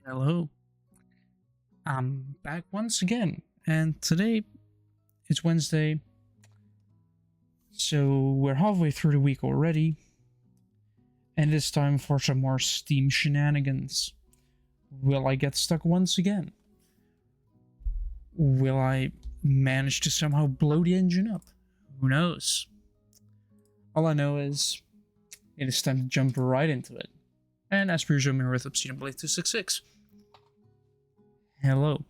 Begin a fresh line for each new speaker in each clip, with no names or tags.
Hello. I'm back once again, and today it's Wednesday, so we're halfway through the week already, and it's time for some more Steam shenanigans. Will I get stuck once again? Will I manage to somehow blow the engine up? Who knows? All I know is it is time to jump right into it. And as per usual, I'm here with Obsidian Blade 266. Hello.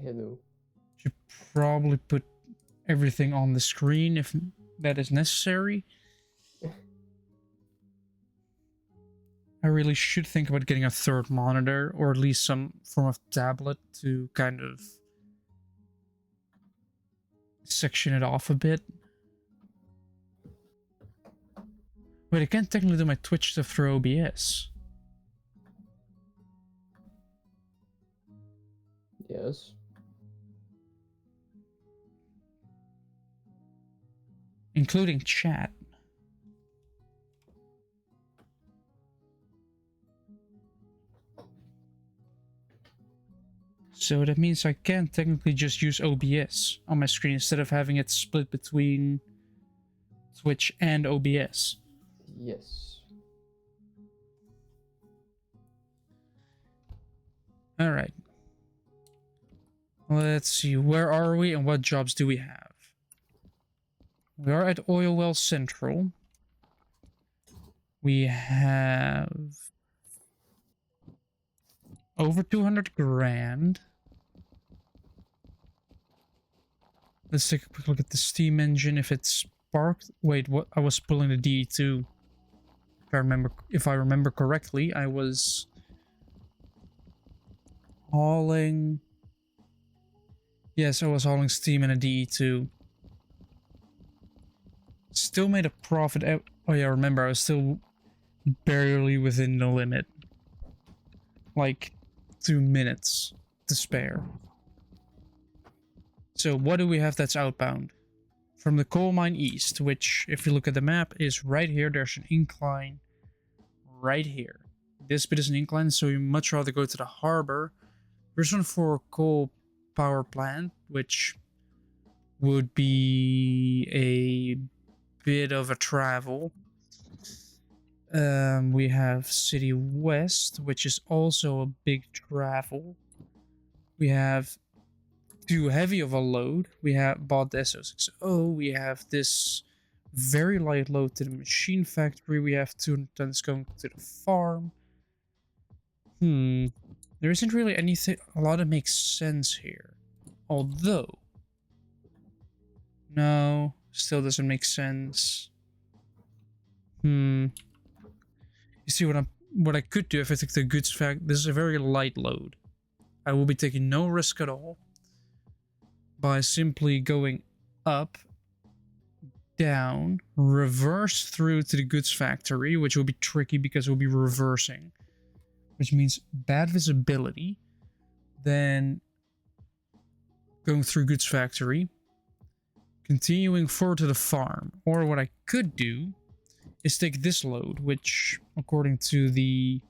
Hello.
Should probably put everything on the screen if that is necessary. I really should think about getting a third monitor, or at least some form of tablet to kind of section it off a bit. Wait, I can't technically do my Twitch stuff through OBS.
Yes.
Including chat. So that means I can technically just use OBS on my screen instead of having it split between Twitch and OBS.
Yes.
Alright. Let's see, where are we and what jobs do we have? We are at Oil Well Central. We have over 200 grand. Let's take a quick look at the steam engine if it's sparked. Wait, what? I was pulling the DE2. If I remember correctly, I was hauling. Yes, I was hauling steam in a DE2. Still made a profit. Oh yeah, remember, I was still barely within the limit. Like 2 minutes to spare. So what do we have that's outbound? From the coal mine east, which, if you look at the map, is right here. There's an incline right here. This bit is an incline, so you much rather go to the harbor. There's one for coal power plant, which would be a bit of a travel. We have City West, which is also a big travel. We have too heavy of a load. We have bought the SO60. We have this very light load to the machine factory. We have 200 tons going to the farm. There isn't really anything a lot that makes sense here. Although, no, still doesn't make sense. You see what I could do if I take the goods fact. This is a very light load. I will be taking no risk at all by simply going up, down, reverse through to the goods factory, which will be tricky because we'll be reversing, which means bad visibility. Then going through goods factory, continuing forward to the farm. Or what I could do is take this load, which according to the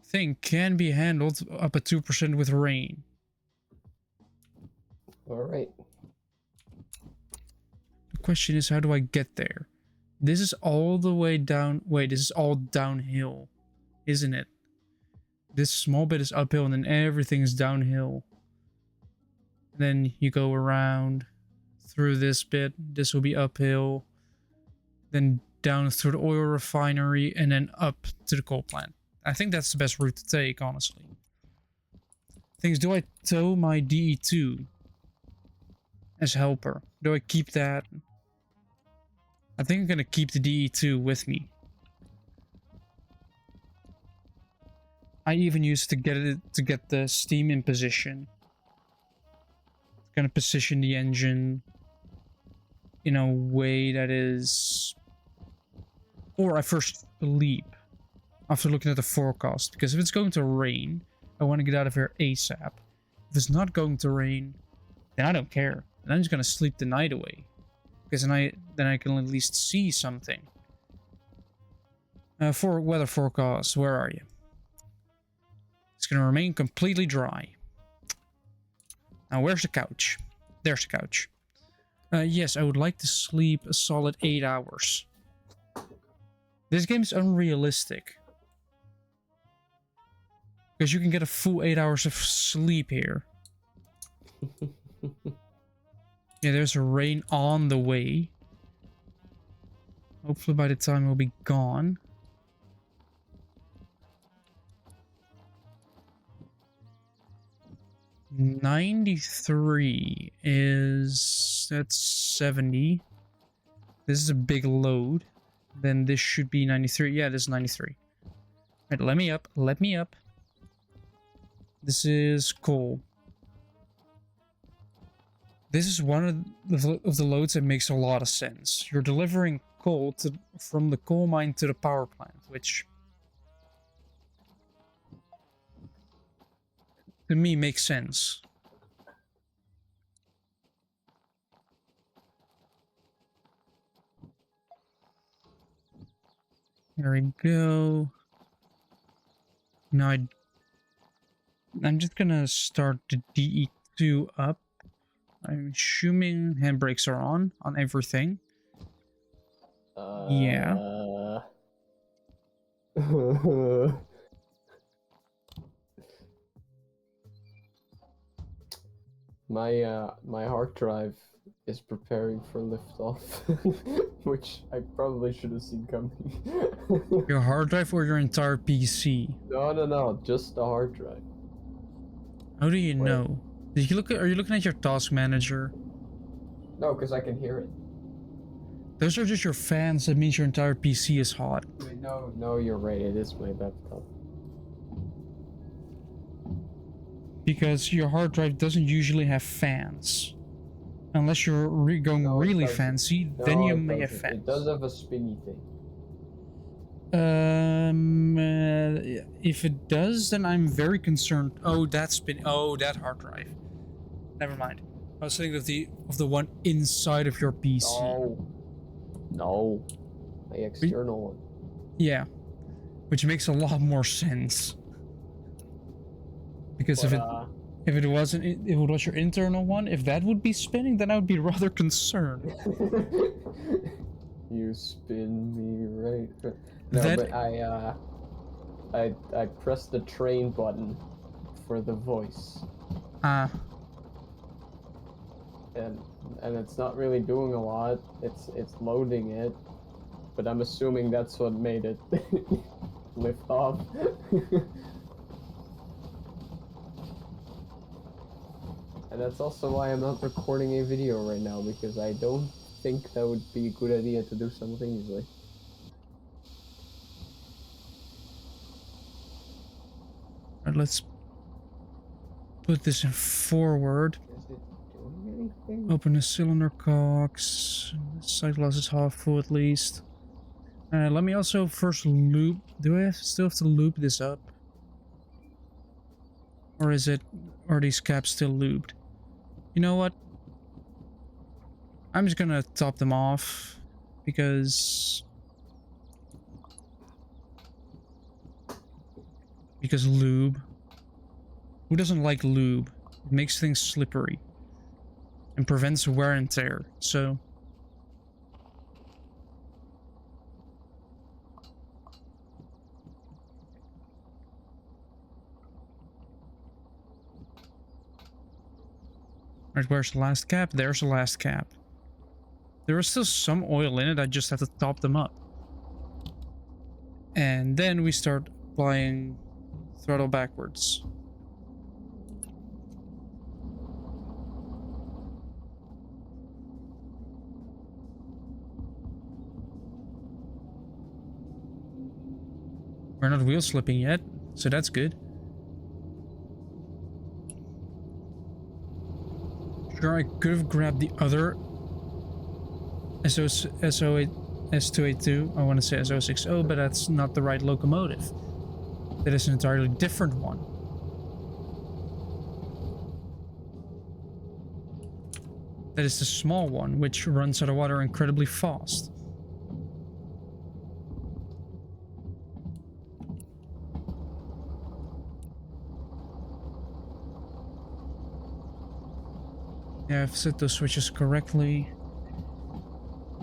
thing can be handled up at 2% with rain.
Alright.
The question is, how do I get there? This is all the way down. Wait, this is all downhill, isn't it? This small bit is uphill and then everything is downhill. And then you go around through this bit. This will be uphill. Then down through the oil refinery and then up to the coal plant. I think that's the best route to take, honestly. Things, do I tow my DE2 as helper? Do I keep that? I think I'm gonna keep the DE2 with me. I even used to get the steam in position. It's gonna position the engine in a way that is, or I first believe after looking at the forecast, because if it's going to rain, I want to get out of here ASAP. If it's not going to rain, then I don't care. And I'm just gonna sleep the night away, because then I can at least see something. For weather forecast, where are you? It's gonna remain completely dry. Now, where's the couch? There's the couch. Yes, I would like to sleep a solid 8 hours. This game's unrealistic. Because you can get a full 8 hours of sleep here. Yeah, there's a rain on the way. Hopefully by the time we'll be gone. $93 is... that's 70. This is a big load. Then this should be 93. Yeah, this is 93. Alright, let me up. Let me up. This is coal. This is one of the loads that makes a lot of sense. You're delivering coal from the coal mine to the power plant, which to me makes sense. There we go. Now I'm just gonna start the DE2 up. I'm assuming handbrakes are on everything. Yeah.
My hard drive is preparing for liftoff, which I probably should have seen coming.
Your hard drive or your entire PC?
No, just the hard drive.
How do you know? Did you look at? Are you looking at your task manager?
No, because I can hear it.
Those are just your fans. That means your entire PC is hot.
Wait, no, you're right. It is my laptop.
Because your hard drive doesn't usually have fans. Unless you're going really fancy, then you may have fans.
It does have a spinny thing.
If it does, then I'm very concerned. Oh, that hard drive. Never mind. I was thinking of the one inside of your PC.
No, my external one.
Yeah, which makes a lot more sense. Because if it wasn't, if it was your internal one, if that would be spinning, then I would be rather concerned.
You spin me right. No, but I pressed the train button for the voice. And it's not really doing a lot. It's loading it, but I'm assuming that's what made it lift off. And that's also why I'm not recording a video right now, because I don't think that would be a good idea to do simultaneously.
Alright, let's put this in forward.
Is it doing anything?
Open the cylinder cocks. Side glass is half full at least. Let me also first loop. Do I still have to loop this up? Or are these caps still looped? You know what? I'm just gonna top them off because lube. Who doesn't like lube? It makes things slippery and prevents wear and tear. So alright, where's the last cap? There's the last cap. There is still some oil in it, I just have to top them up. And then we start applying throttle backwards. We're not wheel slipping yet, so that's good. Sure, I could have grabbed the other S282. I want to say SO60, but that's not the right locomotive. That is an entirely different one. That is the small one, which runs out of water incredibly fast. Yeah, I've set those switches correctly.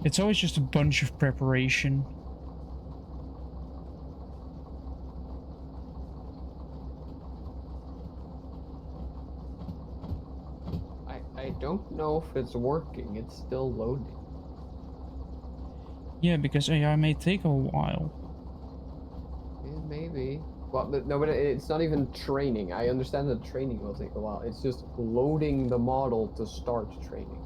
It's always just a bunch of preparation.
I don't know if it's working. It's still loading.
Yeah, because AI may take a while.
Yeah, maybe. Well, no, but it's not even training. I understand that training will take a while. It's just loading the model to start training.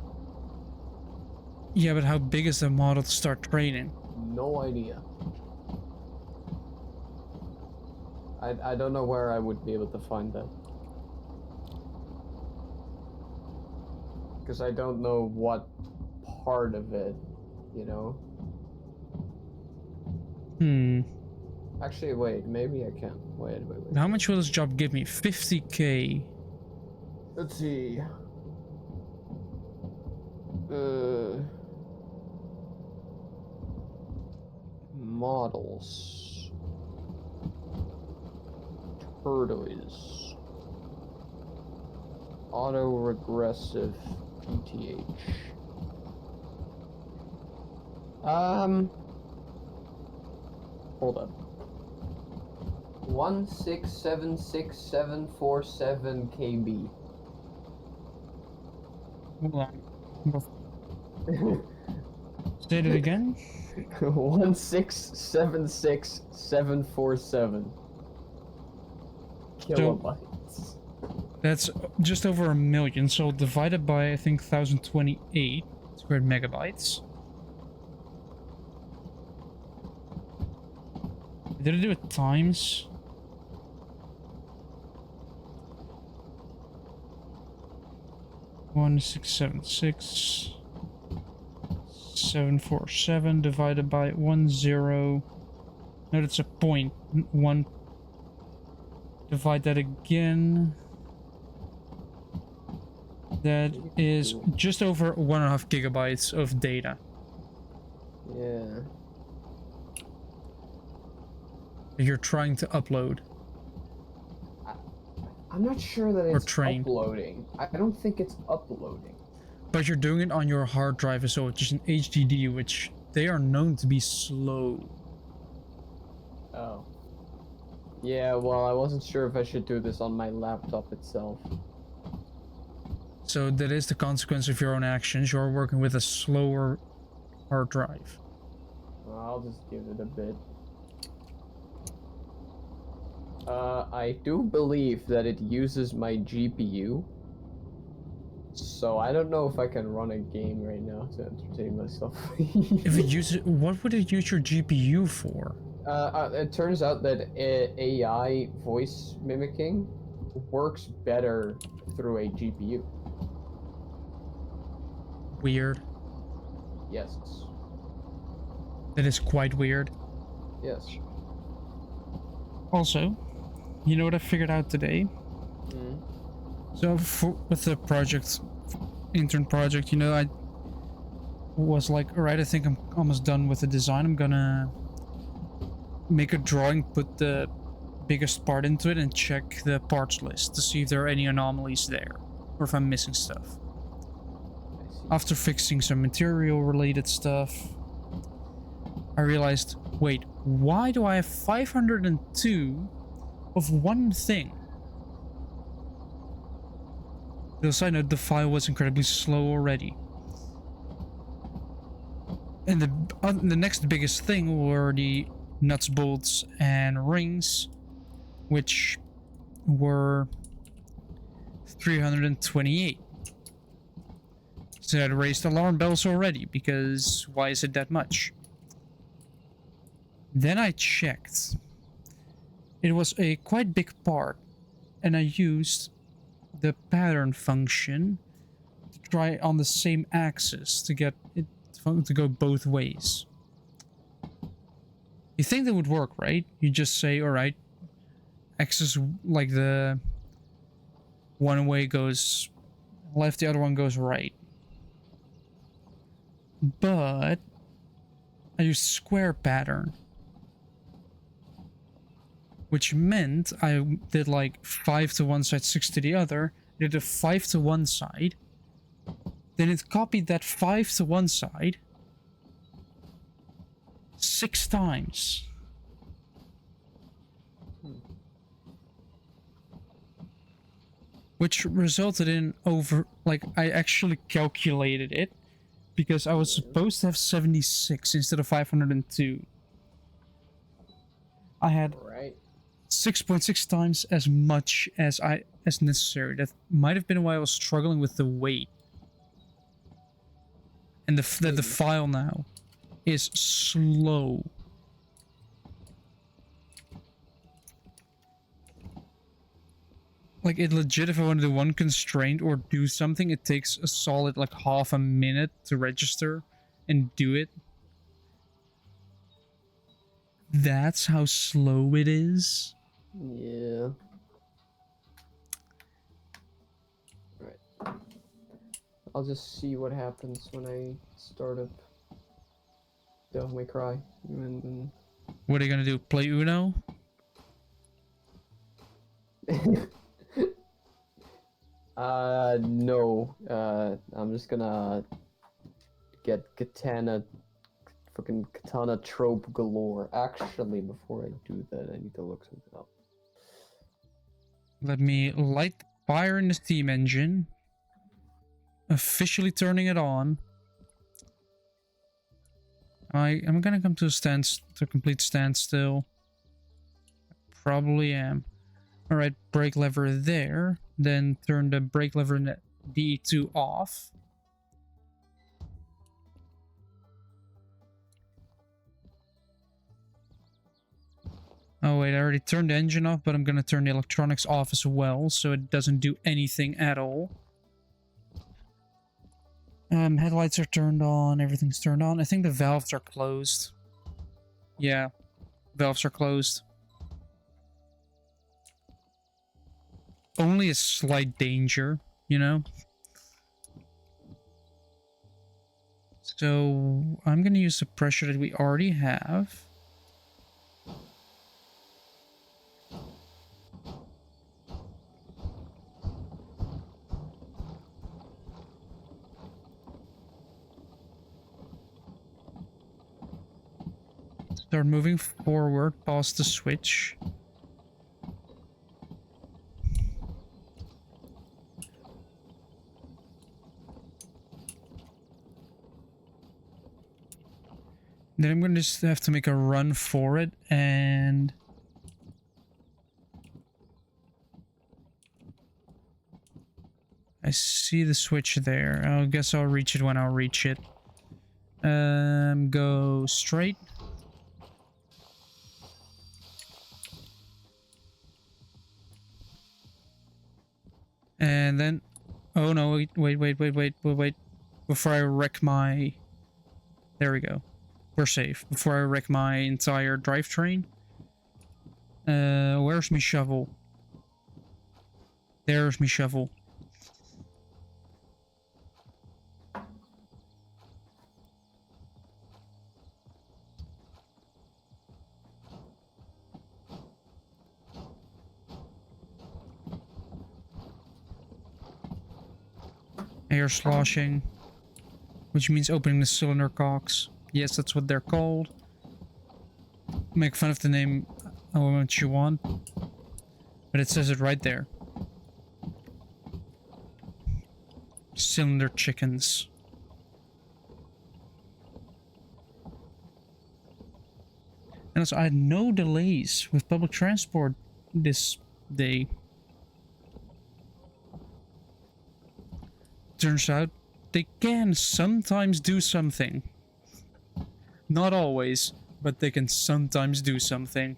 Yeah, but how big is the model to start training?
No idea. I don't know where I would be able to find that. Because I don't know what part of it, you know?
Hmm.
Actually, wait, maybe I can. Wait.
How much will this job give me? 50k.
Let's see. Models. Turtles. Auto-regressive PTH. Hold up. 1676747 KB.
Hold on. Say it again.
1676747 kilobytes.
That's just over 1 million, so divided by I think 1028 squared megabytes. Did I do it times? One 676 747 divided by 10. No, that's a point. 1. Divide that again. That is just over 1.5 gigabytes of data.
Yeah.
You're trying to upload.
I'm not sure that it's
train.
uploading. I don't think it's uploading.
But you're doing it on your hard drive, so it's just an HDD, which they are known to be slow.
Oh. Yeah, well, I wasn't sure if I should do this on my laptop itself.
So that is the consequence of your own actions. You're working with a slower hard drive.
Well, I'll just give it a bit. I do believe that it uses my GPU. So I don't know if I can run a game right now to entertain myself.
If it uses, what would it use your GPU for?
It turns out that AI voice mimicking works better through a GPU.
Weird.
Yes.
That is quite weird.
Yes.
Also, you know what I figured out today?
Mm.
So with the project, intern project, you know, I was like, all right, I think I'm almost done with the design. I'm gonna make a drawing, put the biggest part into it, and check the parts list to see if there are any anomalies there, or if I'm missing stuff. After fixing some material related stuff, I realized, wait, why do I have 502 of one thing? Because I know the file was incredibly slow already. And the next biggest thing were the nuts, bolts, and rings, which were 328. So I'd raised alarm bells already, because why is it that much? Then I checked. It was a quite big part, and I used the pattern function to try on the same axis to get it to go both ways. You think that would work, right? You just say, all right, axis, like the one way goes left, the other one goes right. But I used square pattern, which meant I did like 5 to one side, 6 to the other. I did a 5 to one side, Then it copied that 5 to one side 6 times. Which resulted in over, like, I actually calculated it because I was supposed to have 76 instead of 502. I had
Right.
6.6 times as much as necessary. That might have been why I was struggling with the weight. And the file now is slow. Like, it legit, if I want to do one constraint or do something, it takes a solid, like, half a minute to register and do it. That's how slow it is.
Yeah. Right. I'll just see what happens when I start up Devil May Cry. And then...
What are you gonna do? Play Uno?
No. I'm just gonna get fucking katana trope galore. Actually, before I do that, I need to look something up.
Let me light the fire in the steam engine. Officially turning it on. I'm gonna come to a complete standstill. Probably am. Alright, brake lever there. Then turn the brake lever in the D2 off. Oh wait, I already turned the engine off, but I'm gonna turn the electronics off as well, so it doesn't do anything at all. Headlights are turned on, everything's turned on. I think the valves are closed. Yeah, valves are closed. Only a slight danger, you know? So, I'm gonna use the pressure that we already have. Start moving forward past the switch. Then I'm going to just have to make a run for it, and I see the switch there. I guess I'll reach it when I'll reach it. Go straight. And then, oh no, wait. Before I wreck my, there we go. We're safe. Before I wreck my entire drivetrain. Where's my shovel? There's my shovel. Air sloshing, which means opening the cylinder cocks. Yes, that's what they're called. Make fun of the name however much you want, but it says it right there. Cylinder chickens. And also, I had no delays with public transport this day. Turns out they can sometimes do something. Not always, but they can sometimes do something.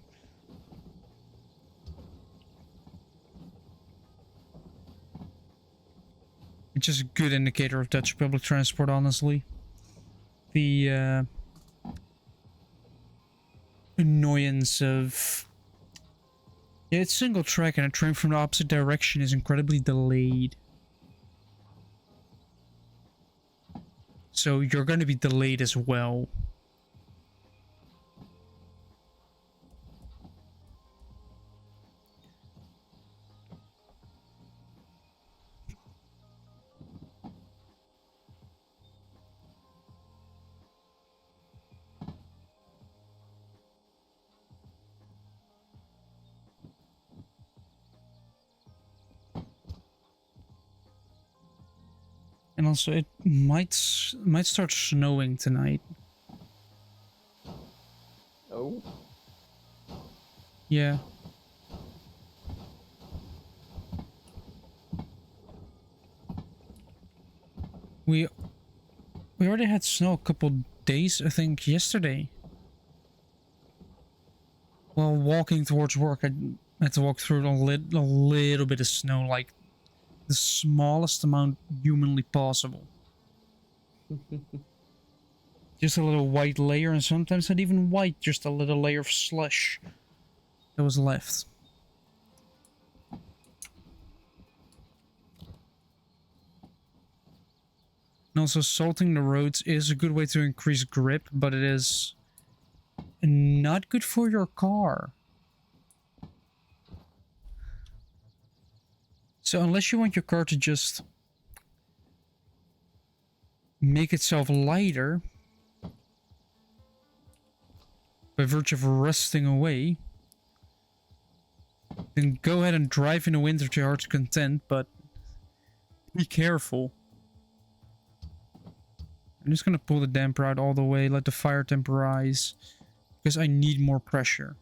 Which is a good indicator of Dutch public transport, honestly. The annoyance of... Yeah, it's single track and a train from the opposite direction is incredibly delayed. So you're going to be delayed as well. And also, it might start snowing tonight.
Oh.
Yeah. We already had snow a couple days, I think, yesterday. While walking towards work, I had to walk through a little bit of snow, like the smallest amount humanly possible. Just a little white layer, and sometimes not even white, just a little layer of slush that was left. And also, salting the roads is a good way to increase grip, but it is not good for your car. So unless you want your car to just make itself lighter by virtue of rusting away, then go ahead and drive in the winter to your heart's content, but be careful. I'm just gonna pull the damper out all the way, let the fire temporize, because I need more pressure.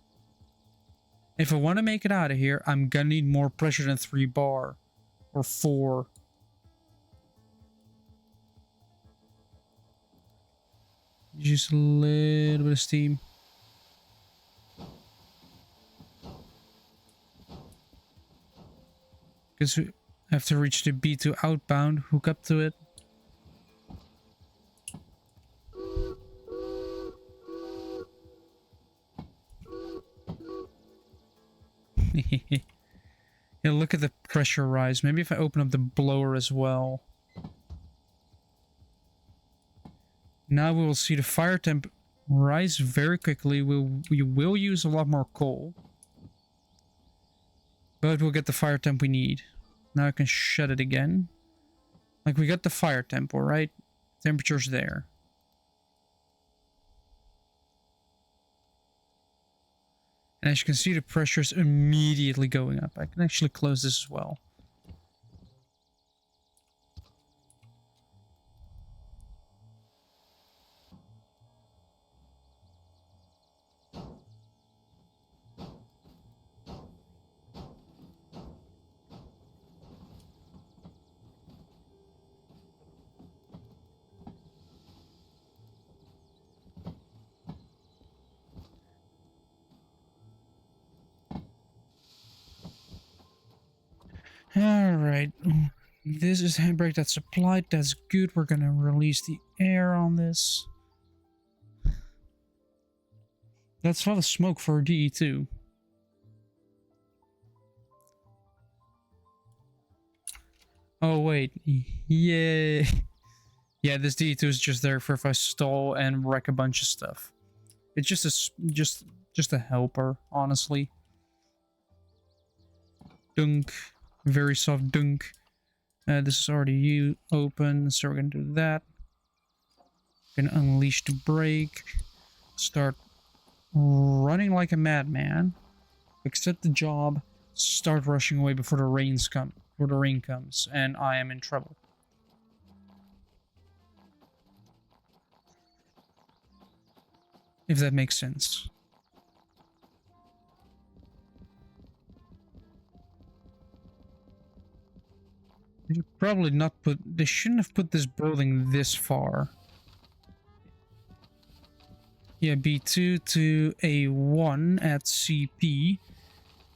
If I want to make it out of here, I'm gonna need more pressure than 3 bar or 4. Just a little bit of steam. Because we have to reach the B2 outbound, hook up to it. Yeah, look at the pressure rise. Maybe if I open up the blower as well. Now we will see the fire temp rise very quickly. We will use a lot more coal. But we'll get the fire temp we need. Now I can shut it again. Like, we got the fire temp, alright? Temperature's there. And as you can see, the pressure's immediately going up. I can actually close this as well. Alright. This is handbrake that's applied. That's good. We're gonna release the air on this. That's a lot of smoke for a DE2. Oh, wait. Yeah. Yeah, this DE2 is just there for if I stall and wreck a bunch of stuff. It's just a helper, honestly. Dunk. Very soft dunk. This is already open, so we're gonna do that. Gonna unleash the brake. Start running like a madman. Accept the job. Start rushing away before the rain comes, and I am in trouble. If that makes sense. They should probably not put. They shouldn't have put this building this far. Yeah, B2 to A1 at CP,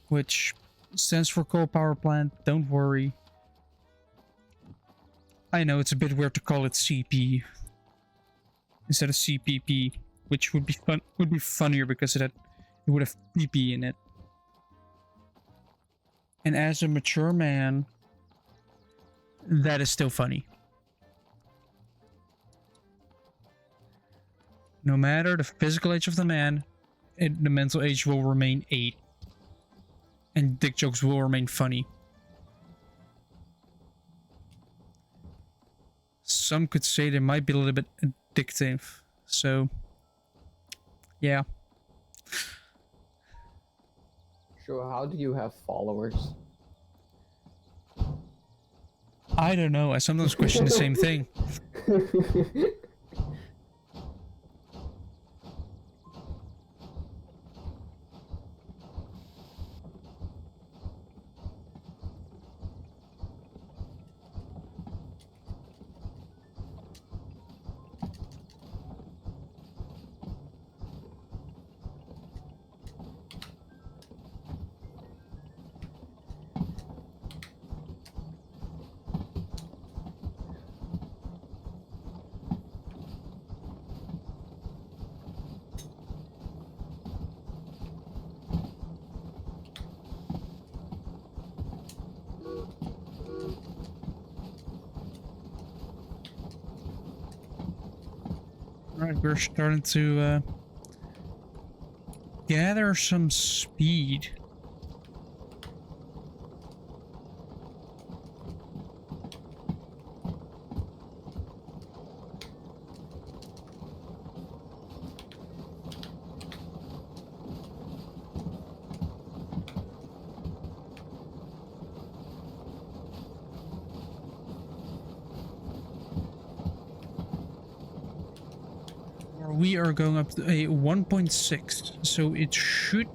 which stands for coal power plant. Don't worry. I know it's a bit weird to call it CP instead of CPP, which would be fun. Would be funnier because it would have PP in it. And as a mature man, that is still funny. No matter the physical age of the man, the mental age will remain 8. And dick jokes will remain funny. Some could say they might be a little bit addictive. So, yeah.
So how do you have followers?
I don't know. I sometimes question the same thing. Alright, we're starting to gather some speed. We are going up to a 1.6, so it should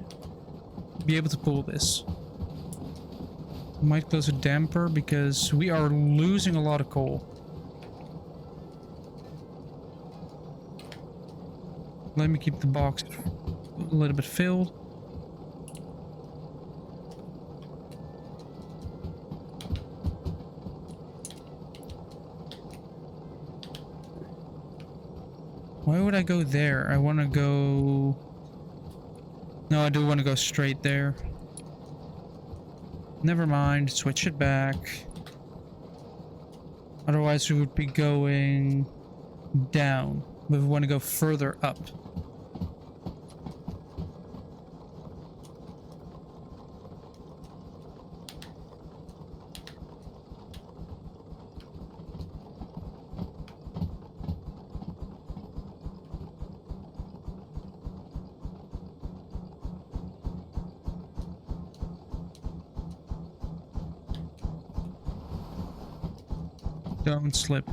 be able to pull this. Might close a damper because we are losing a lot of coal. Let me keep the box a little bit filled. Why would I go there? I want to go... No, I do want to go straight there. Never mind, switch it back. Otherwise we would be going down. But we want to go further up. Don't slip.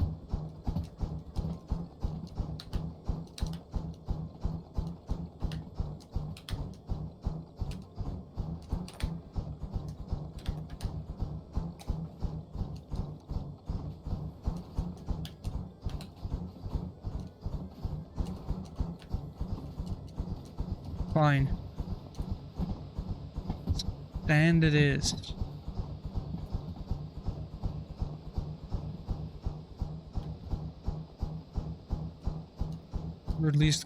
Fine. And it is. Or at least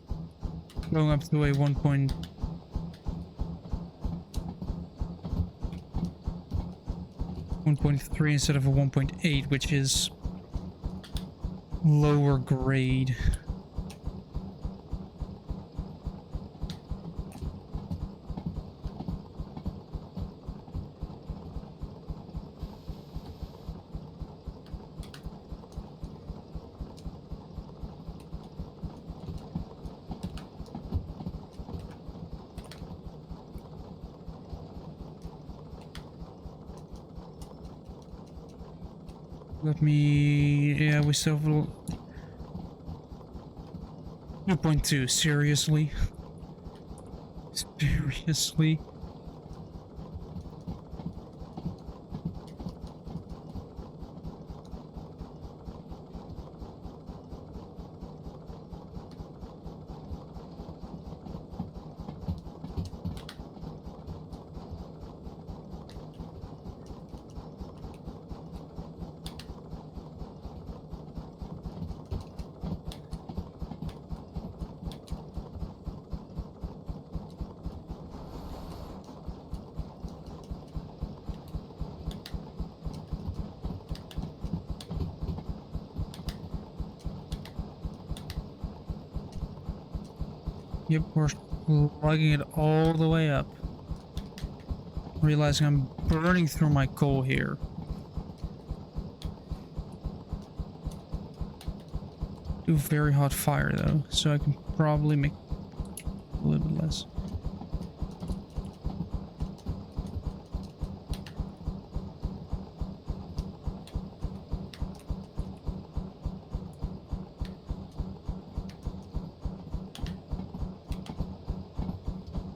going up to a 1.3 instead of a 1.8, which is lower grade. Let me... Yeah, we still have a little... 2.2, seriously? Seriously? Yep, we're lugging it all the way up. Realizing I'm burning through my coal here. Do very hot fire though, so I can probably make a little bit less.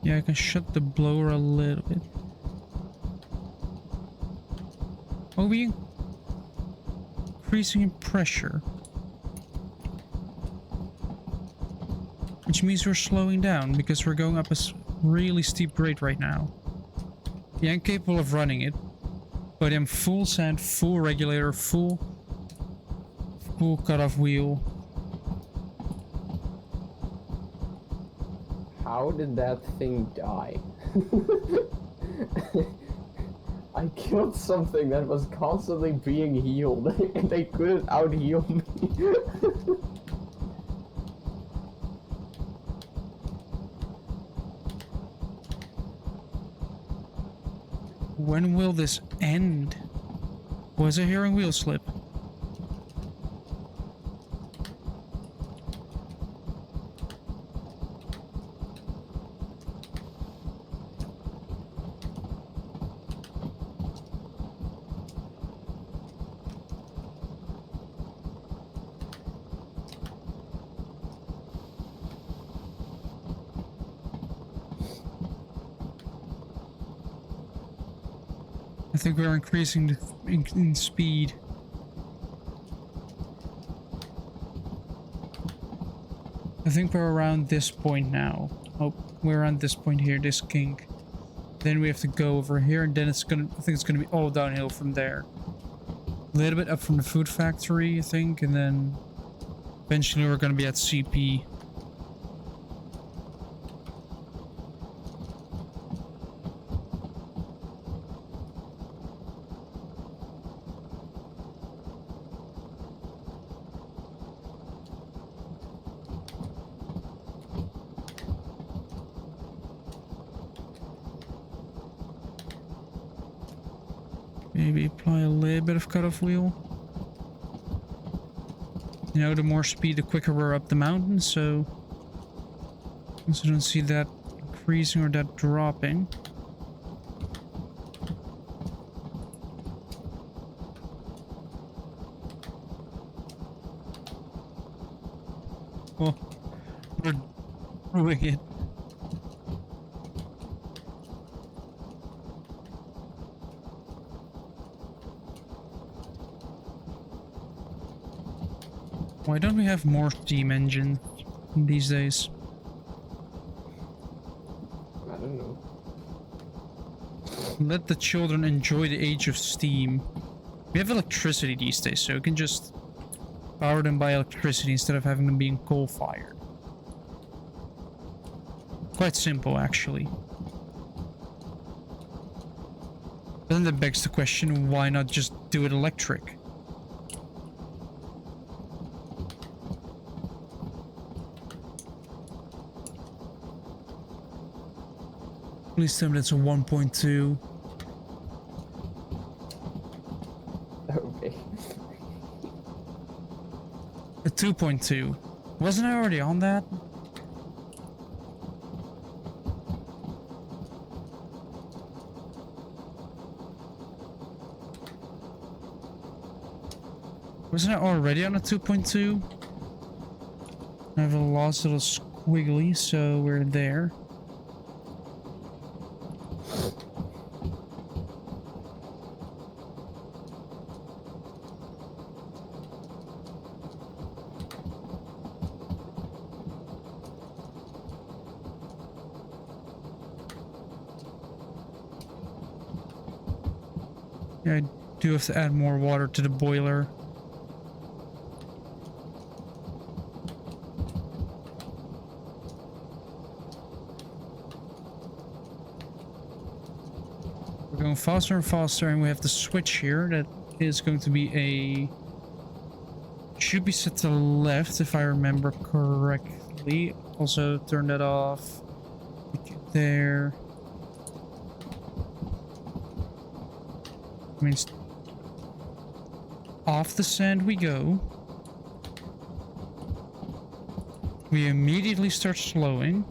Yeah, I can shut the blower a little bit. Are we increasing in pressure? Which means we're slowing down because we're going up a really steep grade right now. Yeah, I'm capable of running it, but I'm full sand, full regulator, full cutoff wheel.
How did that thing die? I killed something that was constantly being healed, and they couldn't out-heal me.
When will this end? Was I hearing wheel slip? I think we're increasing in speed. I think we're around this point now. Oh, we're around this point here, this kink. Then we have to go over here, and then it's gonna, I think it's gonna be all downhill from there. A little bit up from the food factory, I think, and then eventually we're gonna be at CP. Maybe apply a little bit of cutoff wheel. You know, the more speed, the quicker we're up the mountain, so I also don't see that increasing or that dropping. Oh, we're doing it. Why don't we have more steam engines these days?
I don't know.
Let the children enjoy the age of steam. We have electricity these days, so we can just power them by electricity instead of having them being coal-fired. Quite simple, actually. But then that begs the question, why not just do it electric? Please tell me that's a 1.2.
Okay.
A 2.2. Wasn't I already on that? Wasn't I already on a 2.2? I have a lost little squiggly, so we're there. Yeah, I do have to add more water to the boiler. We're going faster and faster, and we have the switch here that is going to be a... should be set to the left if I remember correctly. Also turn that off. There. Means off the sand we go. We immediately start slowing,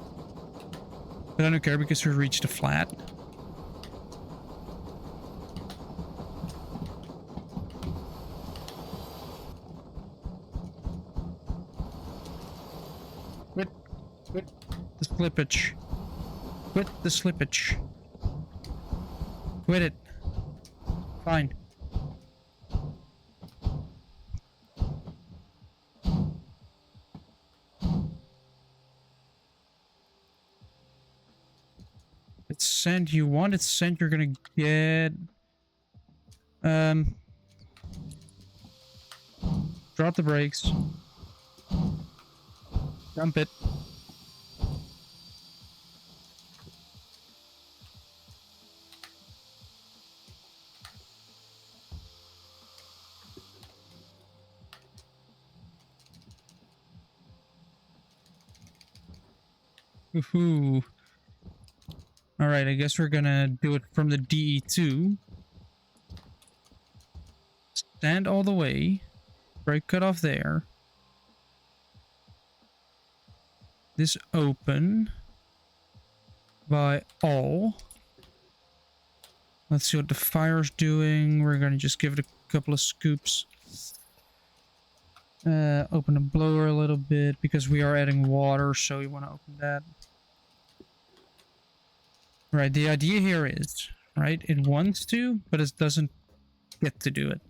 but I don't care because we reached the flat. Quit the slippage. Quit the slippage. Quit it. Fine. It's sand you want, it's sand you're gonna get. Drop the brakes. Dump it. Woohoo. Alright, I guess we're gonna do it from the DE2. Stand all the way. Brake cut off there. This open. By all. Let's see what the fire's doing. We're gonna just give it a couple of scoops. Open the blower a little bit because we are adding water, so you want to open that. Right, the idea here is, right, it wants to, but it doesn't get to do it.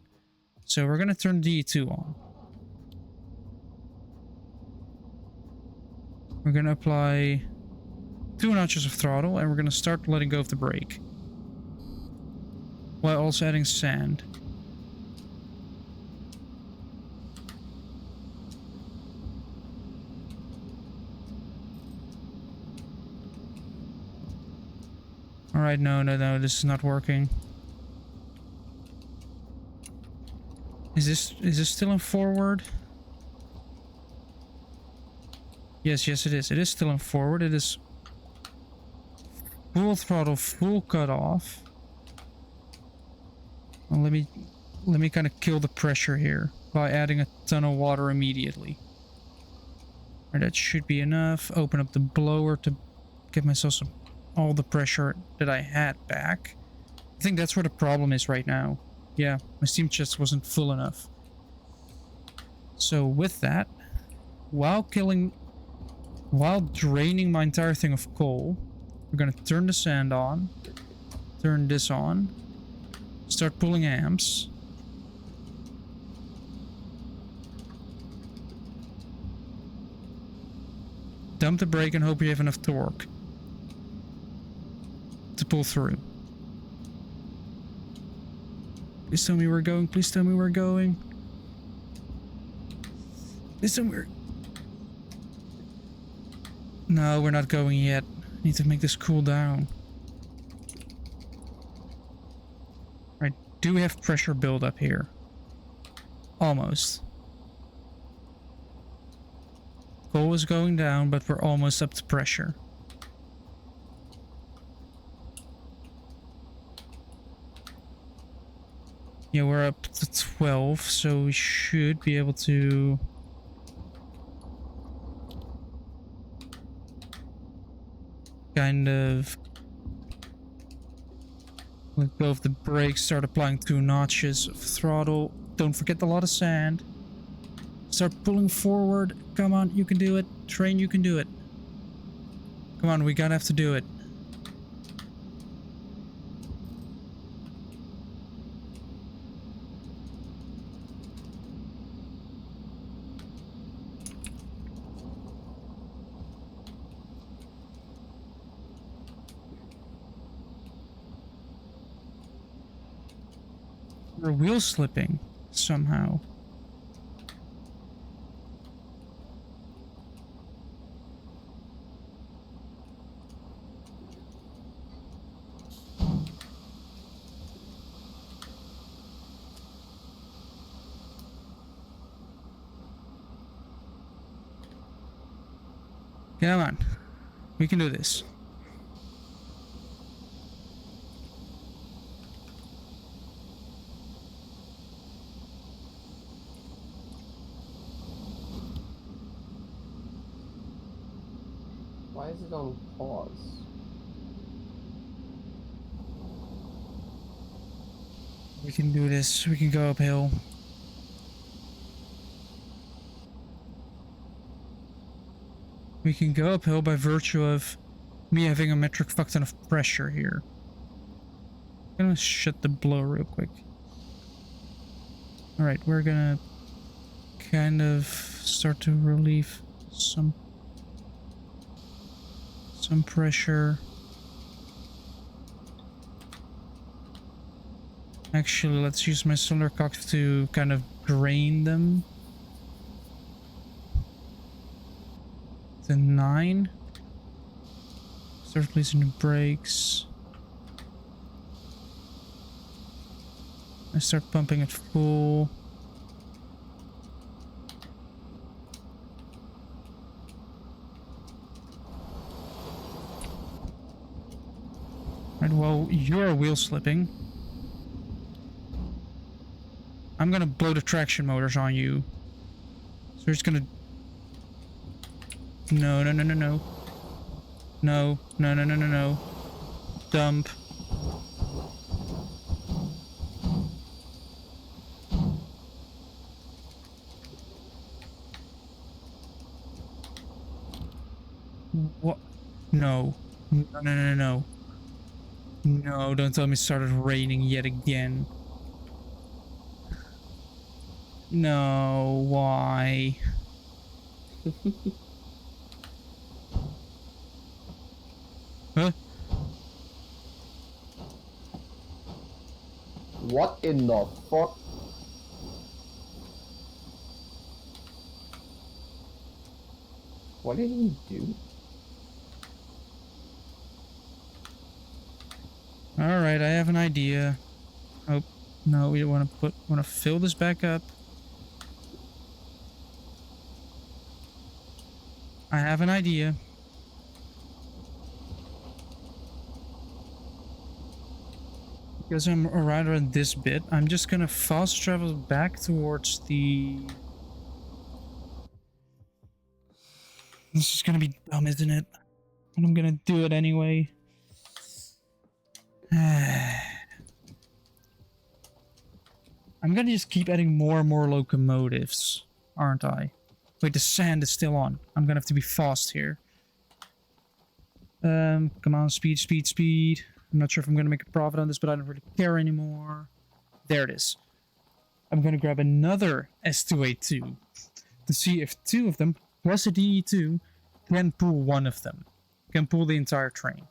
So we're gonna turn D2 on. We're gonna apply 2 notches of throttle, and we're gonna start letting go of the brake. While also adding sand. Alright, no, this is not working. Is this still in forward? Yes, it is. It is still in forward. It is full throttle, full cut off. Well, let me kind of kill the pressure here by adding a ton of water immediately. Right, that should be enough. Open up the blower to give myself all the pressure that I had back. I think that's where the problem is right now. Yeah, my steam chest wasn't full enough. So with that, while draining my entire thing of coal, we're gonna turn the sand on, turn this on, start pulling amps. Dump the brake and hope you have enough torque to pull through. Please tell me we're going. Please tell me we're going. Please tell me we're... No, we're not going yet. Need to make this cool down. Right, do we have pressure buildup here? Almost. Coal is going down, but we're almost up to pressure. Yeah, we're up to 12, so we should be able to... kind of... let go of the brakes, start applying 2 notches of throttle. Don't forget the lot of sand. Start pulling forward. Come on, you can do it. Train, you can do it. Come on, we gotta have to do it. We're wheel slipping somehow. Come on. We can do this.
Why is it on pause?
We can do this. We can go uphill. We can go uphill by virtue of me having a metric fuck ton of pressure here. I'm gonna shut the blow real quick. Alright, we're gonna kind of start to relieve some pressure. Actually, let's use my solar cock to kind of drain them. The 9. Start placing the brakes. I start pumping at full. Right, well, you're wheel slipping. I'm gonna blow the traction motors on you. So we're just gonna... No, no, no, no, no. No, no, no, no, no, no. Dump. What? No. No, no, no, no. No, don't tell me it started raining yet again. No, why? Huh?
What in the fuck? What did he do?
Alright, I have an idea. Oh, no, we want to fill this back up. I have an idea. Because I'm around this bit, I'm just gonna fast travel back towards the... This is gonna be dumb, isn't it? But I'm gonna do it anyway. I'm gonna just keep adding more and more locomotives, aren't I? Wait, the sand is still on. I'm gonna have to be fast here. Come on, speed, speed, speed. I'm not sure if I'm gonna make a profit on this, but I don't really care anymore. There it is. I'm gonna grab another S282 to see if 2 of them, plus a DE2, can pull one of them. Can pull the entire train.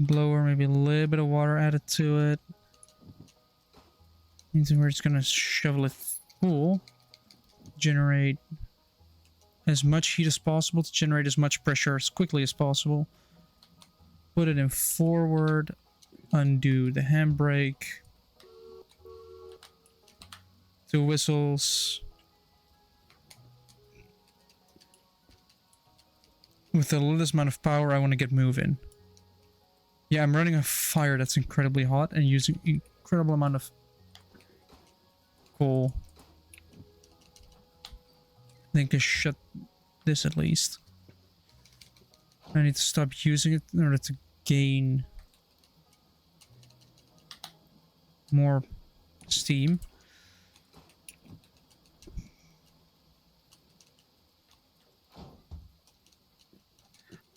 Blower, maybe a little bit of water added to it. Means we're just gonna shovel it full. Generate as much heat as possible to generate as much pressure as quickly as possible. Put it in forward. Undo the handbrake. 2 whistles. With the littlest amount of power, I want to get moving. Yeah, I'm running a fire that's incredibly hot and using incredible amount of coal. I think I shut this at least. I need to stop using it in order to gain more steam.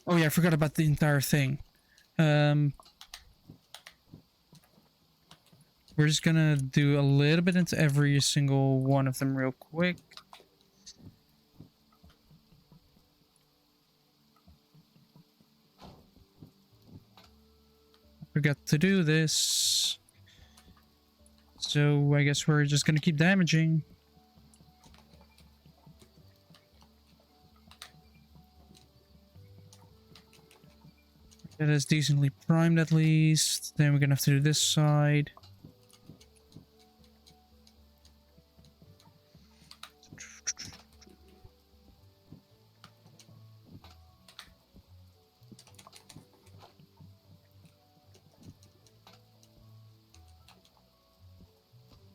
Oh yeah, I forgot about the entire thing. We're just gonna do a little bit into every single one of them real quick. Forgot to do this. So I guess we're just gonna keep damaging. That is decently primed at least. Then we're gonna have to do this side.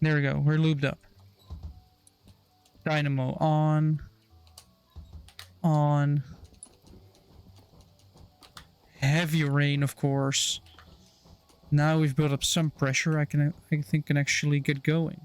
There we go. We're lubed up. Dynamo on. On. heavy rain, of course. Now we've built up some pressure. I think can actually get going.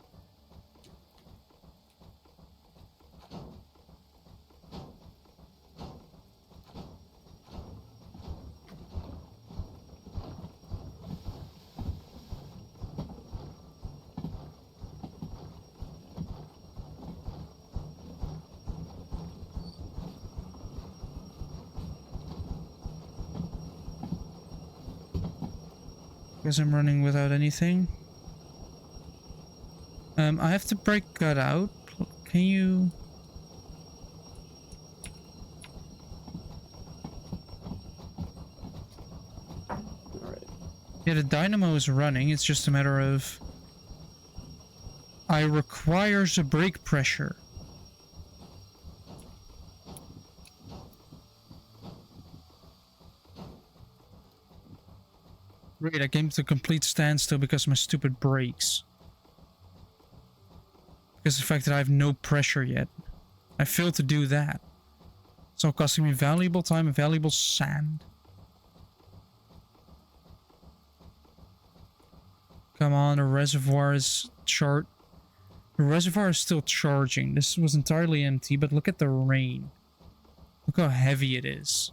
Guess I'm running without anything. I have to break that out. Can you...
Alright.
Yeah, the dynamo is running. It's just a matter of... I requires a brake pressure. Great, I came to a complete standstill because of my stupid brakes. Because of the fact that I have no pressure yet. I failed to do that. It's all costing me valuable time and valuable sand. Come on, the reservoir is The reservoir is still charging. This was entirely empty, but look at the rain. Look how heavy it is.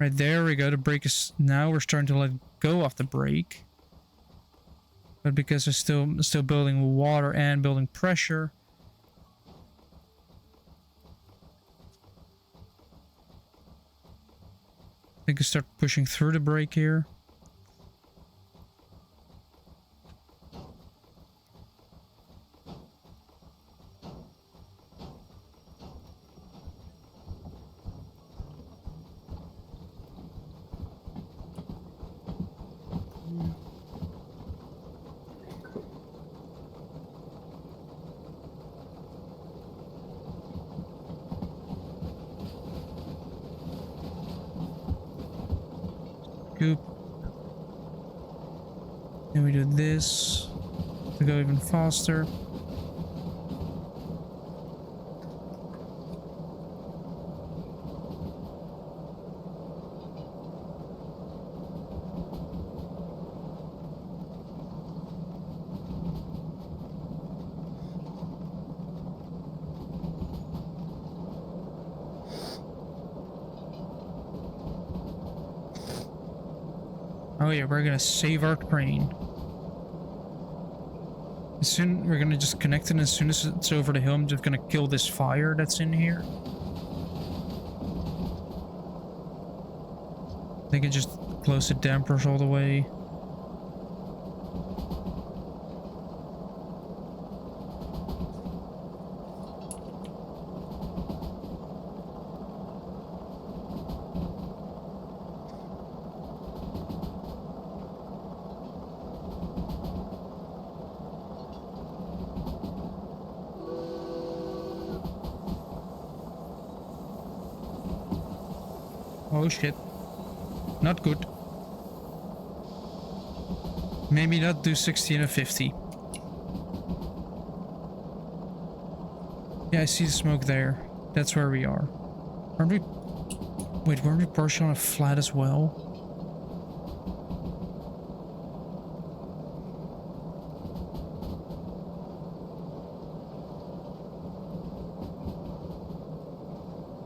Right there we go. The brake is... Now we're starting to let go of the brake. But because I'm still building water and building pressure... I think I start pushing through the brake here. Scoop. Then we do this to go even faster. Oh yeah, we're gonna save our crane. We're gonna just connect it, and as soon as it's over the hill, I'm just gonna kill this fire that's in here. They can just close the dampers all the way. Oh shit. Not good. Maybe not do 60 and a 50. Yeah, I see the smoke there. That's where we are. Aren't we... Wait, weren't we partially on a flat as well?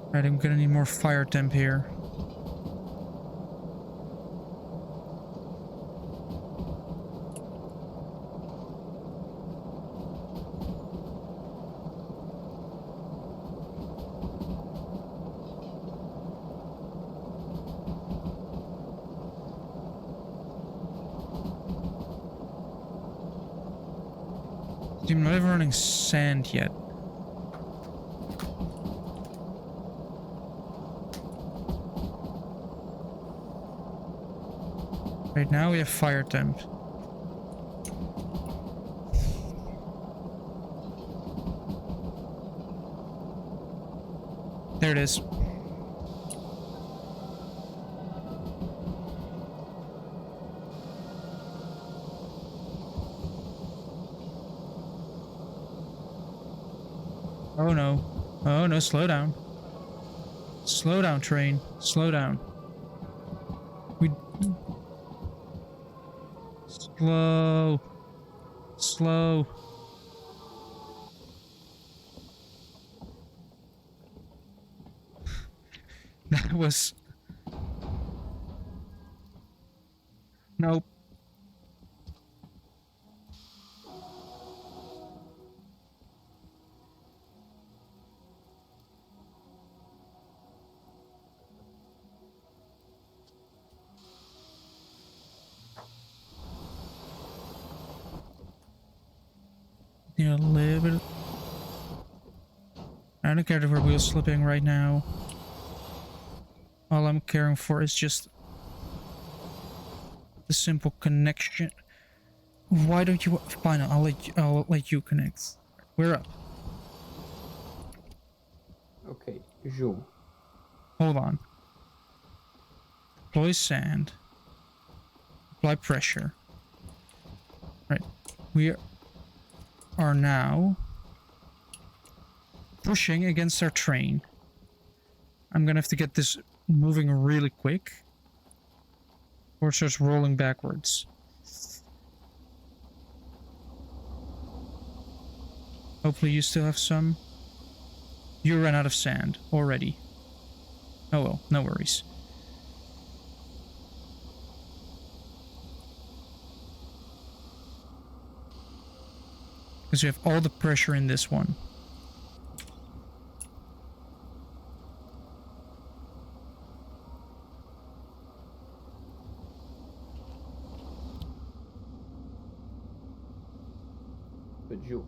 Alright, I'm gonna need more fire temp here. I'm not even running sand yet. Right now we have fire temp. There it is. Oh no, slow down. Slow down, train. Slow down. We... Slow. Slow. That was... Nope. Need a little bit. I don't care if we're wheel slipping right now. All I'm caring for is just the simple connection. Why don't you? Fine, I'll let you connect. We're up.
Okay, Joe.
Hold on. Deploy sand. Apply pressure. Right. We are now pushing against our train. I'm gonna have to get this moving really quick, or it starts rolling backwards. Hopefully you still have some. You ran out of sand already. Oh well, no worries. Because you have all the pressure in this one.
But Joe.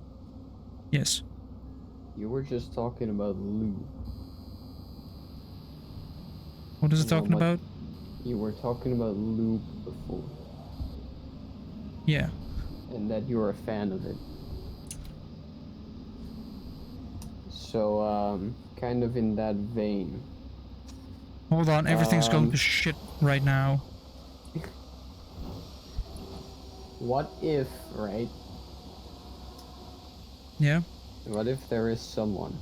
Yes.
You were just talking about lube.
What is it talking about?
You were talking about lube before.
Yeah.
And that you're a fan of it. So, kind of in that vein.
Hold on, everything's going to shit right now.
What if, right?
Yeah?
What if there is someone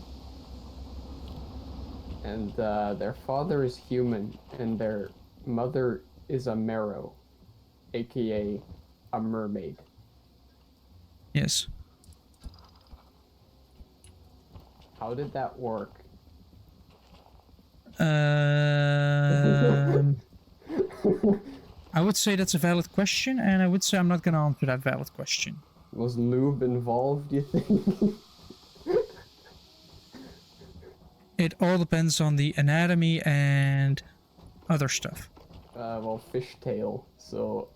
and their father is human and their mother is a marrow, aka a mermaid?
Yes.
How did that work?
I would say that's a valid question, and I would say I'm not gonna answer that valid question.
Was lube involved, do you think?
It all depends on the anatomy and other stuff.
Well, fishtail, so,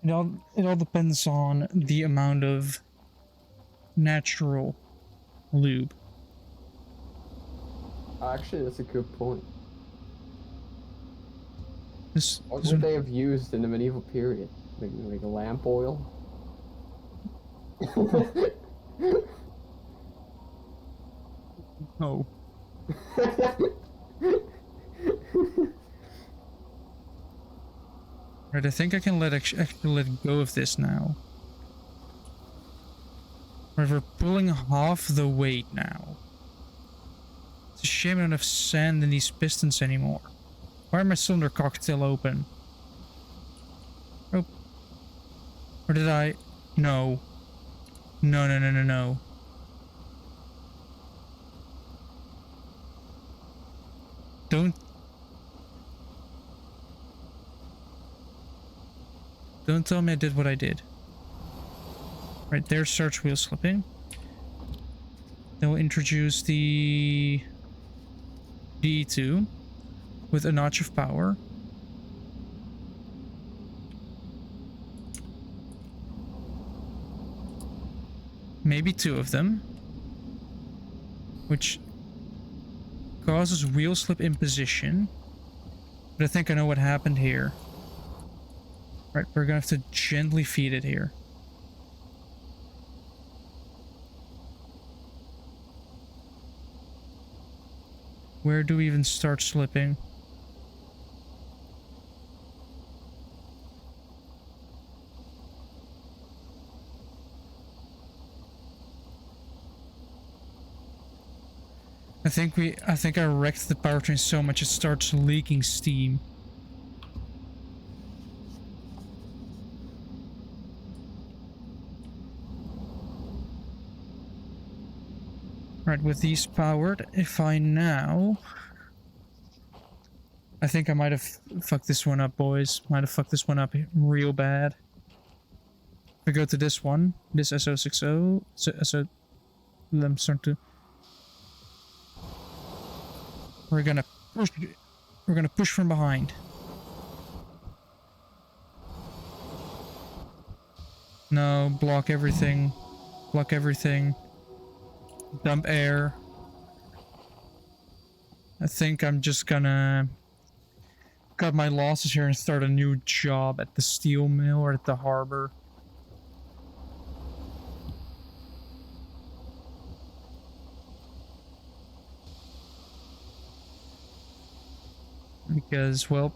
It all depends on the amount of natural lube.
Actually, that's a good point. What
This
would they have used in the medieval period? Like lamp oil?
No. Right, I think I can actually let go of this now. Right, we're pulling half the weight now. It's a shame I don't have sand in these pistons anymore. Why are my cylinder cocks still open? Oh. Or did I? No. No, no, no, no, no. Don't tell me I did what I did. Right, there starts wheel slipping. Then we'll introduce the D2 with a notch of power. Maybe two of them. Which causes wheel slip in position. But I think I know what happened here. Right, we're gonna have to gently feed it here. Where do we even start slipping? I I think I wrecked the powertrain so much it starts leaking steam. Right, with these powered, if I now... I think I might have fucked this one up, boys. Might have fucked this one up real bad. If I go to this one, this SO60, SO... I'm starting to... We're gonna push from behind. No, block everything. Block everything. Dump air. I think I'm just gonna cut my losses here and start a new job at the steel mill or at the harbor. Because, well...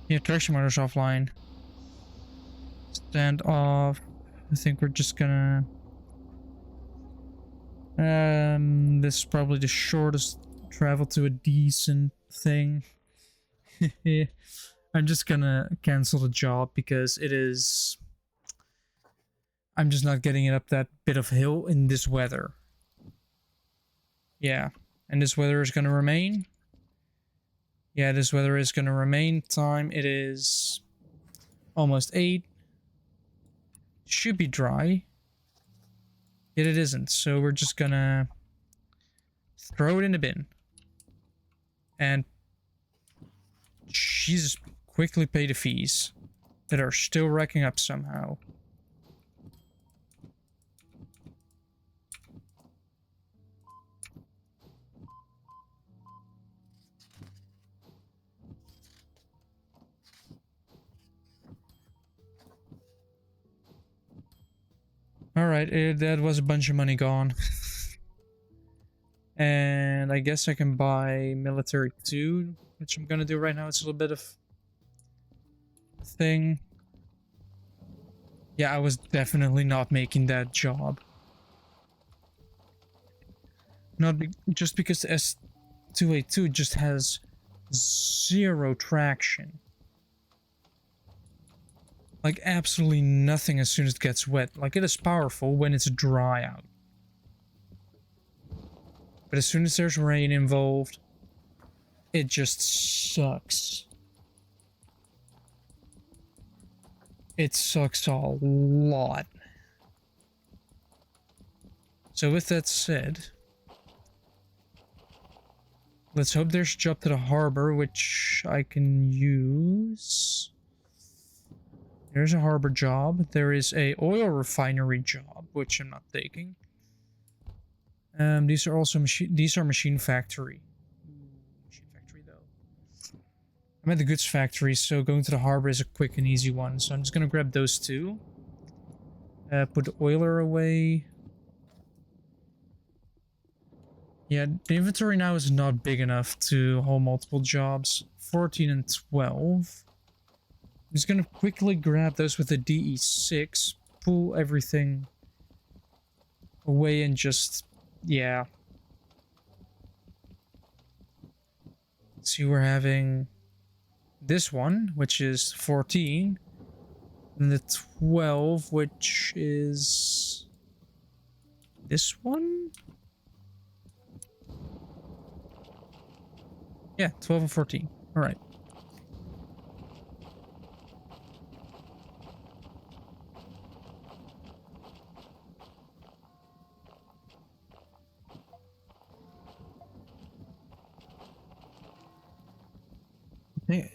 Yeah, traction motor's offline. Stand off. I think we're just gonna... this is probably the shortest travel to a decent thing. I'm just gonna cancel the job because it is... I'm just not getting it up that bit of hill in this weather. Yeah, and this weather is gonna remain. Yeah, this weather is gonna remain. Time, it is almost 8. Should be dry. Yet it isn't, so we're just gonna throw it in the bin. And Jesus, quickly pay the fees that are still racking up somehow. Alright, that was a bunch of money gone. And I guess I can buy military 2, which I'm gonna do right now. It's a little bit of thing. Yeah, I was definitely not making that job. Not just because the S282 just has 0 traction. Like, absolutely nothing as soon as it gets wet. Like, it is powerful when it's dry out. But as soon as there's rain involved, it just sucks. It sucks a lot. So with that said, let's hope there's a job to the harbor, which I can use. There's a harbor job. There is a oil refinery job, which I'm not taking. These are also machine factory. Machine factory though. I'm at the goods factory, so going to the harbor is a quick and easy one. So I'm just gonna grab those 2. Put the oiler away. Yeah, the inventory now is not big enough to hold multiple jobs. 14 and 12. I'm just gonna quickly grab those with the DE6, pull everything away and just, yeah. See, we're having this one, which is 14, and the 12, which is this one? Yeah, 12 and 14. All right.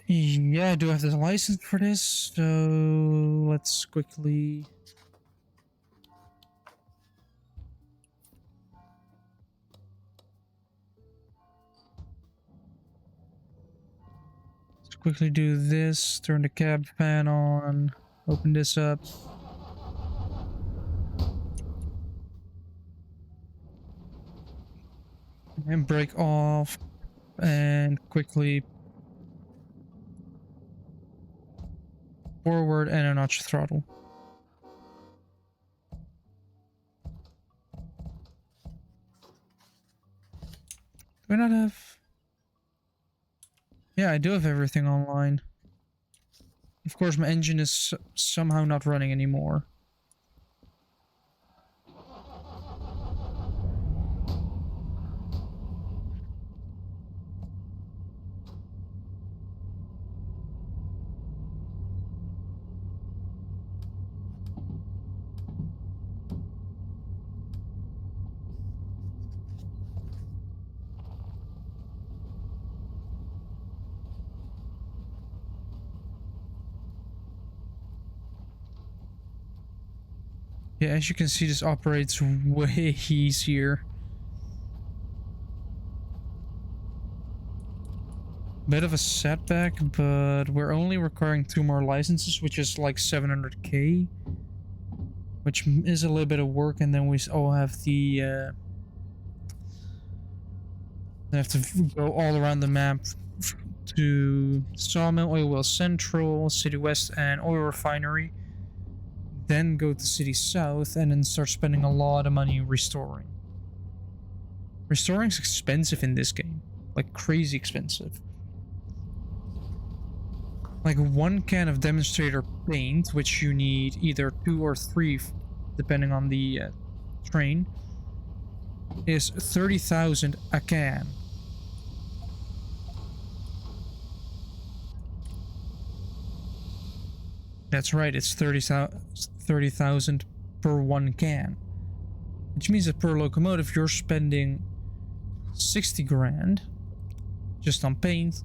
Yeah, I do have the license for this, so let's quickly... Let's quickly do this, turn the cab fan on, open this up. And brake off, and quickly forward and a notch throttle. Do I not have... Yeah, I do have everything online. Of course, my engine is somehow not running anymore. Yeah, as you can see, this operates way easier. Bit of a setback, but we're only requiring 2 more licenses, which is like 700k. Which is a little bit of work, and then we all have the... I have to go all around the map to Sawmill, Oil Well Central, City West, and Oil Refinery. Then go to City South, and then start spending a lot of money restoring. Restoring's expensive in this game. Like, crazy expensive. Like, 1 can of demonstrator paint, which you need either 2 or 3, depending on the train, is 30,000 a can. That's right, it's 30,000 per 1 can. Which means that per locomotive you're spending 60 grand just on paint.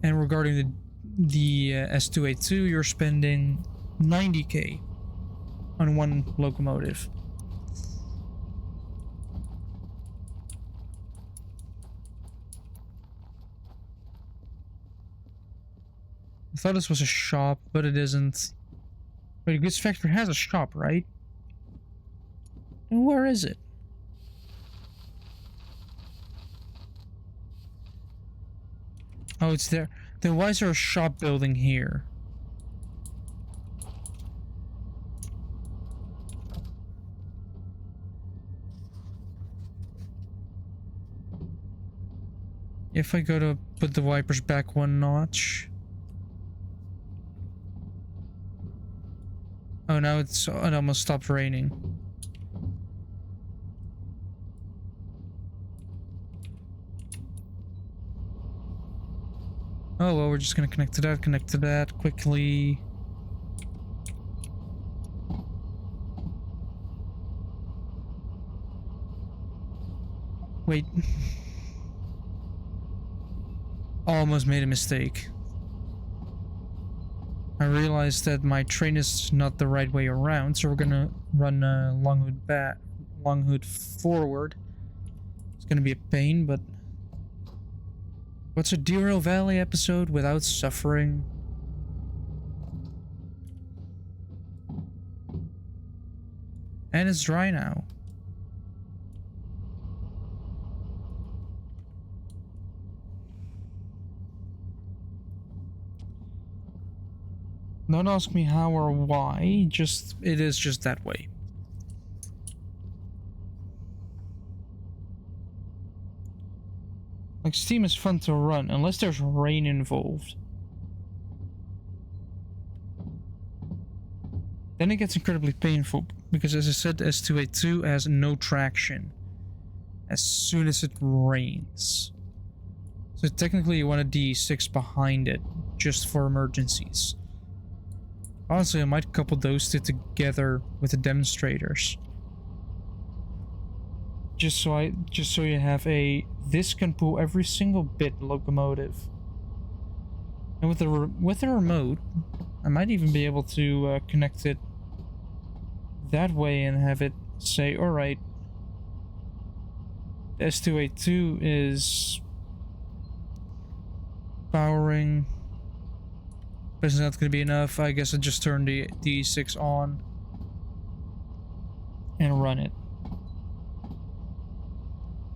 And regarding the S282, you're spending 90k on 1 locomotive. I thought this was a shop, but it isn't. Wait, a goods factory has a shop, right? And where is it? Oh, it's there. Then why is there a shop building here? If I go to put the wipers back 1 notch. Oh, now it almost stopped raining. Oh, well, we're just gonna connect to that quickly. Wait. Almost made a mistake. I realized that my train is not the right way around, so we're gonna run Longhood forward. It's gonna be a pain, but what's a Derail Valley episode without suffering? And it's dry now. Don't ask me how or why, just it is just that way. Like, Steam is fun to run, unless there's rain involved. Then it gets incredibly painful, because as I said, S282 has no traction as soon as it rains. So technically you want a D6 behind it, just for emergencies. Honestly, I might couple those 2 together with the demonstrators. Just so you have a this can pull every single bit locomotive. And with the remote, I might even be able to connect it that way and have it say, all right, the S282 is powering. But it's not going to be enough. I guess I'll just turn the D6 on and run it.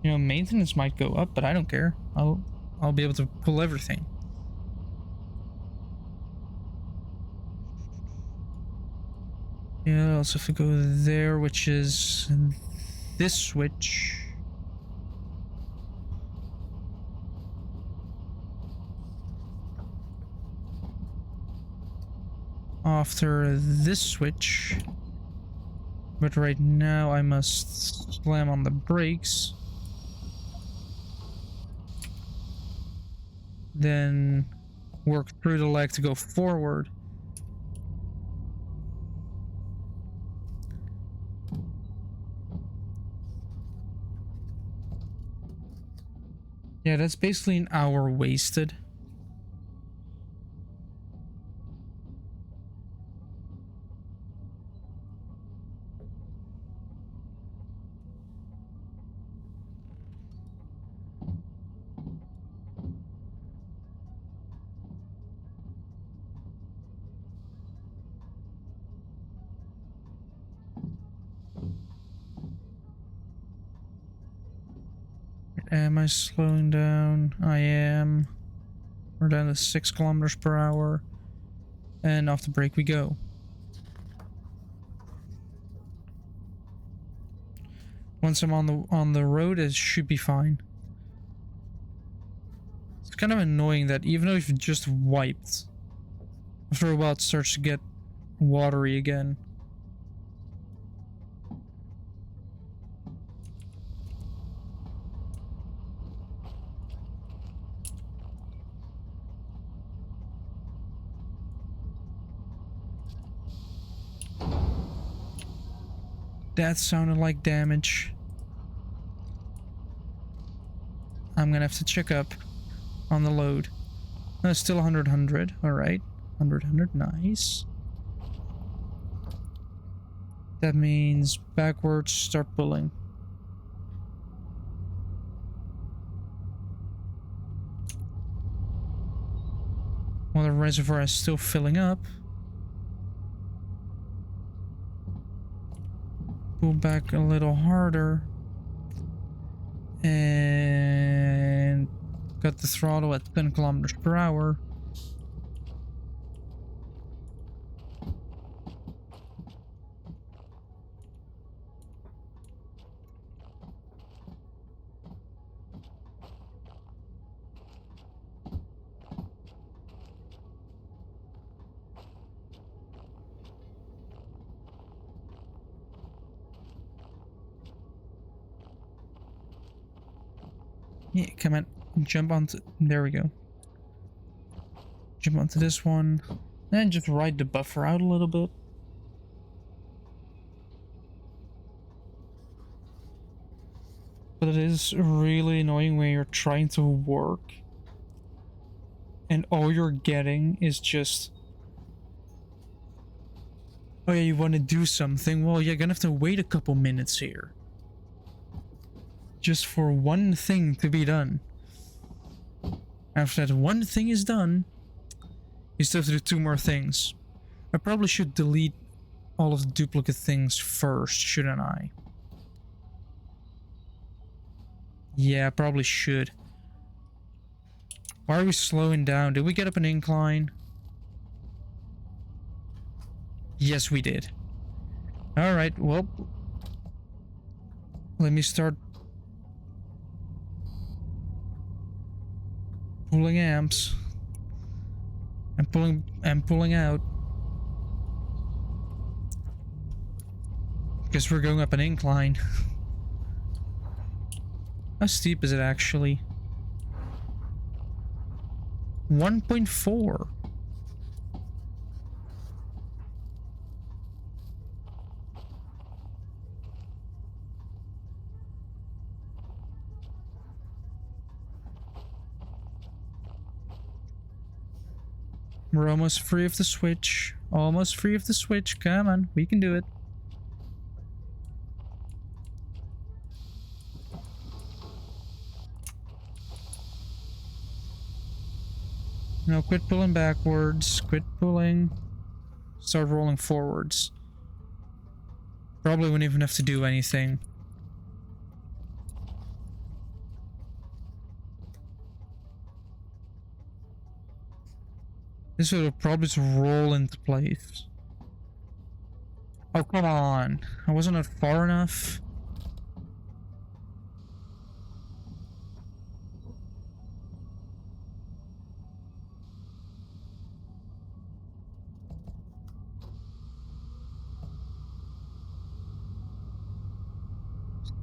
You know, maintenance might go up, but I don't care. I'll be able to pull everything. Yeah, I also have to go there, which is this switch. after this switch. But right now I must slam on the brakes. Then work through the leg to go forward. Yeah, that's basically an hour wasted. Am I slowing down? I am. We're down to 6 kilometers per hour. And off the brake we go. Once I'm on the road, it should be fine. It's kind of annoying that even though you've just wiped, after a while it starts to get watery again. That sounded like damage. I'm gonna have to check up on the load. No, it's still 100, 100. Alright. 100, 100. Nice. That means backwards, start pulling. While the reservoir is still filling up. Pull back a little harder. And got the throttle at 10 kilometers per hour. Yeah, come on. Jump onto... There we go. Jump onto this one. And just ride the buffer out a little bit. But it is really annoying when you're trying to work. And all you're getting is just... Oh yeah, you want to do something? Well, you're gonna have to wait a couple minutes here. Just for one thing to be done. After that one thing is done, you still have to do 2 more things. I probably should delete all of the duplicate things first, shouldn't I? Yeah, I probably should. Why are we slowing down? Did we get up an incline? Yes, we did. Alright, well... Let me start... pulling amps. And pulling out. Guess we're going up an incline. How steep is it actually? 1.4. We're almost free of the switch. Almost free of the switch. Come on, we can do it. No, quit pulling backwards. Quit pulling. Start rolling forwards. Probably wouldn't even have to do anything. This would probably just roll into place. Oh, come on. I wasn't that far enough.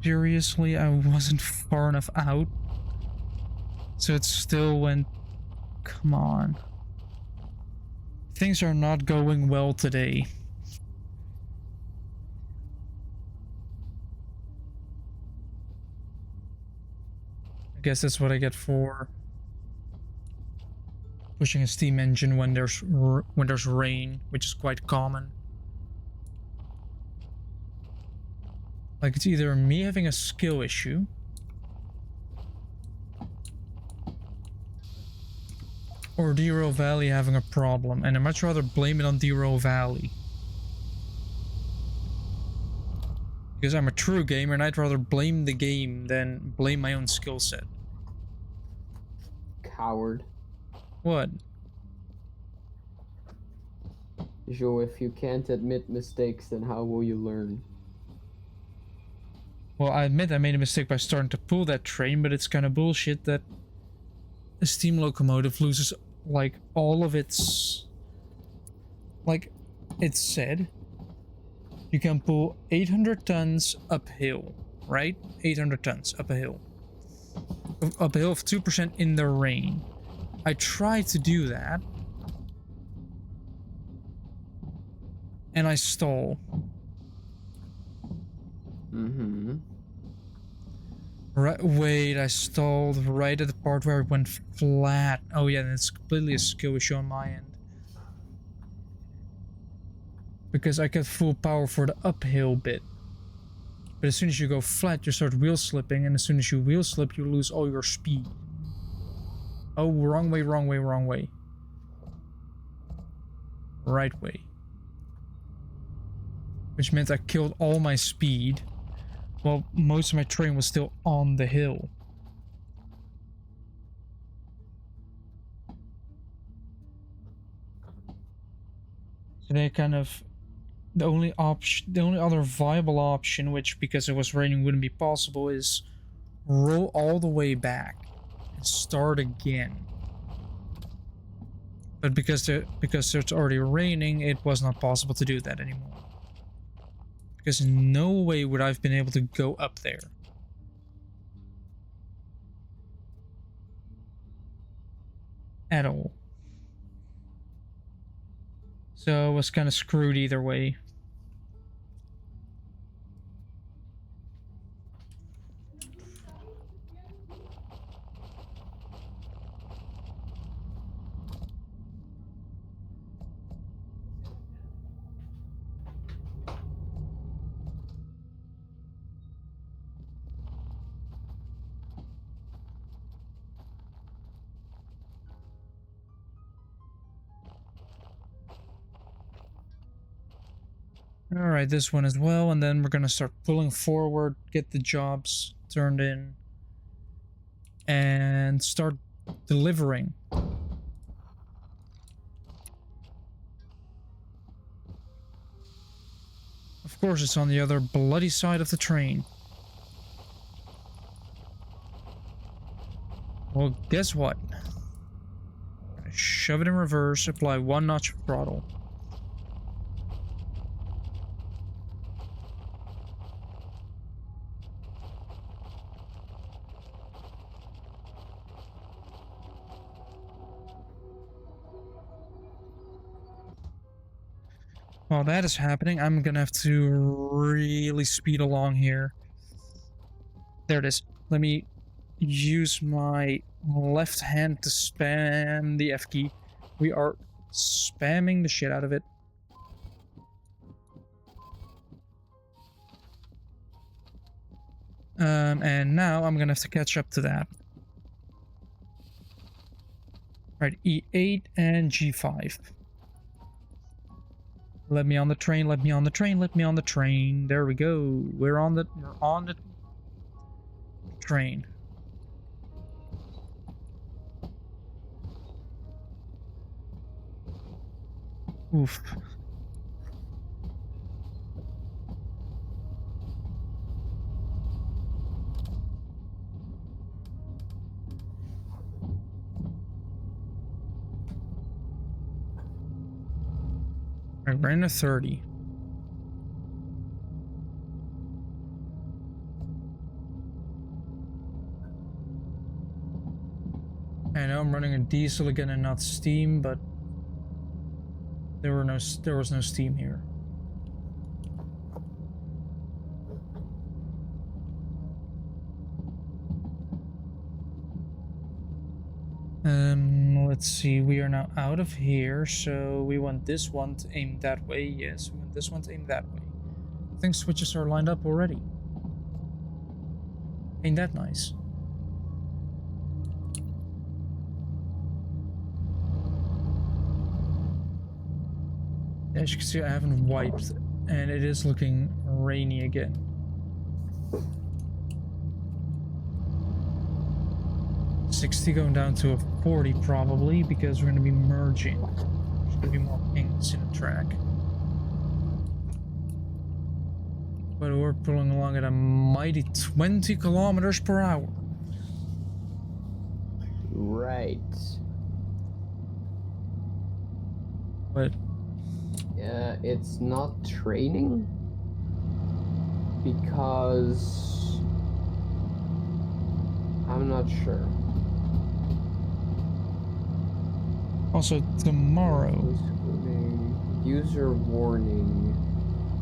Seriously, I wasn't far enough out. So it still went... Come on. Things are not going well today. I guess that's what I get for pushing a steam engine when there's rain, which is quite common. Like, it's either me having a skill issue, or Derail Valley having a problem, and I'd much rather blame it on Derail Valley. Because I'm a true gamer and I'd rather blame the game than blame my own skill set.
Coward.
What?
Joe, if you can't admit mistakes, then how will you learn?
Well, I admit I made a mistake by starting to pull that train, but it's kind of bullshit that a steam locomotive loses, like, all of its... Like, it said, you can pull 800 tons uphill, right? 800 tons up a hill. Up a hill of 2% in the rain. I tried to do that. And I stall.
Mm-hmm.
Right, wait, I stalled right at the part where it went flat. Oh yeah, and it's completely a skill issue on my end. Because I got full power for the uphill bit. But as soon as you go flat, you start wheel slipping, and as soon as you wheel slip, you lose all your speed. Oh, wrong way, wrong way, wrong way. Right way. Which meant I killed all my speed, while most of my train was still on the hill. So they kind of... The only other viable option, which because it was raining wouldn't be possible, is roll all the way back and start again. But because it's already raining, it was not possible to do that anymore. Because in no way would I have been able to go up there. At all. So I was kind of screwed either way. Alright, this one as well, and then we're gonna start pulling forward, get the jobs turned in, and start delivering. Of course, it's on the other bloody side of the train. Well, guess what? Shove it in reverse, apply 1 notch of throttle. While that is happening, I'm gonna have to really speed along here. There it is. Let me use my left hand to spam the F key. We are spamming the shit out of it. And now I'm gonna have to catch up to that. Right, E8 and G5. Let me on the train, let me on the train, let me on the train. There we go. We're on the train. Oof. I ran a 30. I know I'm running a diesel again and not steam, but there was no steam here. Let's see, we are now out of here, so we want this one to aim that way. Yes, we want this one to aim that way. I think switches are lined up already. Ain't that nice? As you can see, I haven't wiped, and it is looking rainy again. $60 going down to a 40 probably, because we're going to be merging. There's going to be more pings in the track. But we're pulling along at a mighty 20 kilometers per hour.
Right.
But
it's not training because I'm not sure.
also tomorrow.
User warning.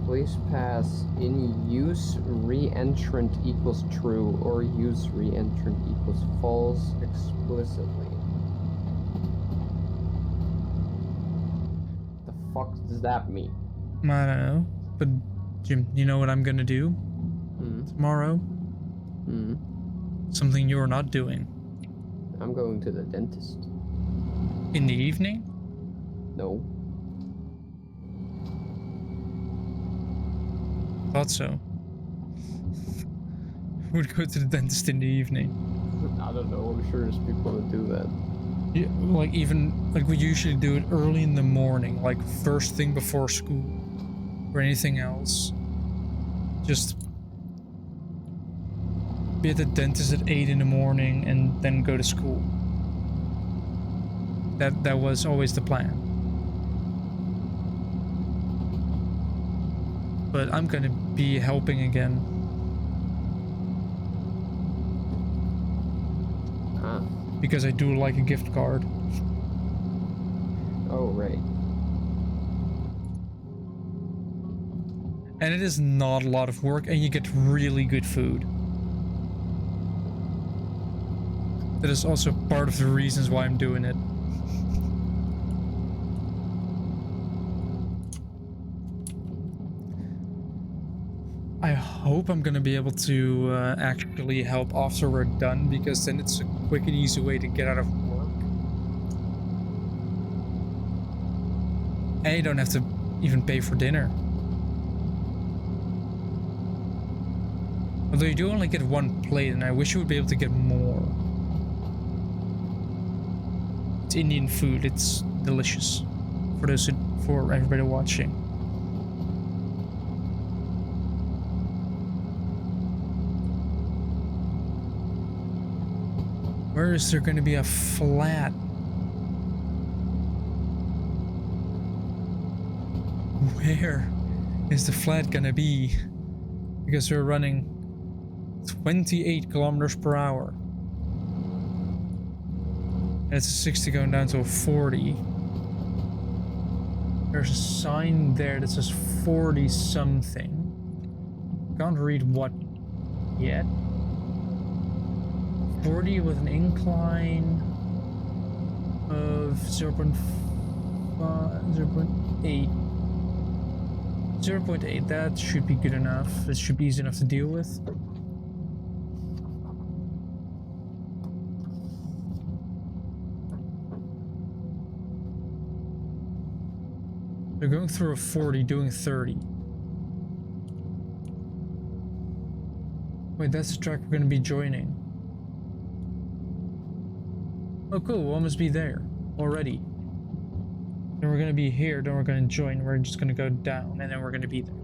Place pass in use re-entrant equals true or use re-entrant equals false explicitly. The fuck does that mean?
I don't know. But Jim, you know what I'm gonna do tomorrow? Something you're not doing.
I'm going to the dentist.
In the evening?
No.
Thought so. Would go to the dentist in the evening.
I don't know. I'm sure there's people that do that.
Yeah, like even like we usually do it early in the morning, like first thing before school or anything else. Just be at the dentist at 8 in the morning and then go to school. That was always the plan. But I'm gonna be helping again. Because I do like a gift card.
Oh, right.
And it is not a lot of work, and you get really good food. That is also part of the reasons why I'm doing it. I hope I'm gonna be able to actually help after we're done, because then it's a quick and easy way to get out of work. And you don't have to even pay for dinner. Although you do only get one plate, and I wish you would be able to get more. It's Indian food, it's delicious. For everybody watching. Where is there going to be a flat? Where is the flat going to be? Because we're running 28 kilometers per hour. And it's a 60 going down to a 40. There's a sign there that says 40 something. Can't read what yet. 40 with an incline of 0.5, 0.8. 0.8, that should be good enough. It should be easy enough to deal with. They're going through a 40, doing 30. Wait, that's the track we're going to be joining. Oh cool, we'll almost be there already. Then we're going to be here, then we're going to join, we're just going to go down, and then we're going to be there.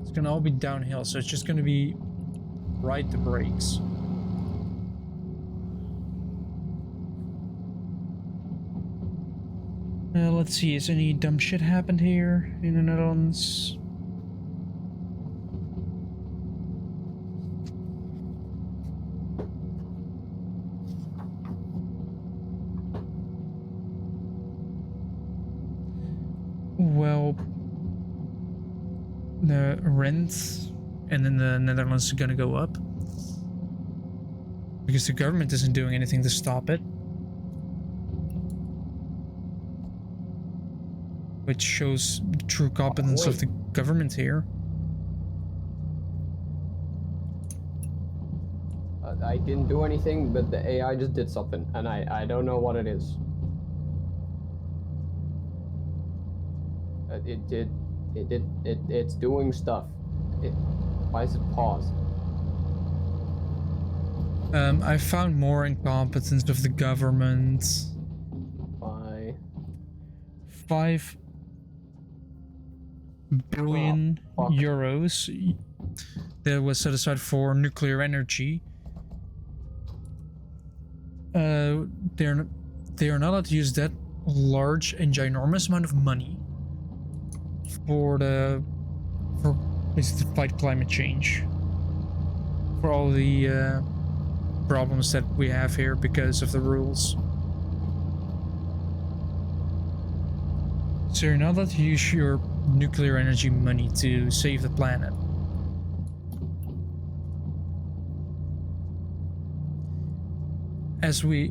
It's going to all be downhill, so it's just going to be right the brakes. Let's see, has any dumb shit happened here in the Netherlands? well, the rent and in the Netherlands is gonna go up because the government isn't doing anything to stop it, which shows the true competence of the government here.
I didn't do anything, but the AI just did something, and I don't know what it is. It's doing stuff. Why is it paused?
I found more incompetence of the government.
By
5 billion euros that was set aside for nuclear energy. They are not allowed to use that large and ginormous amount of money for basically to fight climate change, for all the problems that we have here because of the rules. So you're not allowed to use your nuclear energy money to save the planet. As you're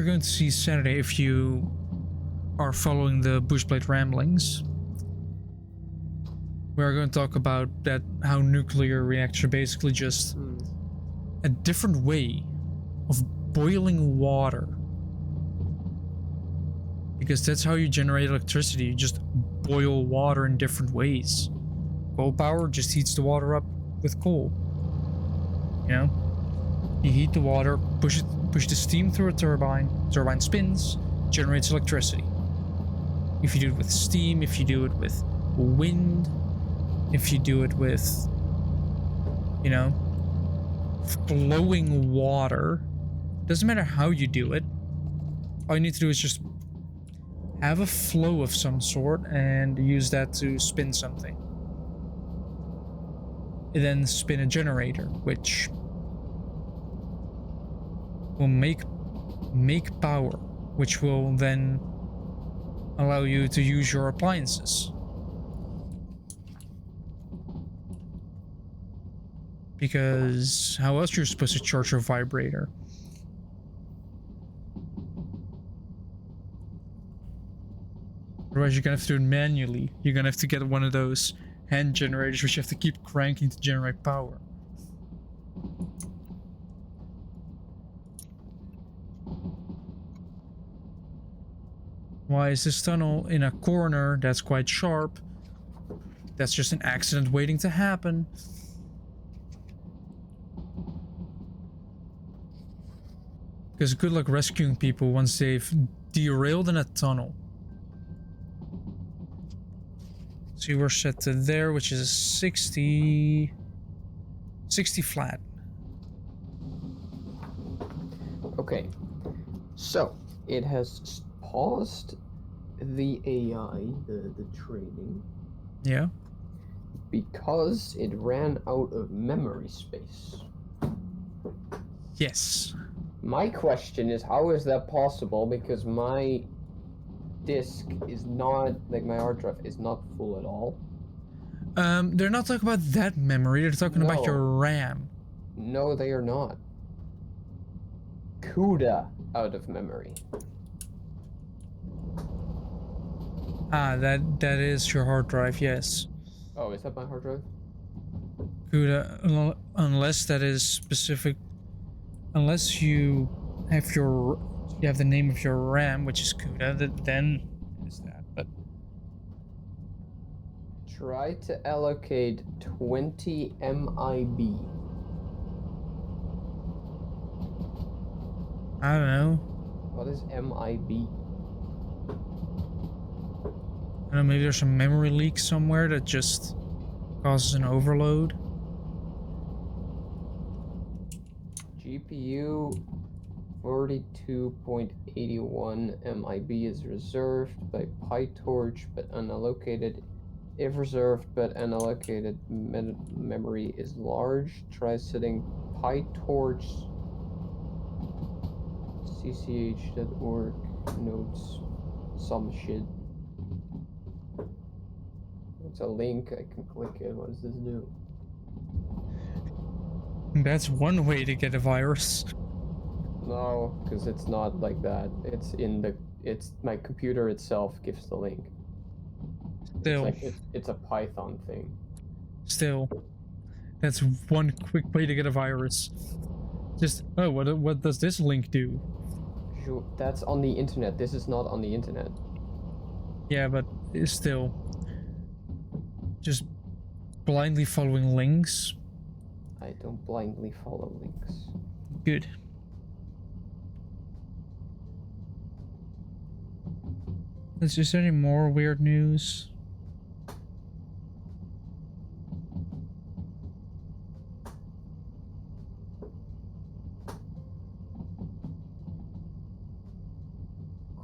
going to see Saturday, if you are following the Bushblade ramblings, we are going to talk about that, how nuclear reactors are basically just a different way of boiling water. Because that's how you generate electricity. You just boil water in different ways. Coal power just heats the water up with coal. You know? You heat the water, push the steam through a turbine. Turbine spins, generates electricity. If you do it with steam, if you do it with wind, if you do it with, you know, flowing water, doesn't matter how you do it. All you need to do is just have a flow of some sort and use that to spin something. And then spin a generator, which will make power, which will then allow you to use your appliances. Because how else you're supposed to charge your vibrator? Otherwise you're gonna have to do it manually. You're gonna have to get one of those hand generators which you have to keep cranking to generate power. Why is this tunnel in a corner that's quite sharp? That's just an accident waiting to happen. Because good luck rescuing people once they've derailed in a tunnel. So we're set to there, which is 60 flat.
Okay, so it has paused the AI, the training.
Yeah.
Because it ran out of memory space.
Yes.
My question is, how is that possible? Because my disk is not, like my hard drive is not full at all.
They're not talking about that memory, they're talking about your RAM.
No, they are not. CUDA out of memory.
Ah, that is your hard drive, yes.
Oh, is that my hard drive?
CUDA, unless that is specific, unless you have the name of your RAM, which is CUDA, then is that. But
try to allocate 20 MIB.
I don't know.
What is MIB?
I don't know, maybe there's a memory leak somewhere that just causes an overload.
GPU 42.81 MIB is reserved by PyTorch but unallocated. If reserved but unallocated memory is large, try setting PyTorch cch.org notes some shit. It's a link. I can click it. What does this do?
That's one way to get a virus.
No, because it's not like that. It's in the. It's my computer itself gives the link.
Still,
It's a Python thing.
still, that's one quick way to get a virus. Just, oh, what does this link do?
That's on the internet. This is not on the internet.
Yeah, but it's still just blindly following links.
I don't blindly follow links.
Good. Is there any more weird news?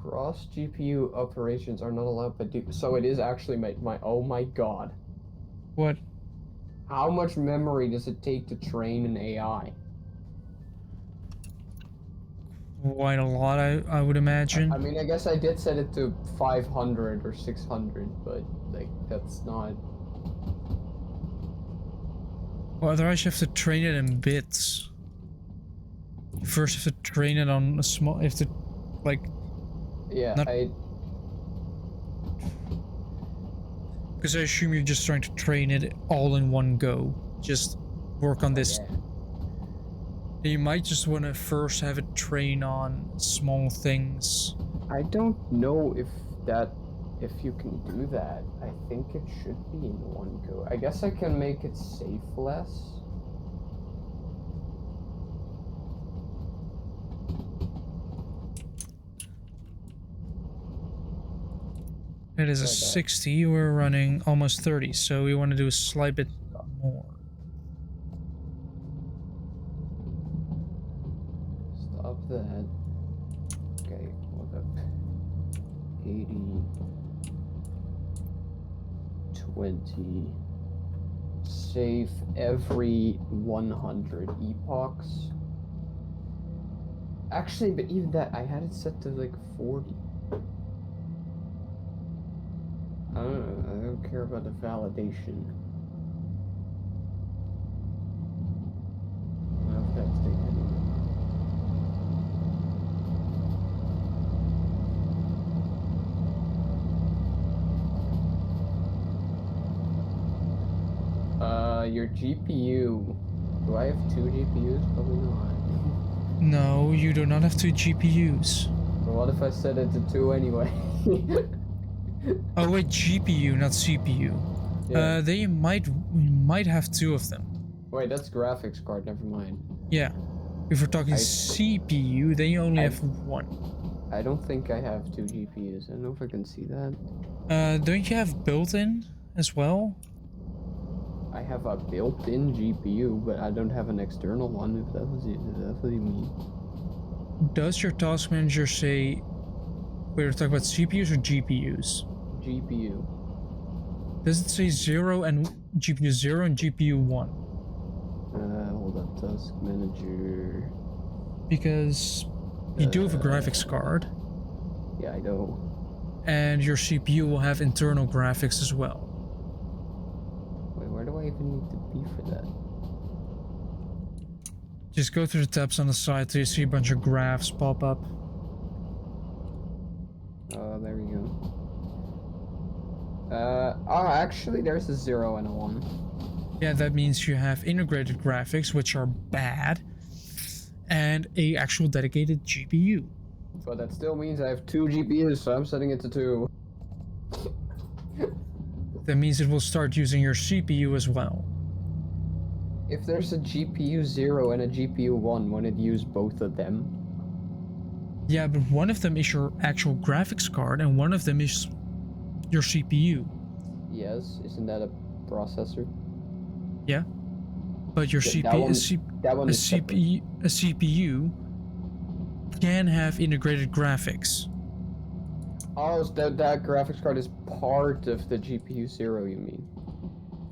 Cross GPU operations are not allowed, but so it is actually my. Oh my god!
What?
How much memory does it take to train an AI?
Quite a lot, I would imagine.
I mean, I guess I did set it to 500 or 600, but like that's not.
Well, otherwise you have to train it in bits. You first have to train it on a small. You have to, like.
Yeah,
not, because I assume you're just trying to train it all in one go. Just work on this.
Yeah.
You might just want to first have it train on small things.
I don't know if you can do that. I think it should be in one go. I guess I can make it save less.
It is a 60, we're running almost 30, so we want to do a slight bit more.
Stop that. Okay, hold up. 80, 20. Save every 100 epochs. Actually, but even that, I had it set to like 40. I don't care about the validation. I don't know if that's taken. Your GPU. Do I have 2 GPUs? Probably not.
No, you do not have 2 GPUs.
But what if I set it to 2 anyway?
Oh wait, GPU, not CPU.
Yeah.
We might have 2 of them.
Wait, that's graphics card, never mind.
Yeah. If we're talking CPU, then you only have 1.
I don't think I have 2 GPUs. I don't know if I can see that.
Don't you have built-in as well?
I have a built-in GPU, but I don't have an external one, if that's what you mean.
Does your task manager say we're talking about CPUs or GPUs?
GPU.
Does it say 0 and GPU 0 and GPU 1?
Hold up, task manager.
Because you do have a graphics card.
Yeah, I know.
And your CPU will have internal graphics as well.
Wait, where do I even need to be for that?
Just go through the tabs on the side till you see a bunch of graphs pop up.
Oh, there we go. Actually, there's a 0 and a 1.
Yeah, that means you have integrated graphics, which are bad, and a actual dedicated GPU.
But that still means I have 2 GPUs, so I'm setting it to 2.
That means it will start using your CPU as well.
If there's a GPU 0 and a GPU 1, won't it use both of them?
Yeah, but one of them is your actual graphics card, and one of them is your CPU.
Yes, isn't that a processor?
Yeah, but your CPU can have integrated graphics.
Oh, so that graphics card is part of the GPU 0, you mean?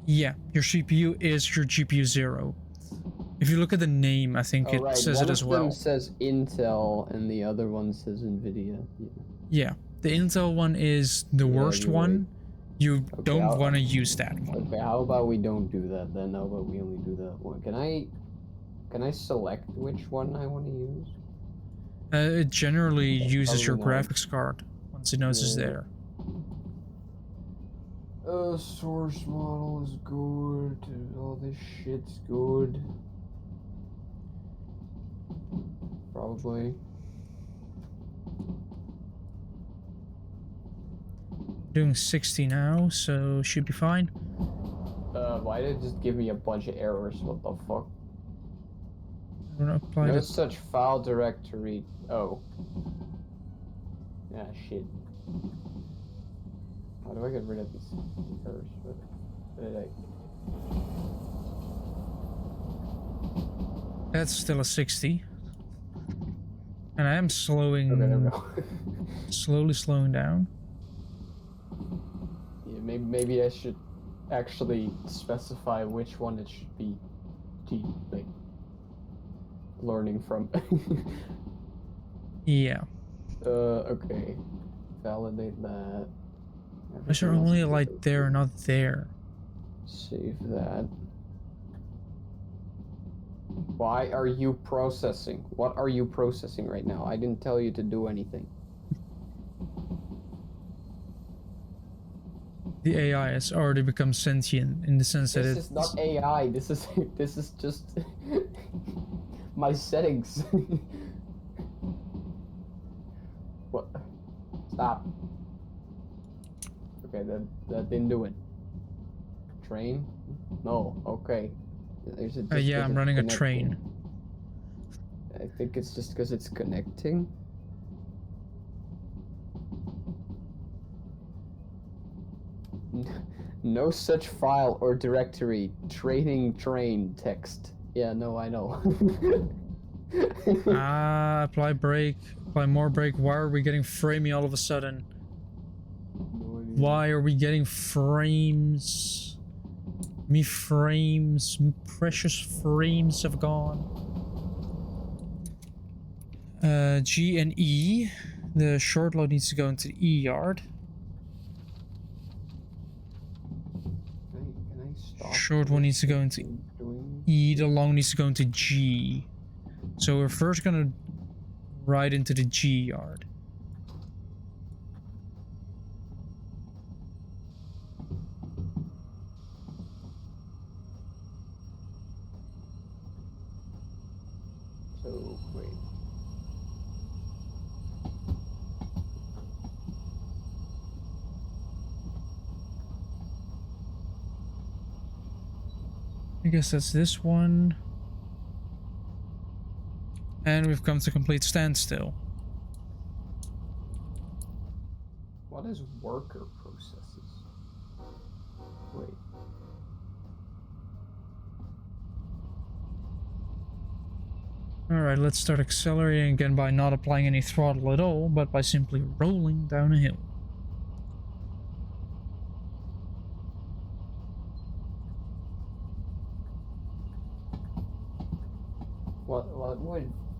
Yeah, your CPU is your GPU 0. If you look at the name, I think it says it as well.
One of them says Intel, and the other one says NVIDIA.
Yeah, the Intel one is the worst one, You
Okay,
don't want to use that one.
Okay, how about we don't do that then? How about we only do that one? Can I select which one I want to use?
It generally uses your
Probably not.
graphics card once it knows it's there.
Source model is good. All this shit's good. Probably.
Doing 60 now, so should be fine.
Why did it just give me a bunch of errors? What the fuck?
I'm gonna apply
No
that.
such file directory. Oh. Ah, shit. How do I get rid of these errors? What did I...
That's still a 60. And I am slowing.
Okay, there we go.
Slowly slowing down.
Yeah, maybe I should actually specify which one it should be, like, learning from.
Yeah.
Okay. Validate that.
Why is there
Everything else
only
is
a light
good.
there, not there?
Save that. Why are you processing? What are you processing right now? I didn't tell you to do anything.
The AI has already become sentient in the sense that
This
it's
is not AI. This is just my settings. What? Stop. Okay, that didn't do it. Train? No. Okay. There's a,
yeah, I'm running a train.
I think it's just because it's connecting. No such file or directory. Training train text. Yeah, no, I know.
Apply brake. Apply more brake. Why are we getting framey all of a sudden?
No idea.
Why are we getting frames? Me frames. Me precious frames have gone. G and E. The short load needs to go into the E yard.
Can I stop?
Short one needs to go into E. The long needs to go into G. So we're first gonna ride into the G yard.
So, wait.
I guess that's this one. And we've come to complete standstill.
What is worker processes? Wait.
Alright, let's start accelerating again by not applying any throttle at all, but by simply rolling down a hill.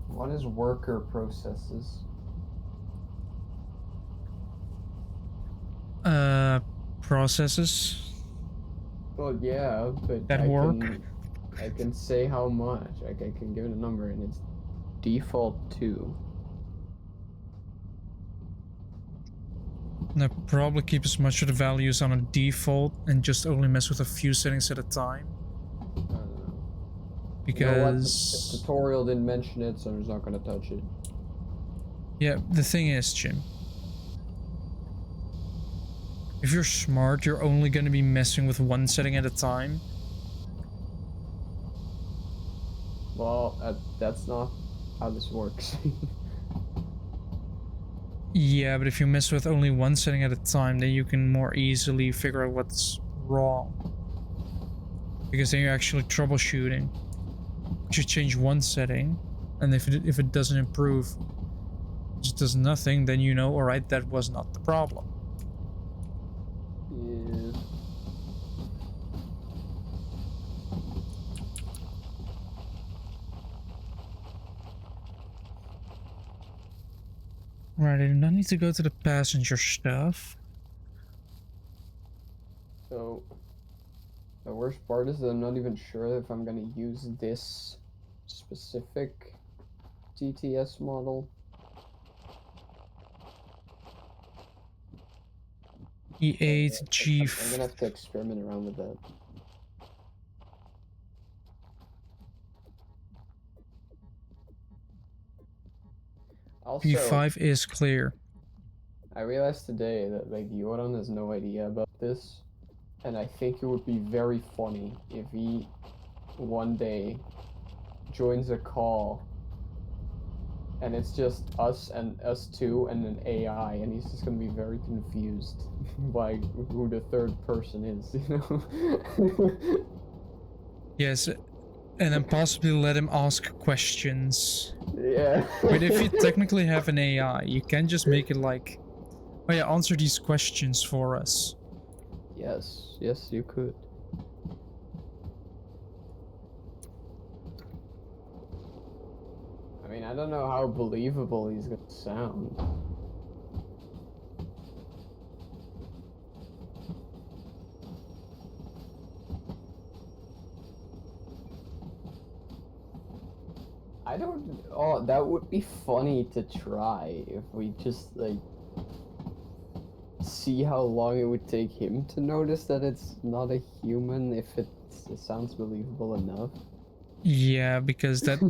What is worker processes?
Processes
Well, yeah, but
that work.
I can say how much. I can give it a number, and it's default 2.
And I probably keep as much of the values on a default and just only mess with a few settings at a time.
I don't know.
Because...
You know what? The tutorial didn't mention it, so I'm just not gonna touch it.
Yeah, the thing is, Jim. If you're smart, you're only going to be messing with one setting at a time.
Well, that's not how this works.
Yeah, but if you mess with only one setting at a time, then you can more easily figure out what's wrong. Because then you're actually troubleshooting. You change one setting, and if it doesn't improve, it just does nothing, then you know, alright, that was not the problem.
Yeah.
Right, I do not need to go to the passenger stuff.
worst part is that I'm not even sure if I'm gonna use this specific TTS model.
E8 G.
I'm gonna have to experiment around with that. Also,
G5 is clear.
I realized today that like Yoran has no idea about this, and I think it would be very funny if he one day joins a call and it's just us and us two and an AI, and he's just gonna be very confused by who the third person is, you know?
Yes, and then possibly let him ask questions.
Yeah.
But if you technically have an AI, you can just make it like, oh yeah, answer these questions for us.
Yes, yes, you could. I mean, I don't know how believable he's gonna sound. I don't. Oh, that would be funny to try if we just like see how long it would take him to notice that it's not a human if it sounds believable enough.
Yeah, because that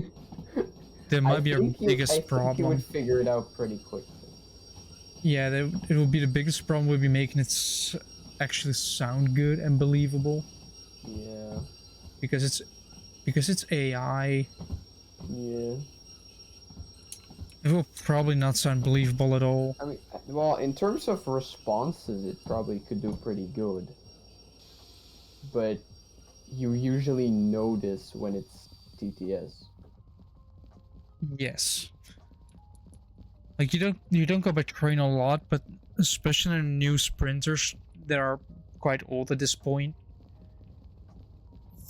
might be our biggest
I think you
problem.
would figure it out pretty quickly.
Yeah, it will be the biggest problem. Will be making it actually sound good and believable.
Yeah.
Because it's AI.
Yeah.
It will probably not sound believable at all.
I mean, well, in terms of responses, it probably could do pretty good. But you usually notice when it's TTS.
Yes. Like you don't go by train a lot, but especially in new sprinters that are quite old at this point,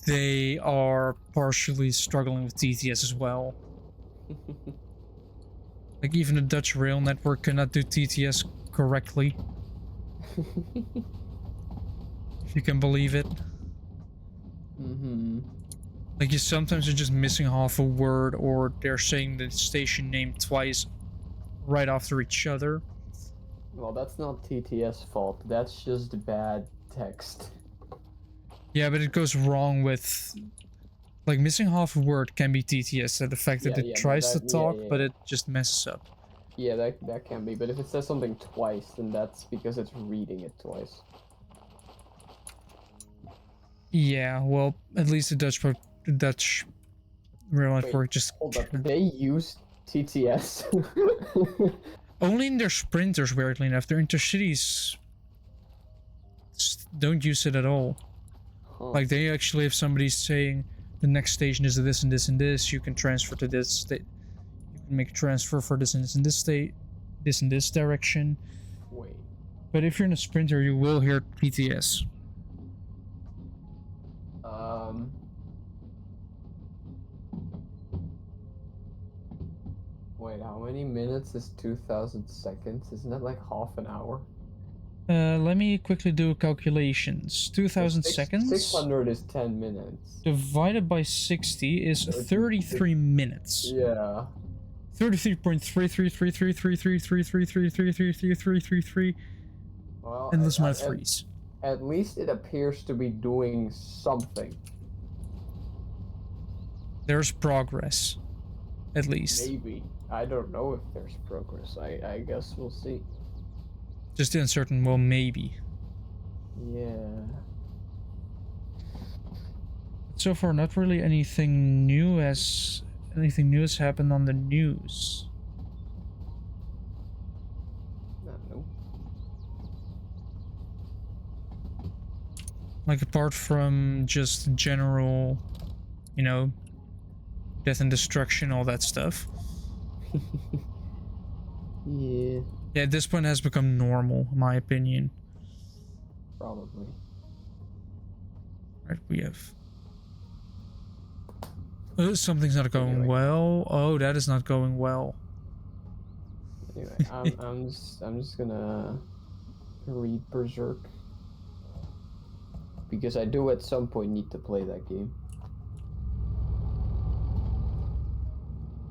they are partially struggling with TTS as well. Like even the Dutch rail network cannot do TTS correctly. If you can believe it.
Mm-hmm.
Like sometimes you're just missing half a word, or they're saying the station name twice right after each other.
Well, that's not TTS fault. That's just bad text.
Yeah, but it goes wrong with... Like, missing half a word can be TTS, so the fact that it tries to talk, but it just messes up.
Yeah, that can be, but if it says something twice, then that's because it's reading it twice.
Yeah, well, at least the Dutch rail network just...
Hold up, they use TTS?
Only in their sprinters, weirdly enough. Their intercities don't use it at all.
Huh.
Like, they actually, if somebody's saying the next station is this and this and this, you can transfer to this state. You can make a transfer for this and this and this state, this and this direction.
Wait.
But if you're in a sprinter, you will hear TTS.
Wait, how many minutes is 2,000 seconds? Isn't that like half an hour?
Let me quickly do calculations. 2,000 seconds?
600 is 10 minutes.
Divided by 60 is 33 minutes.
Yeah.
33.3333333333333333.
Well,
Endless amount of threes.
At least it appears to be doing something.
There's progress. At least.
Maybe. I don't know if there's progress. I guess we'll see.
Just uncertain, well, maybe.
Yeah.
So far, not really anything new has happened on the news.
No.
Like apart from just general, you know, death and destruction, all that stuff.
Yeah.
Yeah, at this point it has become normal, in my opinion.
Probably.
Right, we have... something's not going well. Oh, that is not going well.
Anyway, I'm just gonna read Berserk. because I do at some point need to play that game.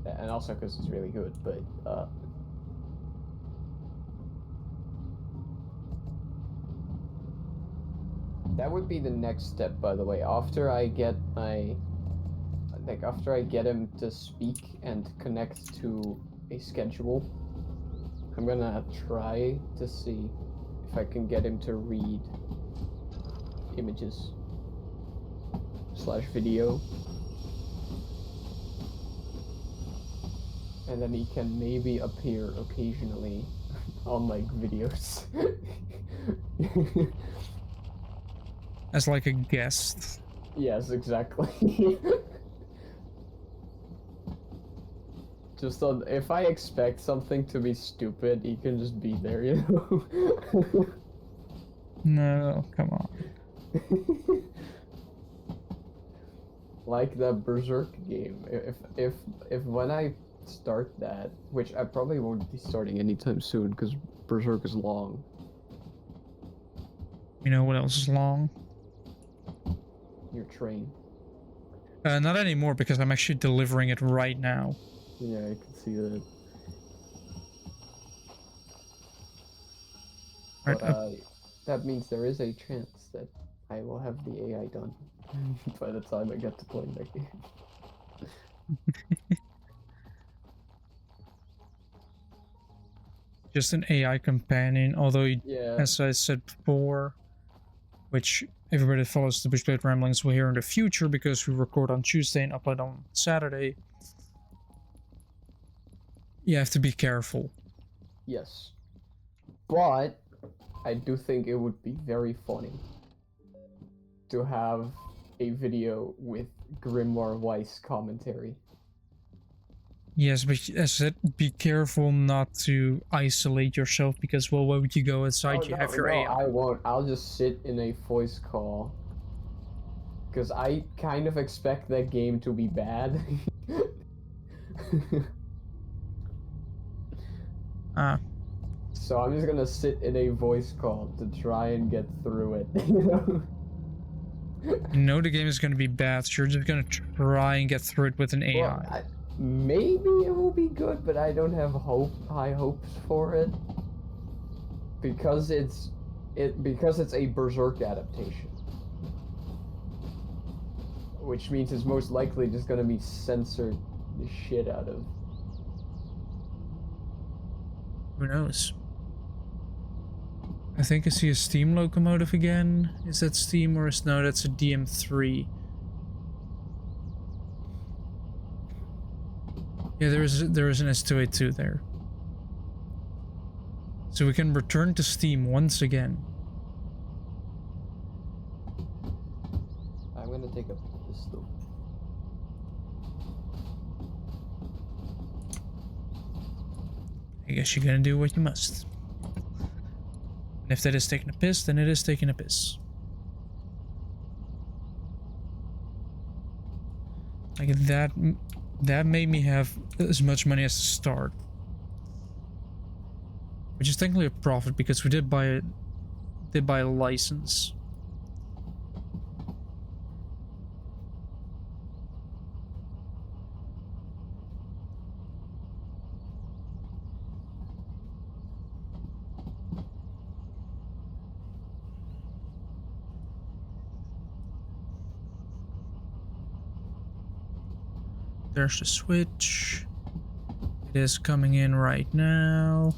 And also because it's really good, but that would be the next step, by the way. After I get after I get him to speak and connect to a schedule, I'm gonna try to see if I can get him to read images / video. And then he can maybe appear occasionally on like videos.
As like a guest.
Yes, exactly. Just on, if I expect something to be stupid, he can just be there, you know?
No, come on.
Like that Berserk game. If when I start that, which I probably won't be starting anytime soon because Berserk is long.
You know what else is long?
Your train.
Not anymore, because I'm actually delivering it right now.
Yeah, I can see that.
Right,
But that means there is a chance that I will have the AI done by the time I get to play that game.
Just an AI companion, although,
Yeah.
as I said before, which everybody that follows the Bushblade Ramblings will hear in the future because we record on Tuesday and upload on Saturday. You have to be careful.
Yes. But I do think it would be very funny to have a video with Grimoire Weiss commentary.
Yes, but as I said, be careful not to isolate yourself, because, well, where would you go outside? You have your AI.
I won't. I'll just sit in a voice call. Because I kind of expect that game to be bad. So I'm just gonna sit in a voice call to try and get through it, you know?
You know the game is going to be bad, so you're just going to try and get through it with an AI.
Well, maybe it will be good, but I don't have high hopes for it. Because it's a Berserk adaptation. Which means it's most likely just gonna be censored the shit out of.
Who knows? I think I see a steam locomotive again. Is that steam, or is... No, that's a DM3. Yeah, there is an S282 there. So we can return to steam once again.
I'm gonna take a pistol.
I guess you're gonna do what you must. And if that is taking a piss, then it is taking a piss. Like that made me have as much money as the start. Which is technically a profit, because we did buy a license. There's the switch. It is coming in right now.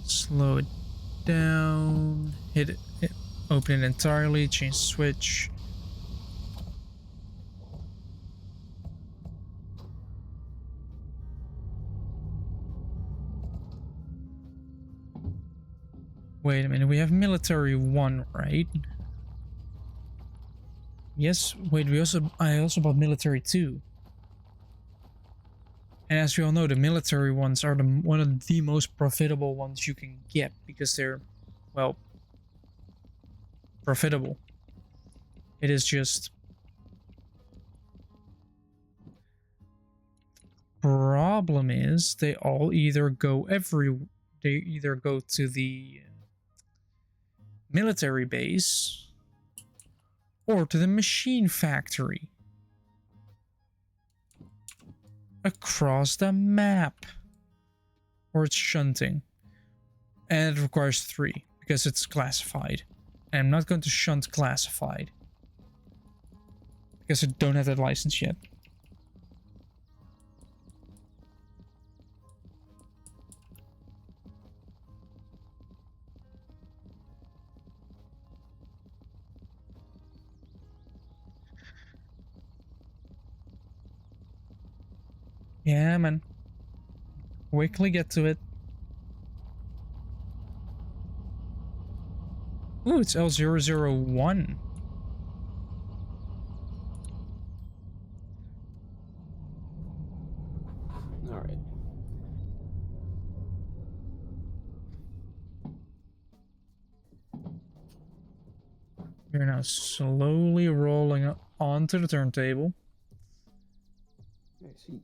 Slow it down. Hit it. Open it entirely. Change the switch. Wait a minute. We have military 1, right? Yes. Wait. I also bought military 2. And as we all know, the military ones are one of the most profitable ones you can get, because they're, well, profitable. It is just... Problem is, they all either go to the military base or to the machine factory. Across the map. Or it's shunting. And it requires 3 because it's classified. And I'm not going to shunt classified. Because I don't have that license yet. Yeah, man. Quickly get to it. Ooh, it's L001.
All right.
We're now slowly rolling onto the turntable.
I see.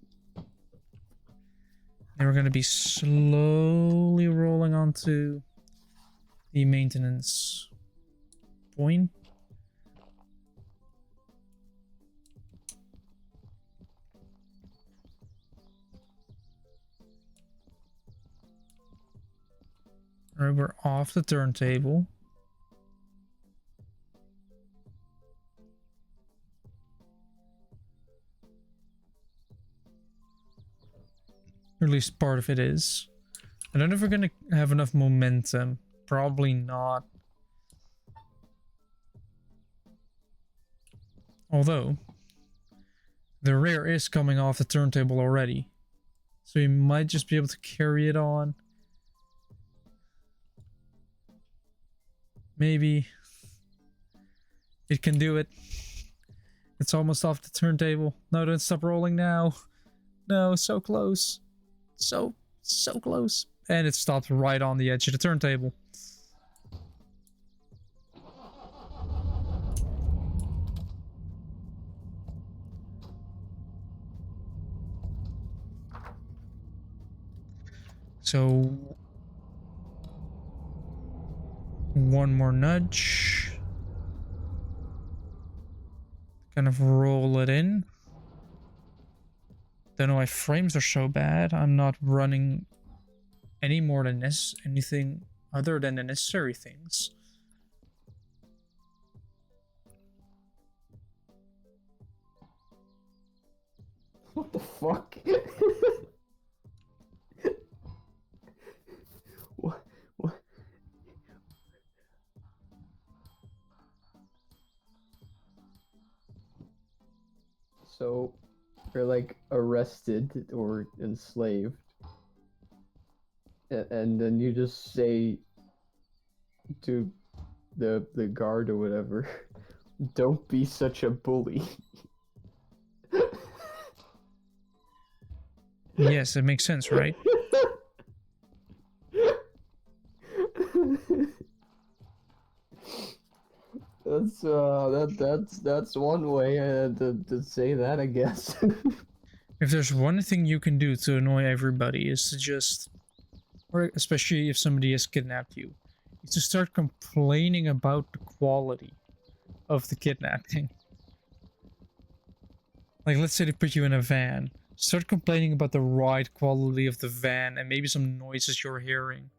And we're going to be slowly rolling onto the maintenance point. Alright, we're off the turntable. Or at least part of it is. I don't know if we're gonna have enough momentum. Probably not. Although, the rear is coming off the turntable already. So we might just be able to carry it on. Maybe. It can do it. It's almost off the turntable. No, don't stop rolling now. No, so close. So close. And it stopped right on the edge of the turntable. So, one more nudge. Kind of roll it in. Don't know why frames are so bad. I'm not running any more than this, anything other than the necessary things.
What the fuck? What? What? So, you're like arrested or enslaved, and then you just say to the guard or whatever, "Don't be such a bully."
Yes, it makes sense, right?
That's one way to say that, I guess.
If there's one thing you can do to annoy everybody is to just, or especially if somebody has kidnapped you, is to start complaining about the quality of the kidnapping. Like, let's say they put you in a van. Start complaining about the ride quality of the van and maybe some noises you're hearing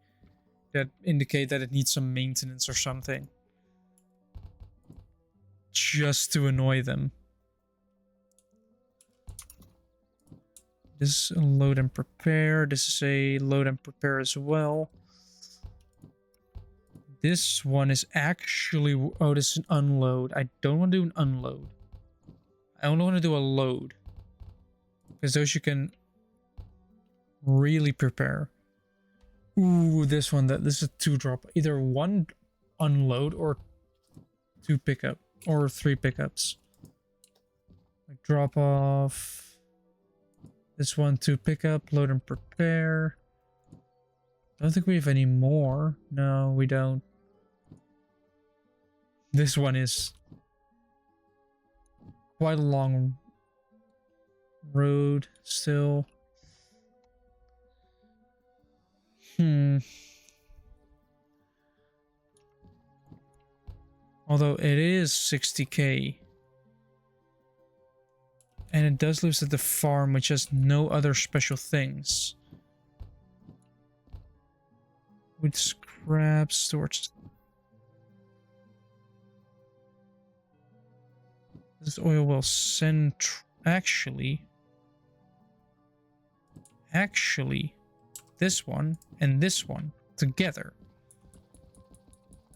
that indicate that it needs some maintenance or something. Just to annoy them. This is a load and prepare. This is a load and prepare as well. This one is actually... Oh, this is an unload. I don't want to do an unload. I only want to do a load. Because those you can really prepare. Ooh, this one. This is a 2-drop. Either 1 unload or 2 pickup. Or 3 pickups. Like drop off. This one, 2 pickup. Load and prepare. Don't think we have any more. No, we don't. This one is quite a long road still. Although it is 60k. And it does live at the farm, which has no other special things. With scrap storage. This oil well actually, this one and this one together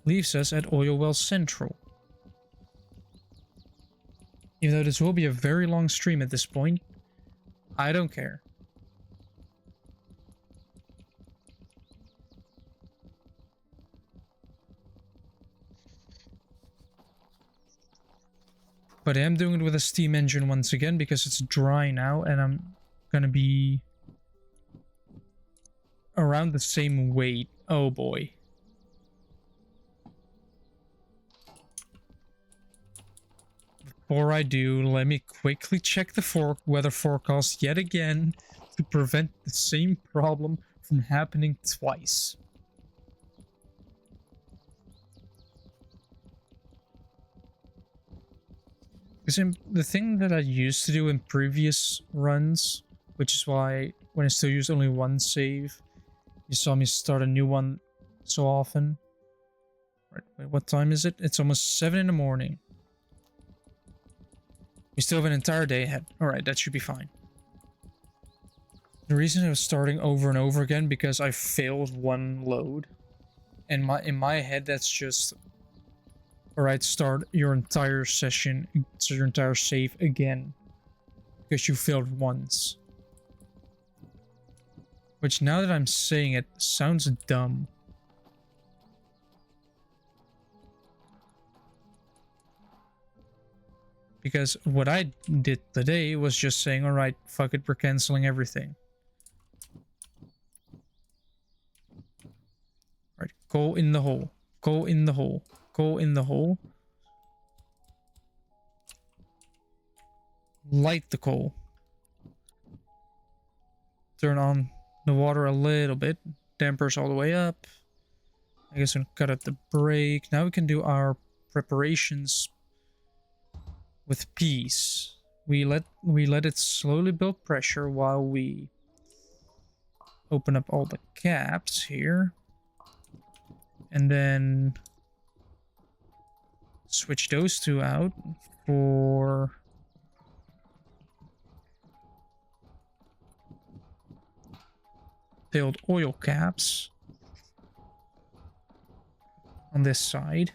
leaves us at Oil Well Central. Even though this will be a very long stream at this point, I don't care. But I am doing it with a steam engine once again because it's dry now and I'm gonna be around the same weight. Oh boy. Before I do, let me quickly check the weather forecast yet again to prevent the same problem from happening twice. Because the thing that I used to do in previous runs, which is why when I still use only one save, you saw me start a new one so often. Right, wait, what time is it? It's almost 7 in the morning. We still have an entire day ahead. Alright, that should be fine. The reason I was starting over and over again because I failed one load. And in my head, that's just... Alright, start your entire session, so your entire save again. Because you failed once. Which, now that I'm saying it, sounds dumb. Because what I did today was just saying, alright, fuck it, we're canceling everything. Alright, go in the hole. Go in the hole. Go in the hole. Light the coal. Turn on the water a little bit. Dampers all the way up. I guess I'll cut out the brake. Now we can do our preparations with peace. We let it slowly build pressure while we open up all the caps here. And then switch those two out for filled oil caps on this side.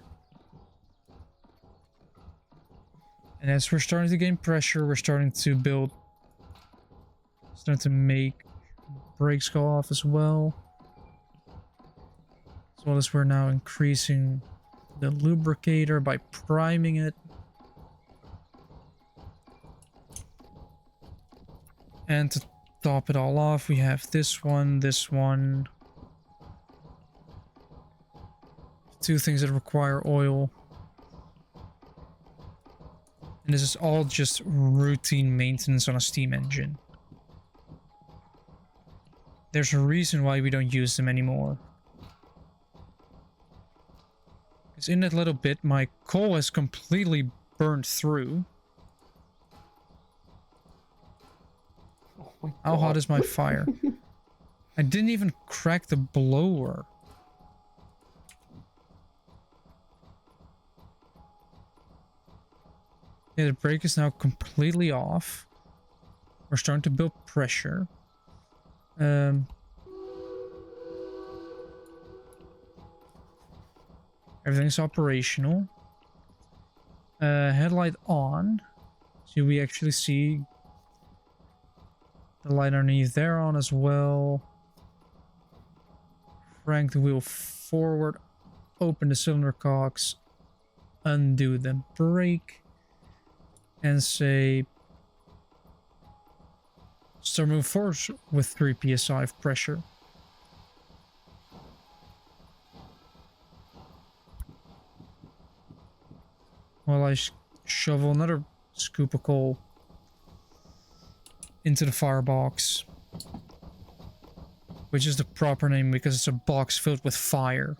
And as we're starting to gain pressure, we're starting to make brakes go off as well. As well as we're now increasing the lubricator by priming it. And to top it all off, we have this one. Two things that require oil. And this is all just routine maintenance on a steam engine. There's a reason why we don't use them anymore. Because in that little bit, my coal has completely burned through.
Oh my God.
How hot is my fire? I didn't even crack the blower. Yeah, the brake is now completely off. We're starting to build pressure. Everything's operational. Headlight on. So we actually see the light underneath there on as well. Crank the wheel forward. Open the cylinder cocks. Undo the brake. And say... start moving forward with 3 psi of pressure. While I shovel another scoop of coal into the firebox. Which is the proper name because it's a box filled with fire.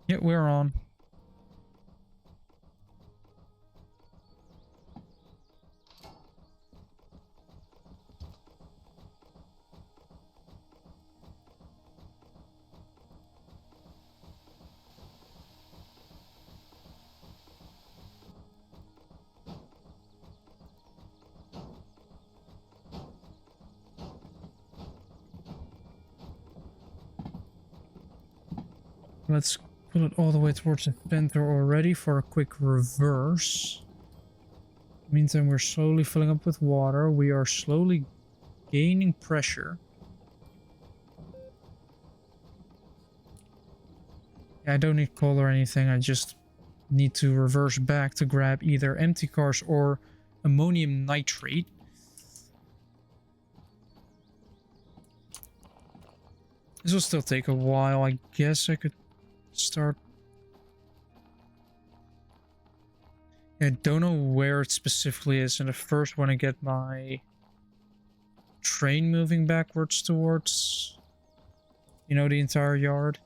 Yeah, we're on. Let's put it all the way towards the center already for a quick reverse. Meantime, we're slowly filling up with water. We are slowly gaining pressure. Yeah, I don't need coal or anything. I just need to reverse back to grab either empty cars or ammonium nitrate. This will still take a while. I guess I could start. I don't know where it specifically is, and I first want to get my train moving backwards towards, you know, the entire yard.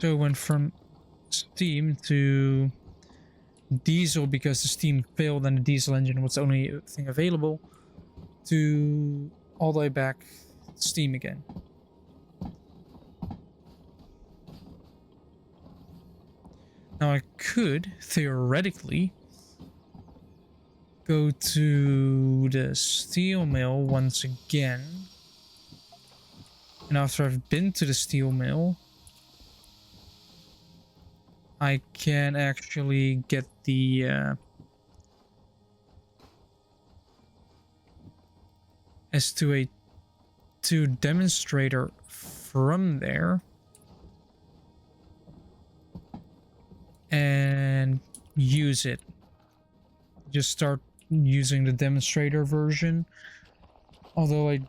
So it went from steam to diesel because the steam failed and the diesel engine was the only thing available, to all the way back steam again. Now I could theoretically go to the steel mill once again, and after I've been to the steel mill, I can actually get the S2A2 demonstrator from there and use it. Just start using the demonstrator version, although I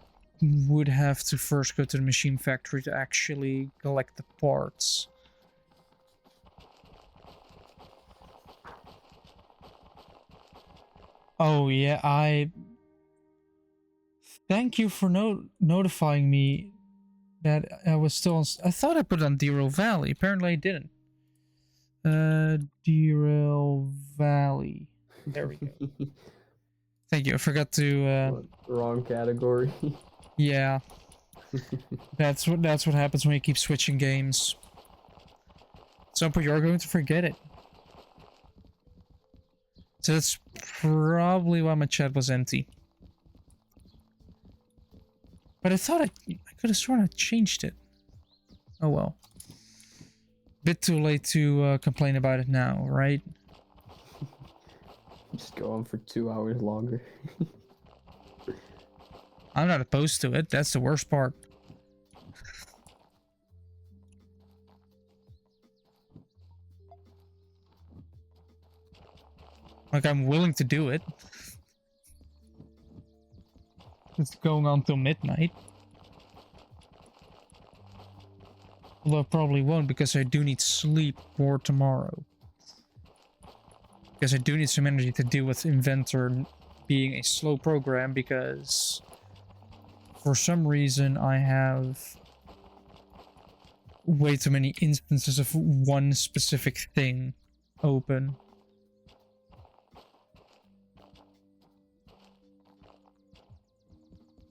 would have to first go to the machine factory to actually collect the parts. Oh yeah, thank you for notifying me that I was still on. I thought I put it on Derail Valley. Apparently I didn't. Derail Valley. There we go. Thank you. I forgot to.
Wrong category.
Yeah. That's what happens when you keep switching games. So you're going to forget it. So that's probably why my chat was empty. But I thought I could have sworn I changed it. Oh well. Bit too late to complain about it now, right?
Just go on for 2 hours longer.
I'm not opposed to it. That's the worst part. Like, I'm willing to do it. It's going on till midnight. Although I probably won't, because I do need sleep for tomorrow. Because I do need some energy to deal with Inventor being a slow program, because for some reason I have way too many instances of one specific thing open.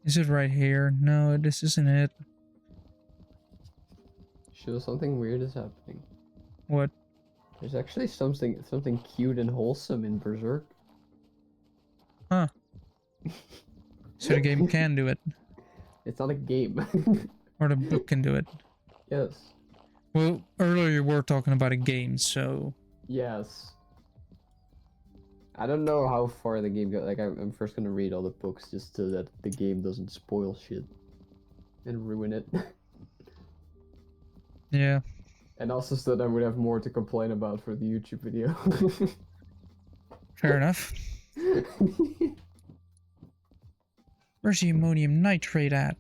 Is it right here? No, this isn't it.
Sure, something weird is happening.
What?
There's actually something cute and wholesome in Berserk.
Huh. So the game can do it.
It's not a game.
Or the book can do it.
Yes.
Well, earlier you were talking about a game, so...
Yes. I don't know how far the game goes. Like, I'm first gonna read all the books just so that the game doesn't spoil shit. And ruin it.
Yeah.
And also so that I would have more to complain about for the YouTube video.
Fair enough. Where's the ammonium nitrate at?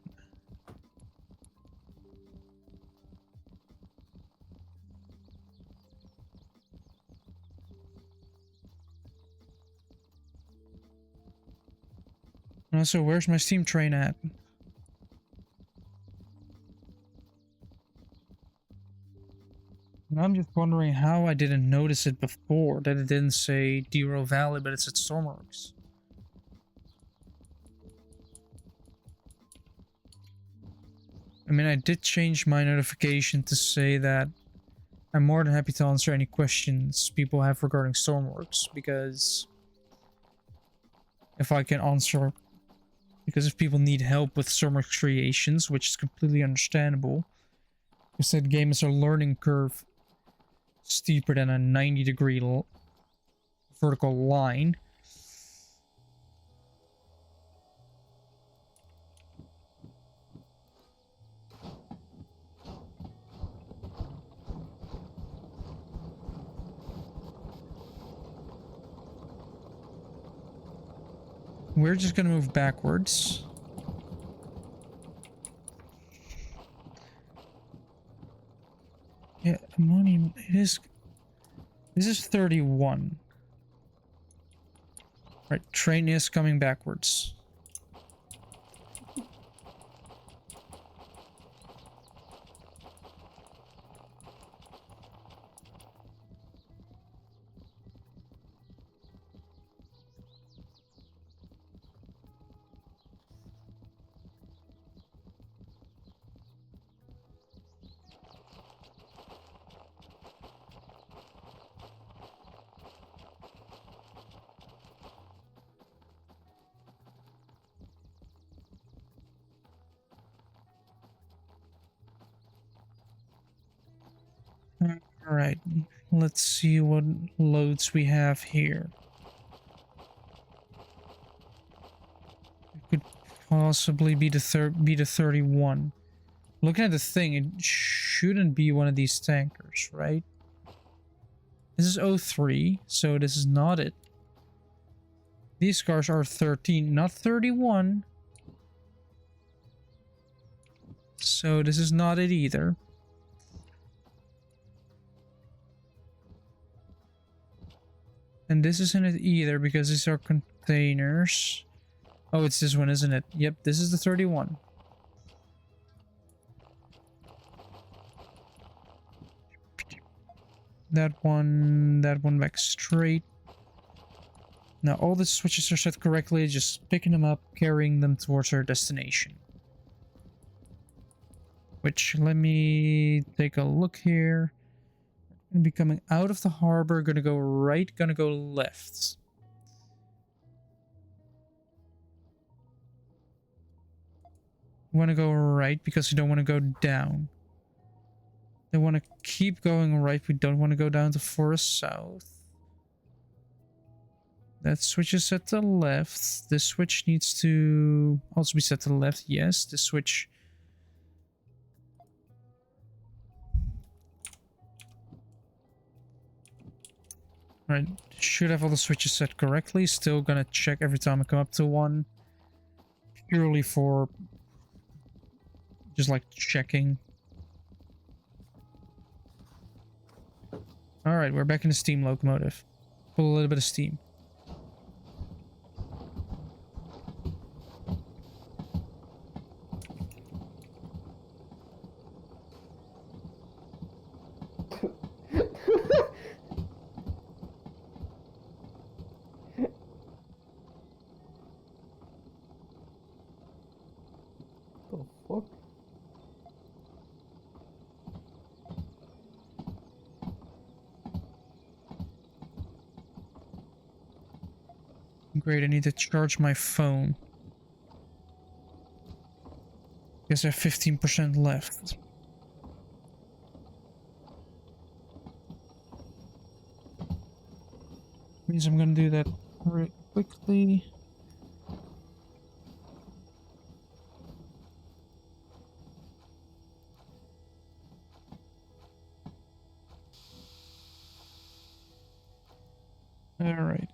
Also, where's my steam train at? And I'm just wondering how I didn't notice it before, that it didn't say Derail Valley, but it said stormworks. I mean, I did change my notification to say that I'm more than happy to answer any questions people have regarding stormworks, because if I can answer, because if people need help with stormworks creations, which is completely understandable, because that game is a learning curve steeper than a 90-degree vertical line. We're just gonna move backwards. Yeah, ammonium, it is... This is 31. Right, train is coming backwards. Alright, let's see what loads we have here. It could possibly be the 31. Looking at the thing, it shouldn't be one of these tankers, right? This is 03, so this is not it. These cars are 13, not 31. So this is not it either. And this isn't it either, because these are containers. Oh, it's this one, isn't it? Yep, this is the 31. That one back straight. Now all the switches are set correctly, just picking them up, carrying them towards our destination. Which, let me take a look here. Gonna be coming out of the harbor, gonna go right, gonna go left. Want to go right because we don't want to go down. They want to keep going right. We don't want to go down to Forest South. That switch is set to the left. This switch needs to also be set to the left. Yes, this switch. Right, should have all the switches set correctly. Still gonna check every time I come up to one. Purely for just like checking. Alright, we're back in the steam locomotive. Pull a little bit of steam.
The fuck?
Great, I need to charge my phone. Guess I have 15% left. Means I'm gonna do that very quickly. Alright.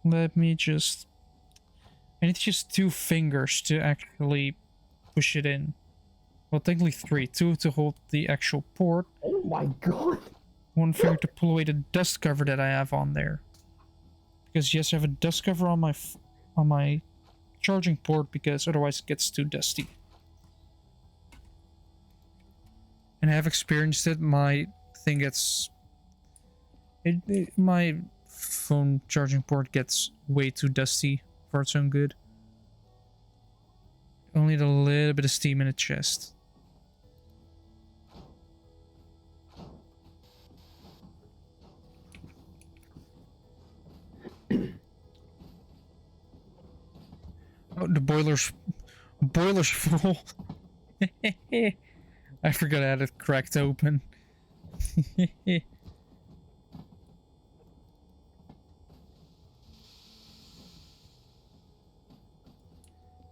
Let me just... I need just 2 fingers to actually push it in. Well, technically 3. 2 to hold the actual port.
Oh my god!
1 finger to pull away the dust cover that I have on there. Because yes, I have a dust cover on my charging port, because otherwise it gets too dusty. And I have experienced it. My thing gets... my phone charging port gets way too dusty for its own good. Only a little bit of steam in the chest. Oh, the boiler's full. I forgot I had it cracked open.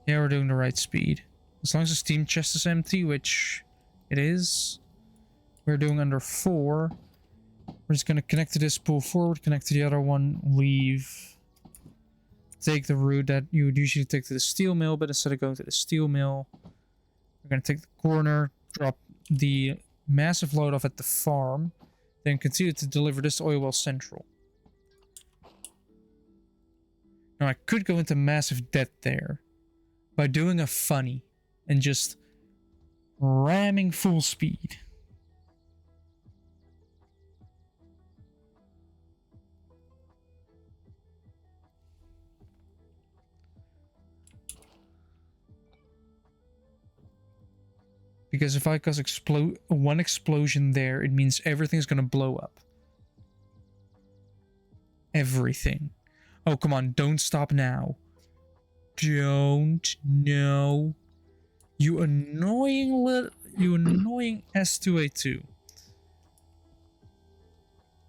Yeah, we're doing the right speed. As long as the steam chest is empty, which it is. We're doing under 4. We're just gonna connect to this, pull forward, connect to the other one, leave. Take the route that you would usually take to the steel mill, but instead of going to the steel mill, we're gonna take the corner, drop the massive load off at the farm, then continue to deliver this to Oil Well Central. Now I could go into massive debt there by doing a funny and just ramming full speed. Because if I cause one explosion there, it means everything's gonna blow up. Everything. Oh, come on, don't stop now. Don't. No. You annoying S2A2.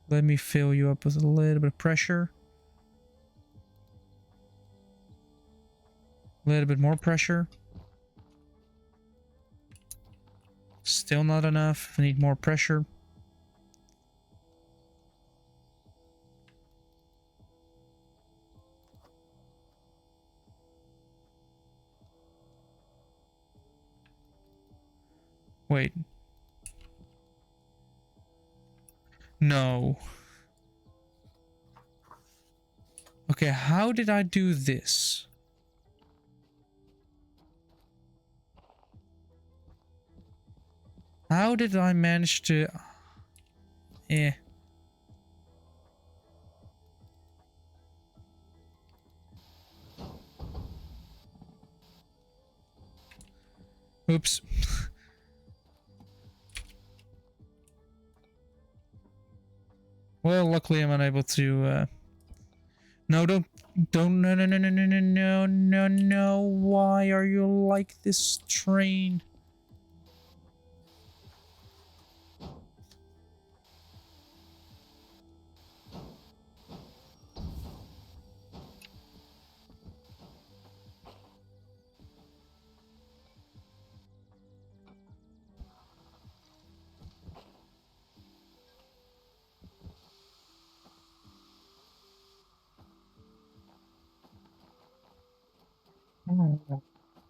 Let me fill you up with a little bit of pressure. A little bit more pressure. Still not enough. I need more pressure. Wait. No. Okay, how did I do this? How did I manage to... Oops. Well, luckily I'm unable to... No, no, no. Why are you like this train?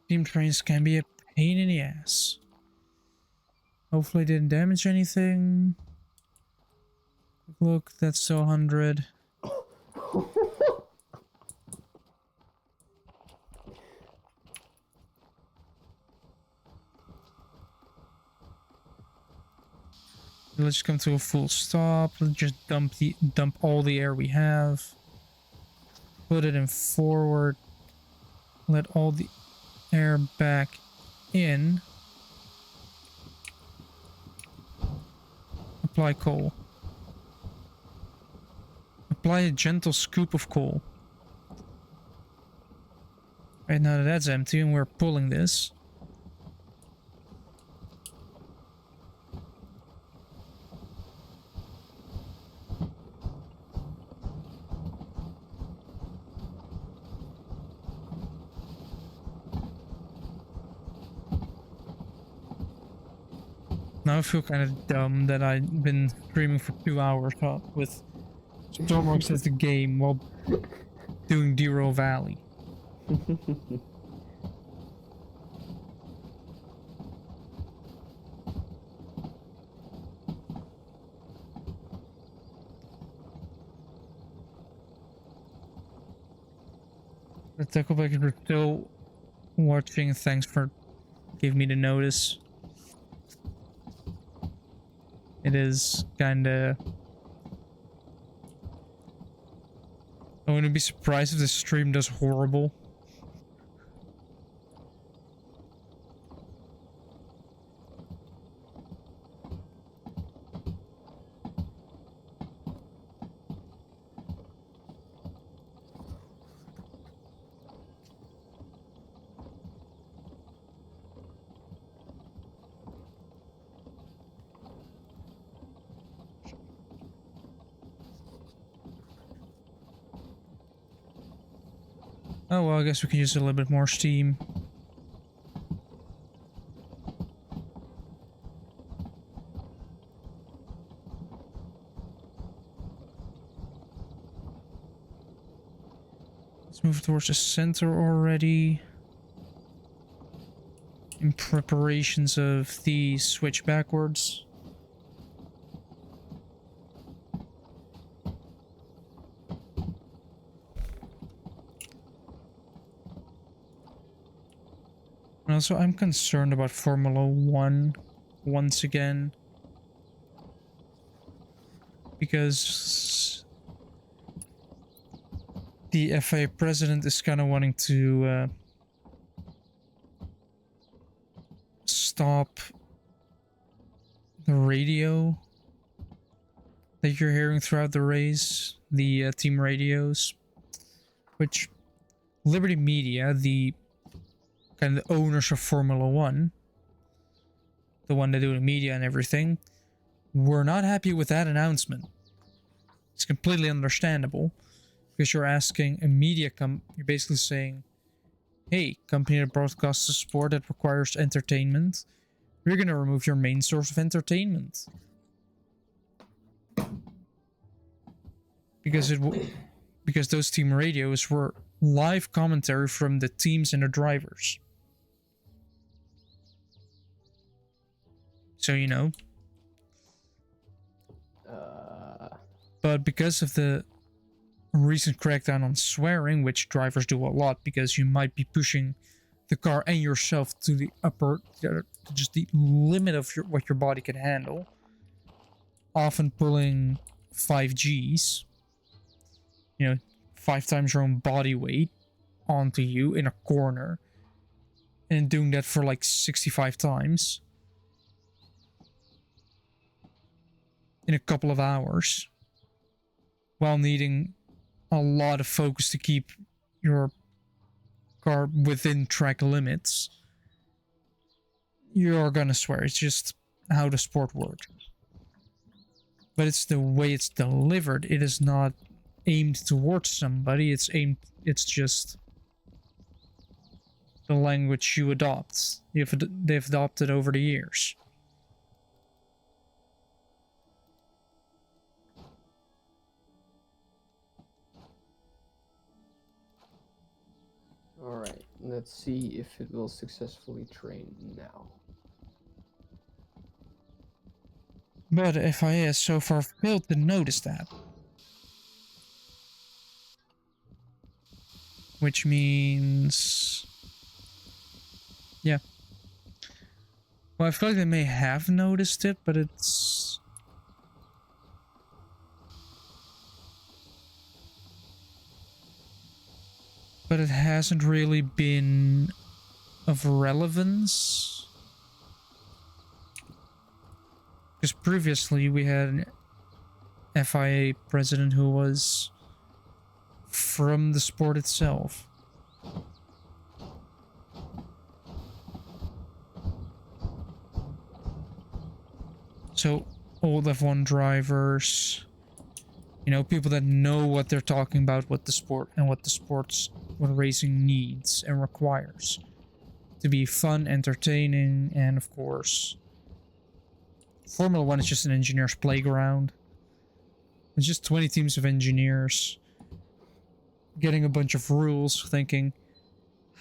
Steam trains can be a pain in the ass. Hopefully didn't damage anything. Look, that's still 100. Let's just come to a full stop. Let's just dump all the air we have. Put it in forward. Let all the air back in. Apply coal. Apply a gentle scoop of coal. Right now that that's empty and we're pulling this. Now I feel kind of dumb that I've been streaming for 2 hours with stormworks as the game while doing Derail Valley. The Tackleback are still watching. Thanks for giving me the notice. It is kinda... I wouldn't be surprised if the stream does horrible. Oh well, I guess we can use a little bit more steam. Let's move towards the center already. In preparations of the switch backwards. And also, I'm concerned about Formula 1 once again. Because the FIA president is kind of wanting to stop the radio that you're hearing throughout the race, the team radios, which Liberty Media, the kind of the owners of Formula 1, the one that do the media and everything, were not happy with that announcement. It's completely understandable, because you're asking a media you're basically saying, hey, company that broadcasts a sport that requires entertainment, we're gonna remove your main source of entertainment. Because because those team radios were live commentary from the teams and the drivers. So, you know. But because of the recent crackdown on swearing, which drivers do a lot because you might be pushing the car and yourself to the upper, just the limit of what your body can handle, often pulling 5Gs, you know, 5 times your own body weight onto you in a corner, and doing that for like 65 times in a couple of hours, while needing a lot of focus to keep your car within track limits, you're gonna swear. It's just how the sport works. But it's the way it's delivered. It is not aimed towards somebody. It's just the language you adopt. They've adopted over the years.
Alright, let's see if it will successfully train now.
But FIA has so far failed to notice that. Which means... yeah. Well, I feel like they may have noticed it, but it's... but it hasn't really been of relevance. Because previously we had an FIA president who was from the sport itself. So old F1 drivers, you know, people that know what they're talking about, what the sport and what racing needs and requires to be fun, entertaining, and of course, Formula 1 is just an engineer's playground. It's just 20 teams of engineers getting a bunch of rules, thinking,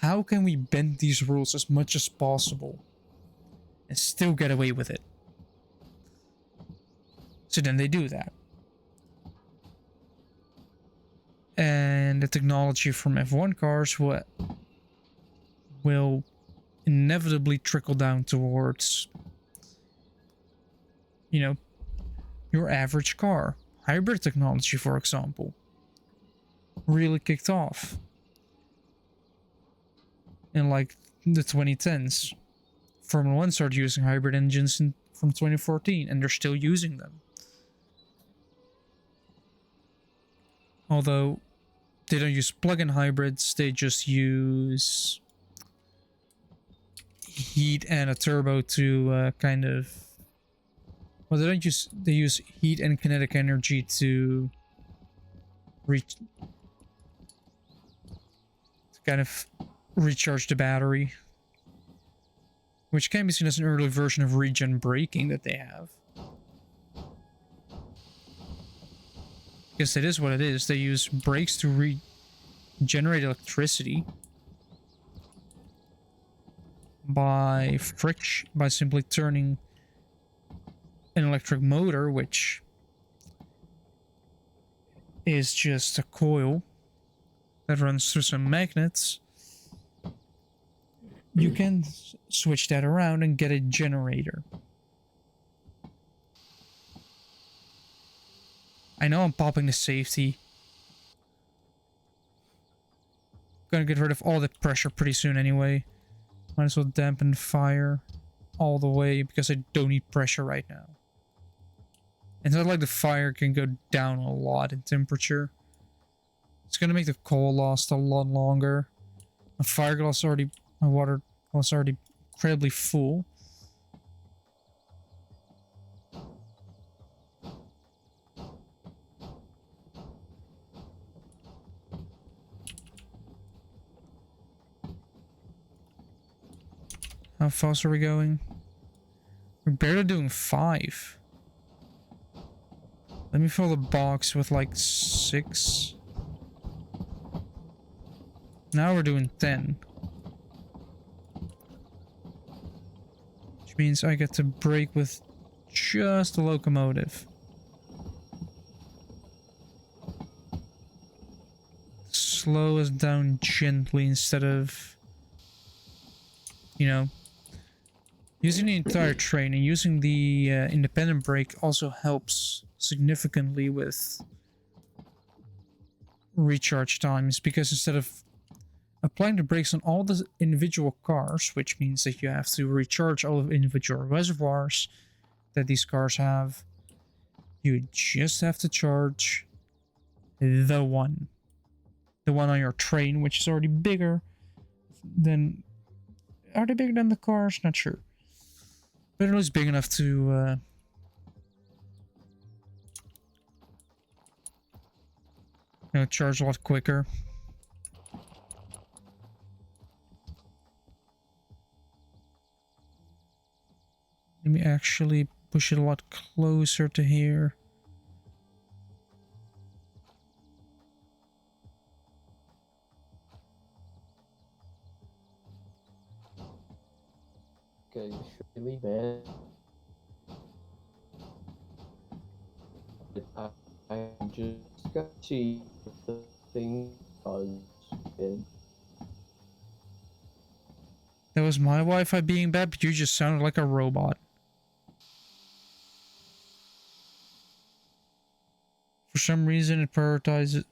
how can we bend these rules as much as possible and still get away with it? So then they do that. And the technology from F1 cars will inevitably trickle down towards, you know, your average car. Hybrid technology, for example, really kicked off in like the 2010s. Formula 1 started using hybrid engines from 2014, and they're still using them. Although they don't use plug-in hybrids, they just use heat and a turbo to kind of... Well, they use heat and kinetic energy to kind of recharge the battery, which can be seen as an early version of regen braking that they have. Because it is what it is. They use brakes to regenerate electricity by friction, by simply turning an electric motor, which is just a coil that runs through some magnets. You can switch that around and get a generator. I know I'm popping the safety. Gonna get rid of all the pressure pretty soon anyway. Might as well dampen fire all the way because I don't need pressure right now. It's not like the fire can go down a lot in temperature. It's gonna make the coal last a lot longer. My water glass already incredibly full. How fast are we going? We're barely doing 5. Let me fill the box with like 6. Now we're doing 10. Which means I get to brake with just the locomotive. Slow us down gently instead of, you know, using the entire train. And using the independent brake also helps significantly with recharge times, because instead of applying the brakes on all the individual cars, which means that you have to recharge all of the individual reservoirs that these cars have, you just have to charge the one on your train, which is already bigger than... Are they bigger than the cars? Not sure. But at least big enough to charge a lot quicker. Let me actually push it a lot closer to here.
Okay, really bad. I just got to see if the thing was good.
That was my Wi-Fi being bad, but you just sounded like a robot. For some reason, it prioritizes...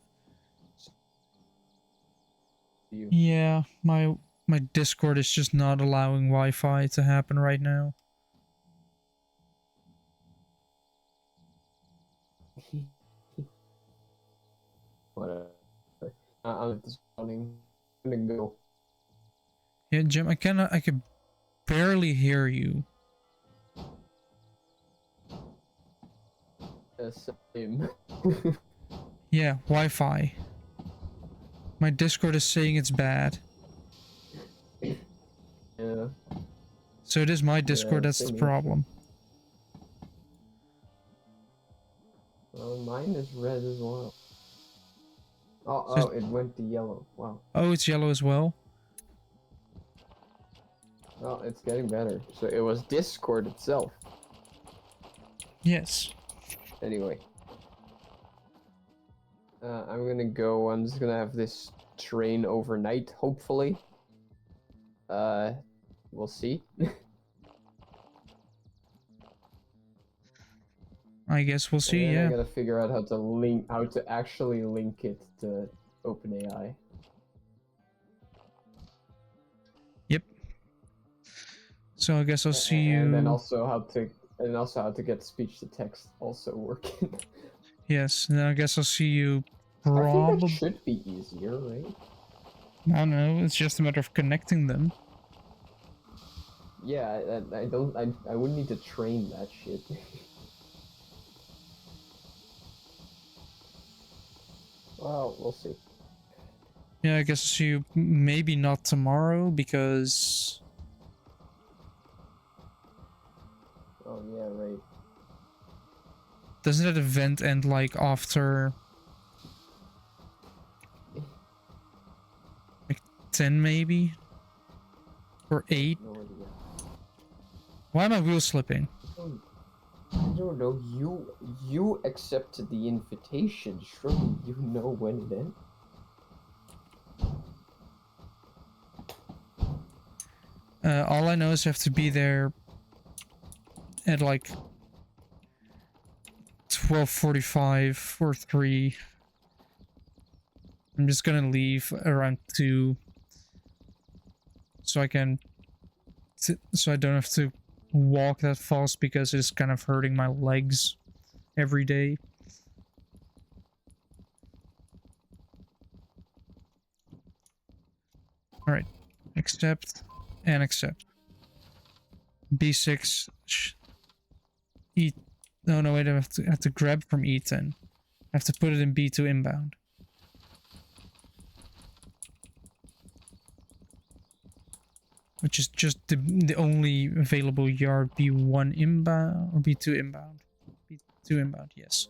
Yeah, my Discord is just not allowing Wi-Fi to happen right now.
Whatever. I'm just running. I'm gonna go.
Yeah, Jim, I can barely hear you.
Same.
Yeah, Wi-Fi. My Discord is saying it's bad.
Yeah.
So it is my Discord that's the problem.
Well, mine is red as well.
So,
It went to yellow. Wow.
oh, it's yellow as well.
Well, it's getting better. So it was Discord itself.
Yes.
Anyway. I'm gonna go. I'm just gonna have this train overnight, hopefully. We'll see.
I guess we'll see,
And
yeah.
I gotta figure out how to actually link it to OpenAI.
Yep. So I guess I'll see you.
And then also how to get speech to text also working.
Yes, and then I guess I'll see you
I think
probably.
that should be easier, right?
I don't know, it's just a matter of connecting them.
Yeah, I wouldn't need to train that shit. Well, we'll see.
Yeah, I guess I'll see you maybe not tomorrow because...
Oh yeah, right.
Doesn't that event end like after... like 10 maybe? Or 8?
No idea.
Why am I wheel slipping?
I don't know. You accepted the invitation. Surely you know when it ends.
All I know is I have to be there at like 12:45 or 3. I'm just gonna leave around 2 so I can so I don't have to walk that fast because it's kind of hurting my legs every day. All right, accept and accept. B6 E. No, no, wait. I have to grab from E10. I have to put it in B2 inbound. Which is just the only available yard. B1 inbound or B2 inbound. B2 inbound, yes.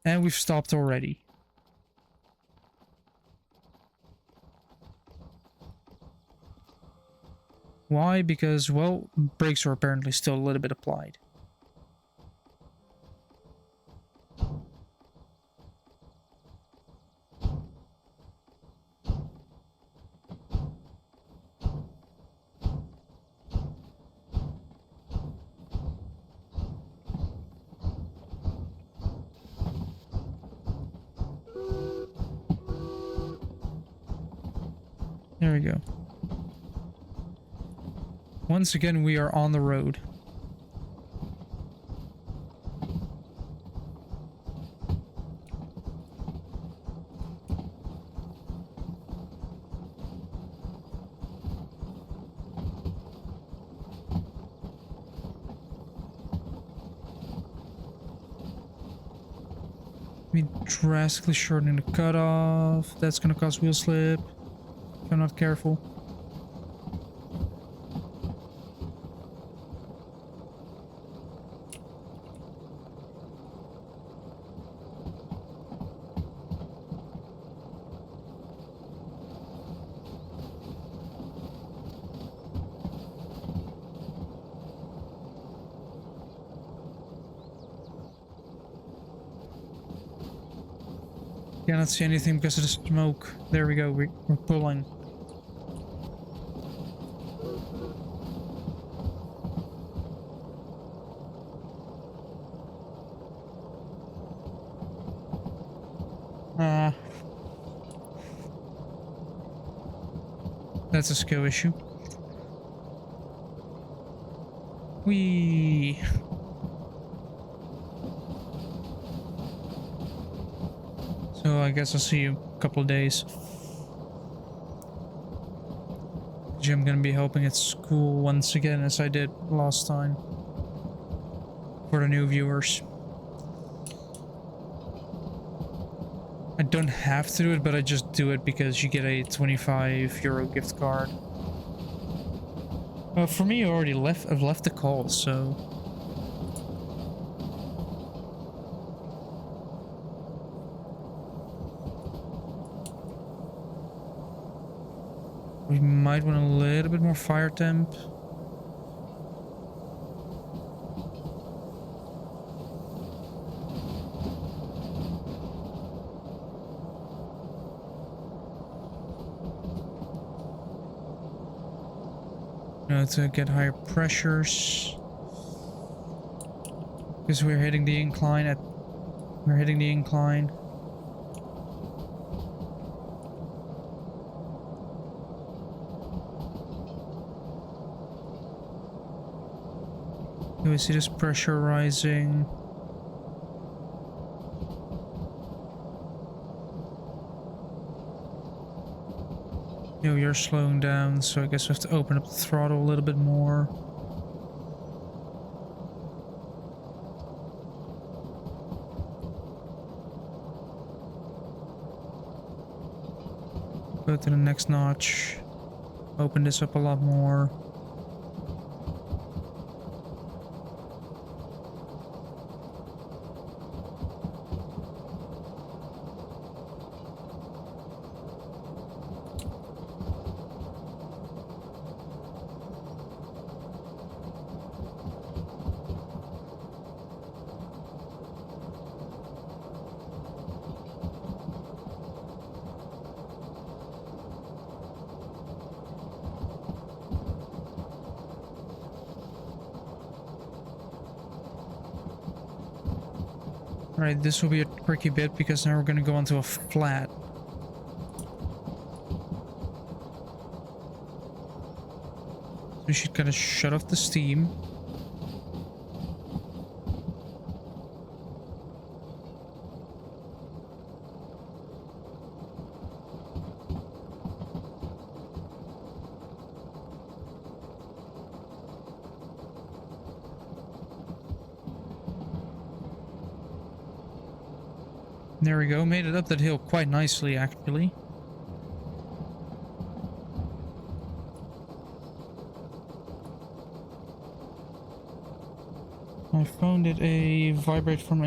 And we've stopped already. Why? Because, well, brakes are apparently still a little bit applied. There we go. Once again, we are on the road. We drastically shortening the cutoff. That's gonna cause wheel slip if I'm not careful. Cannot see anything because of the smoke. There we go, we're pulling. That's a skill issue. Whee! So I guess I'll see you a couple of days. I'm gonna be helping at school once again as I did last time. For the new viewers. I don't have to do it, but I just do it because you get a €25 gift card. For me, I've left the call, so... We might want a little bit more fire temp. To get higher pressures. Because we're hitting the incline we're hitting the incline. Do we see this pressure rising? No, you're slowing down, so I guess we have to open up the throttle a little bit more. Go to the next notch. Open this up a lot more. Alright, this will be a tricky bit because now we're going to go onto a flat. So we should kind of shut off the steam. There we go, made it up that hill quite nicely, actually. I found it a vibrate from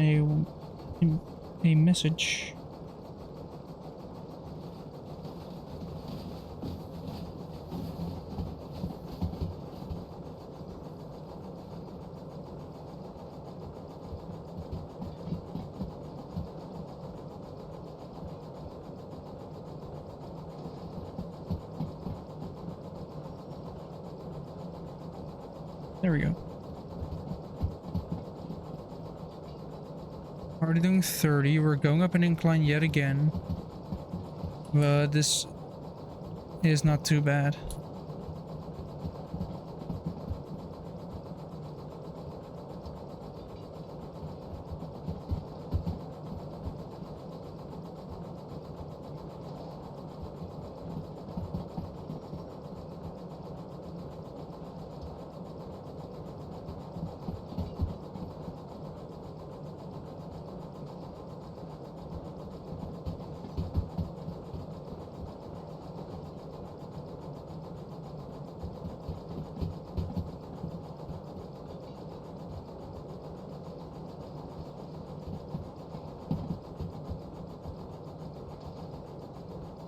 a message. There we go. Already doing 30. We're going up an incline yet again. But this is not too bad.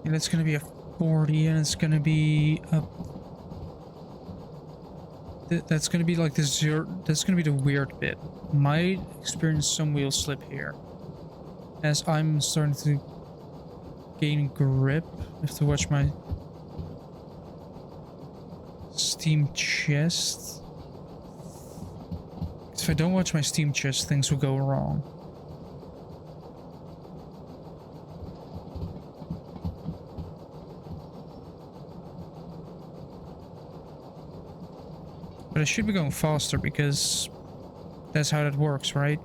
And it's gonna be a 40, and it's gonna be up. That's gonna be like the zero. That's gonna be the weird bit. Might experience some wheel slip here, as I'm starting to gain grip. I have to watch my steam chest. If I don't watch my steam chest, things will go wrong. But I should be going faster because that's how that works, right?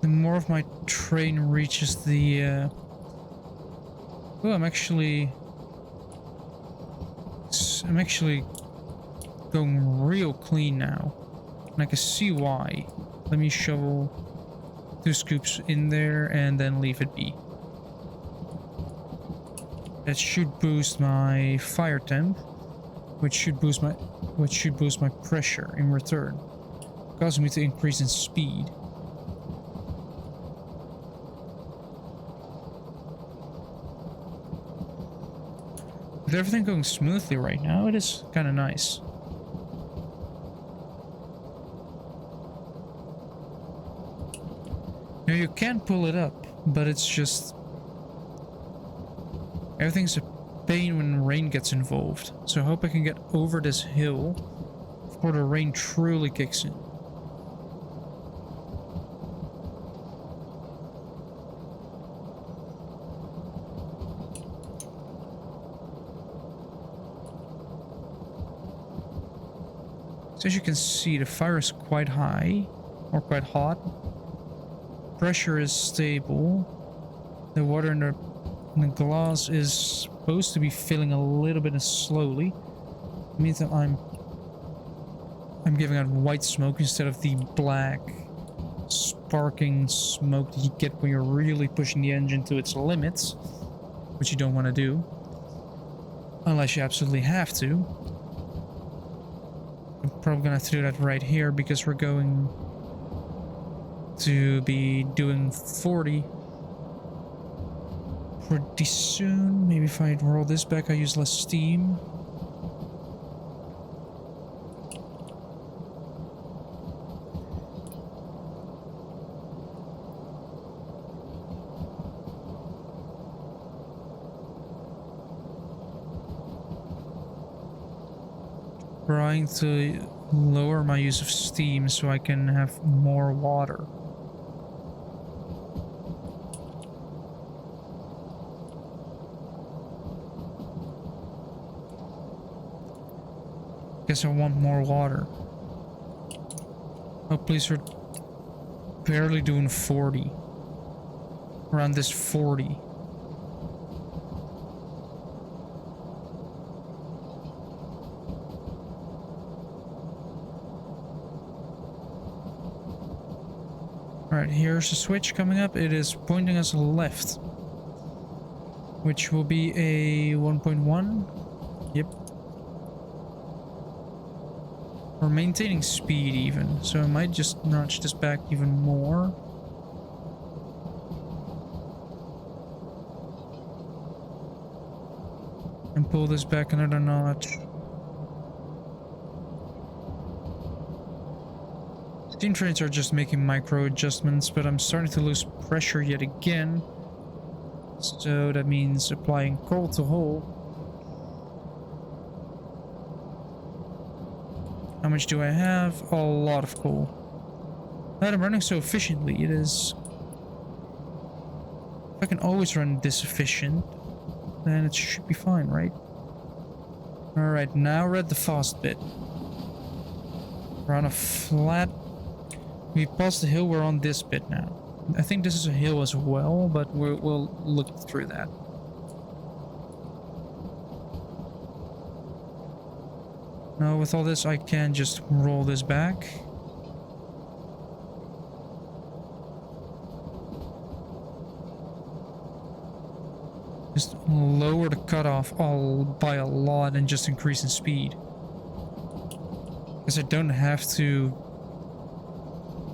The more of my train reaches the... Oh, I'm actually going real clean now. And I can see why. Let me shovel 2 scoops in there and then leave it be. That should boost my fire temp. which should boost my pressure in return, causing me to increase in speed. With everything going smoothly right now, it is kind of nice. Now you can pull it up, but it's just... everything's a pain when rain gets involved. So I hope I can get over this hill before the rain truly kicks in. So as you can see, the fire is quite high, or quite hot. Pressure is stable. The water in the glass is supposed to be filling a little bit slowly. It means that I'm giving out white smoke instead of the black sparking smoke that you get when you're really pushing the engine to its limits, which you don't want to do unless you absolutely have to. I'm probably gonna have to do that right here because we're going to be doing 40 pretty soon. Maybe if I roll this back, I use less steam. Trying to lower my use of steam so I can have more water. Guess I want more water. Oh, please, we're barely doing 40. Around this 40. Alright, here's a switch coming up. It is pointing us left, which will be a 1.1. Yep. We're maintaining speed even, so I might just notch this back even more. And pull this back another notch. Steam trains are just making micro adjustments, but I'm starting to lose pressure yet again. So that means applying coal to hull. How much do I have? A lot of coal. But I'm running so efficiently, it is... if I can always run this efficient, then it should be fine, right? Alright, now we're at the fast bit. We're on a flat... we passed the hill, we're on this bit now. I think this is a hill as well, but we'll look through that. Now with all this, I can just roll this back. Just lower the cutoff all by a lot and just increase in speed. Because I don't have to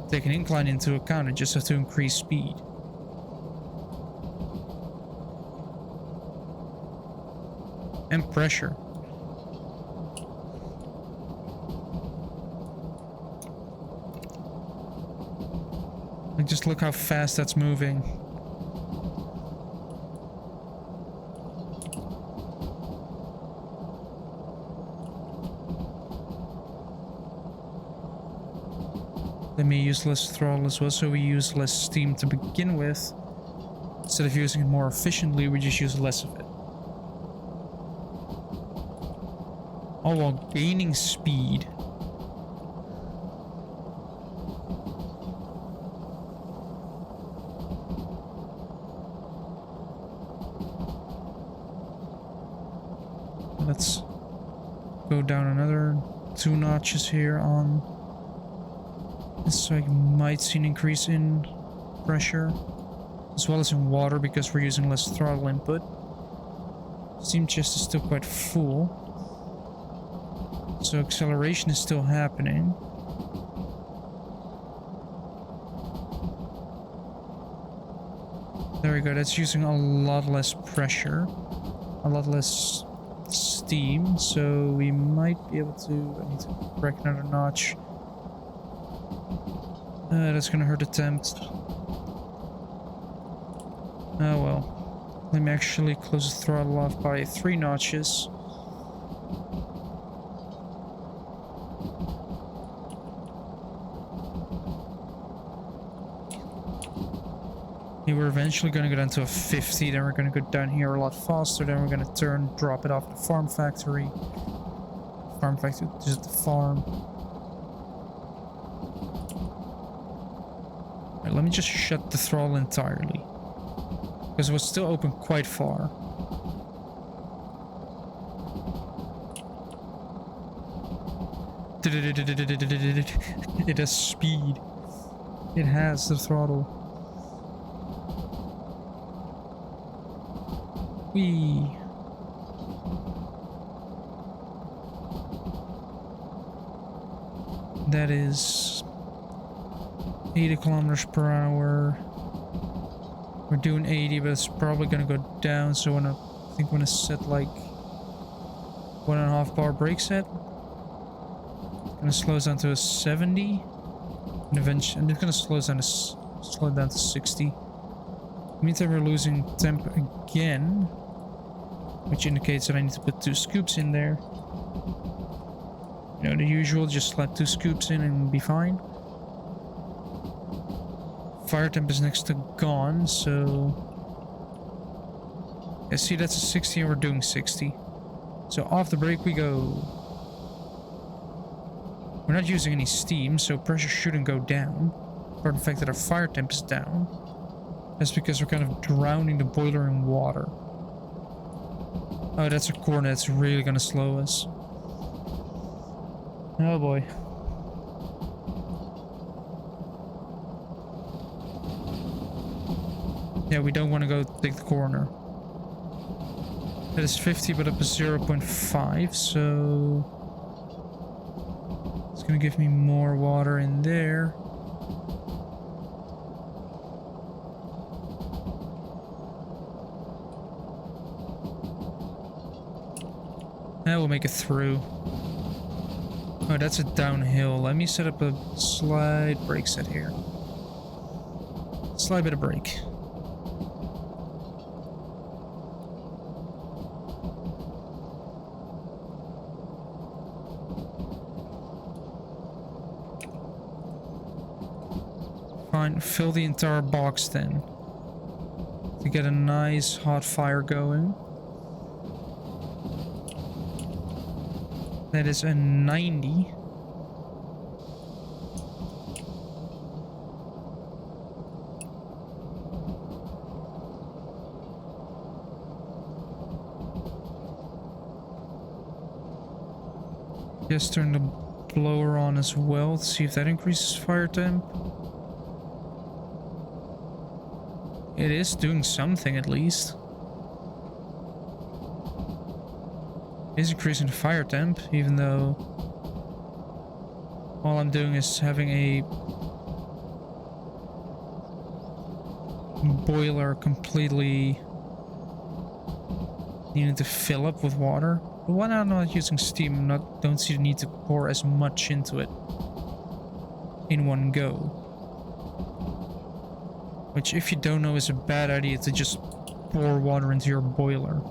take an incline into account, I just have to increase speed. And pressure. Like, just look how fast that's moving. Let me use less throttle as well, so we use less steam to begin with. Instead of using it more efficiently, we just use less of it. All while gaining speed. Let's go down another 2 notches here on this, so I might see an increase in pressure as well as in water because we're using less throttle input. Steam chest is still quite full. So acceleration is still happening. There we go, that's using a lot less pressure, a lot less steam, so we might be able to... I need to crack another notch. That's gonna hurt the temp. Oh well. Let me actually close the throttle off by 3 notches. We're eventually going to go down to a 50, then we're going to go down here a lot faster, then we're going to drop it off at the farm factory. Farm factory, just the farm. Right, let me just shut the throttle entirely, because it was still open quite far. It has speed. It has the throttle. Whee. That is 80 kilometers per hour. We're doing 80, but it's probably gonna go down. So I think I'm gonna set like 1.5 bar brake set. Gonna slow us down to a 70, and eventually I'm just gonna slow it down to 60. Meantime, we're losing temp again, which indicates that I need to put 2 scoops in there. You know, the usual, just slap 2 scoops in and be fine. Fire temp is next to gone, so... Yeah, see, that's a 60 and we're doing 60. So off the brake we go. We're not using any steam, so pressure shouldn't go down. Apart from the fact that our fire temp is down. That's because we're kind of drowning the boiler in water. Oh, that's a corner that's really gonna slow us. Oh boy. Yeah, we don't want to go take the corner. That is 50, but up to 0.5, so... It's gonna give me more water in there. We'll make it through. Oh, that's a downhill. Let me set up a slide brake set here. Slide bit of brake. Fine, fill the entire box then. To get a nice hot fire going. That is a 90. Just turn the blower on as well to see if that increases fire temp. It is doing something at least. It is increasing the fire temp, even though all I'm doing is having a boiler completely needing to fill up with water. But why not not using steam? Don't see the need to pour as much into it in one go. Which, if you don't know, is a bad idea to just pour water into your boiler.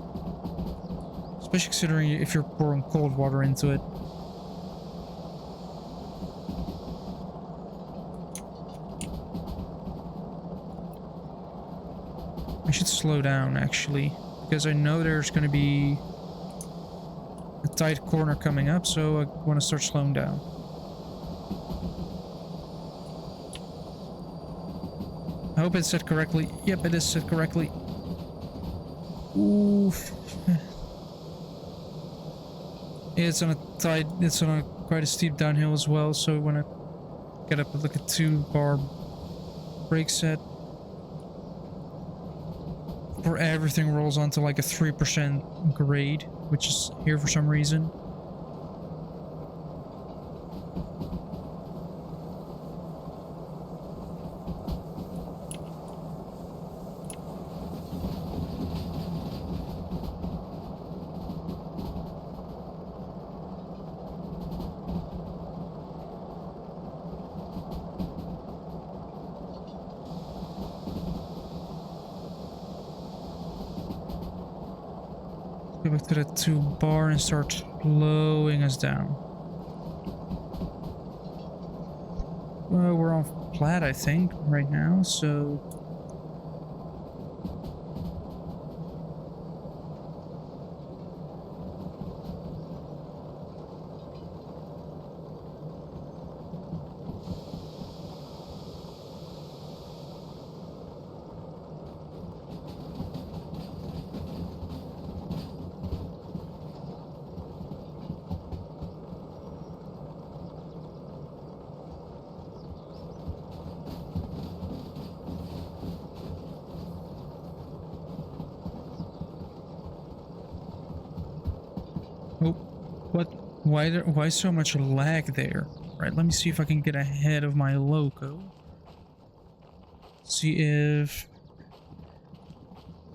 Especially considering if you're pouring cold water into it. I should slow down, actually, because I know there's going to be a tight corner coming up, so I want to start slowing down. I hope it's set correctly. Yep, it is set correctly. Oof. It's on a quite a steep downhill as well, so when I get up with like a 2-bar brake set, where everything rolls onto like a 3% grade, which is here for some reason. Go back to that 2 bar and start slowing us down. Well, we're on flat, I think, right now, so... Oh, what? Why so much lag there? Right, let me see if I can get ahead of my loco. See if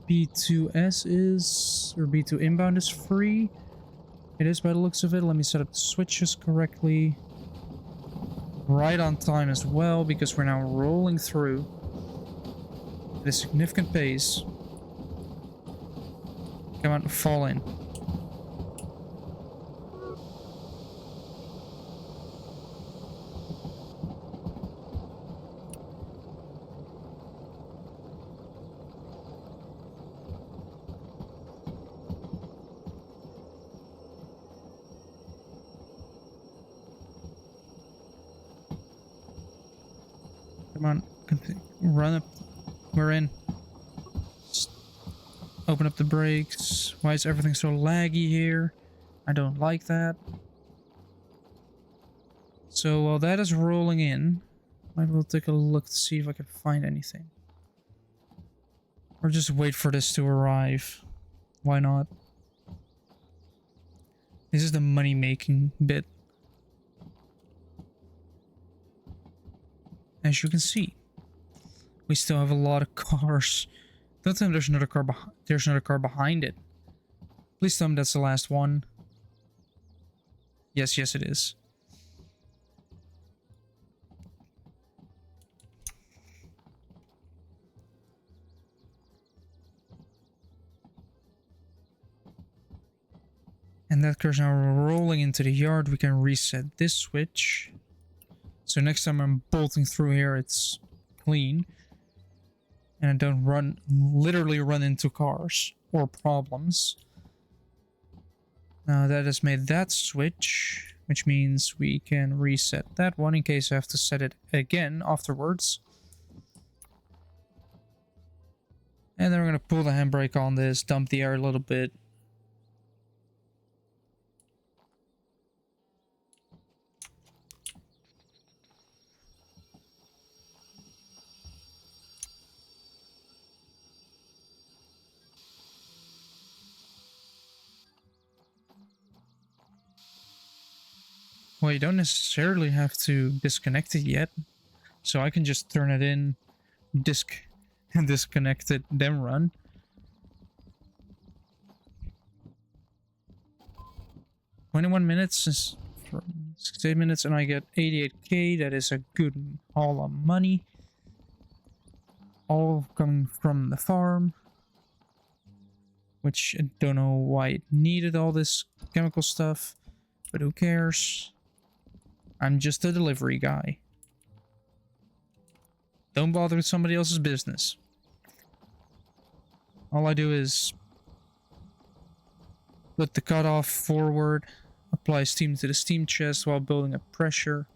B2S is, or B2 inbound is free. It is by the looks of it. Let me set up the switches correctly. Right on time as well, because we're now rolling through at a significant pace. Come on, fall in. Come on, run up. We're in. Open up the brakes. Why is everything so laggy here? I don't like that. So while that is rolling in, might as well take a look to see if I can find anything. Or just wait for this to arrive. Why not? This is the money-making bit. As you can see, we still have a lot of cars. Don't tell me there's another car there's another car behind it. Please tell me that's the last one. Yes, yes it is. And that car's now rolling into the yard. We can reset this switch. So next time I'm bolting through here, it's clean. And I don't literally run into cars or problems. Now that has made that switch, which means we can reset that one in case I have to set it again afterwards. And then we're going to pull the handbrake on this, dump the air a little bit. Well, you don't necessarily have to disconnect it yet. So I can just turn it in, disconnect it, then run. "21 minutes is 68 minutes and I get 88k. That is a good haul of money. All coming from the farm. Which I don't know why it needed all this chemical stuff. But who cares? I'm just a delivery guy. Don't bother with somebody else's business. All I do is put the cutoff forward, apply steam to the steam chest while building up pressure.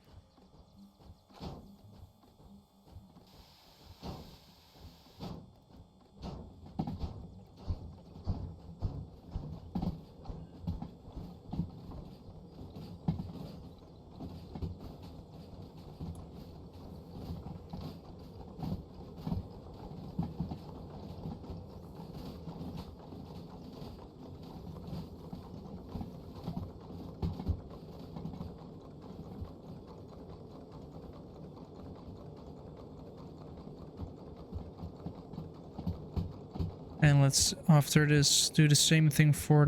And let's, after this, do the same thing for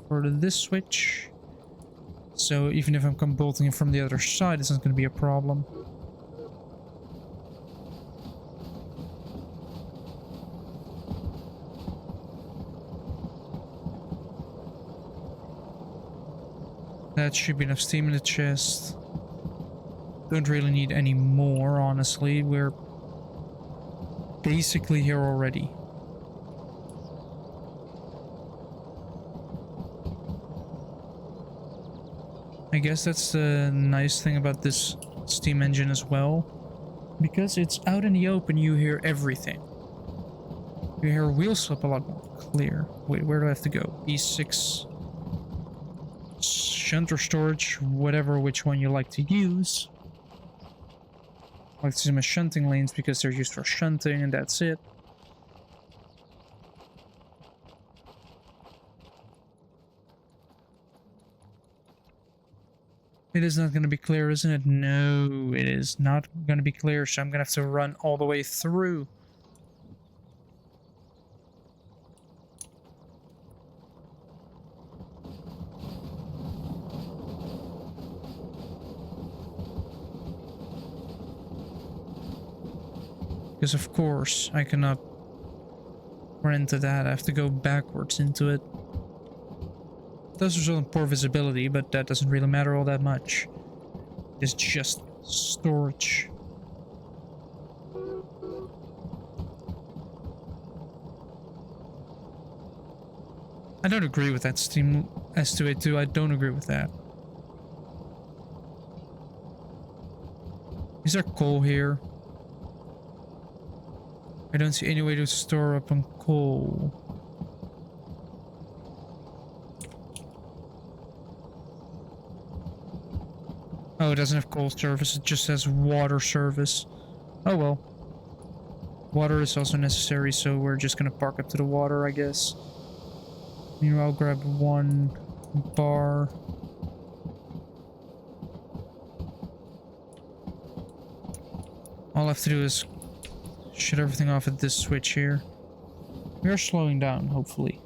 this switch. So even if I'm come bolting it from the other side, it's not going to be a problem. That should be enough steam in the chest. Don't really need any more, honestly. We're basically here already. I guess that's the nice thing about this steam engine as well. Because it's out in the open, you hear everything. You hear wheel slip a lot more clear. Wait, where do I have to go? E6. Shunt or storage, whatever, which one you like to use. I like to use my shunting lanes because they're used for shunting and that's it. It is not going to be clear, isn't it? No, it is not going to be clear, so I'm going to have to run all the way through. Because of course, I cannot run into that. I have to go backwards into it. It does result in poor visibility, but that doesn't really matter all that much. It's just storage. I don't agree with that Steam S2A2. I don't agree with that. Is there coal here? I don't see any way to store up on coal. Oh, it doesn't have coal service, it just has water service. Oh well. Water is also necessary, so we're just gonna park up to the water, I guess. Meanwhile, I'll grab one bar. All I have to do is shut everything off at this switch here. We are slowing down, hopefully.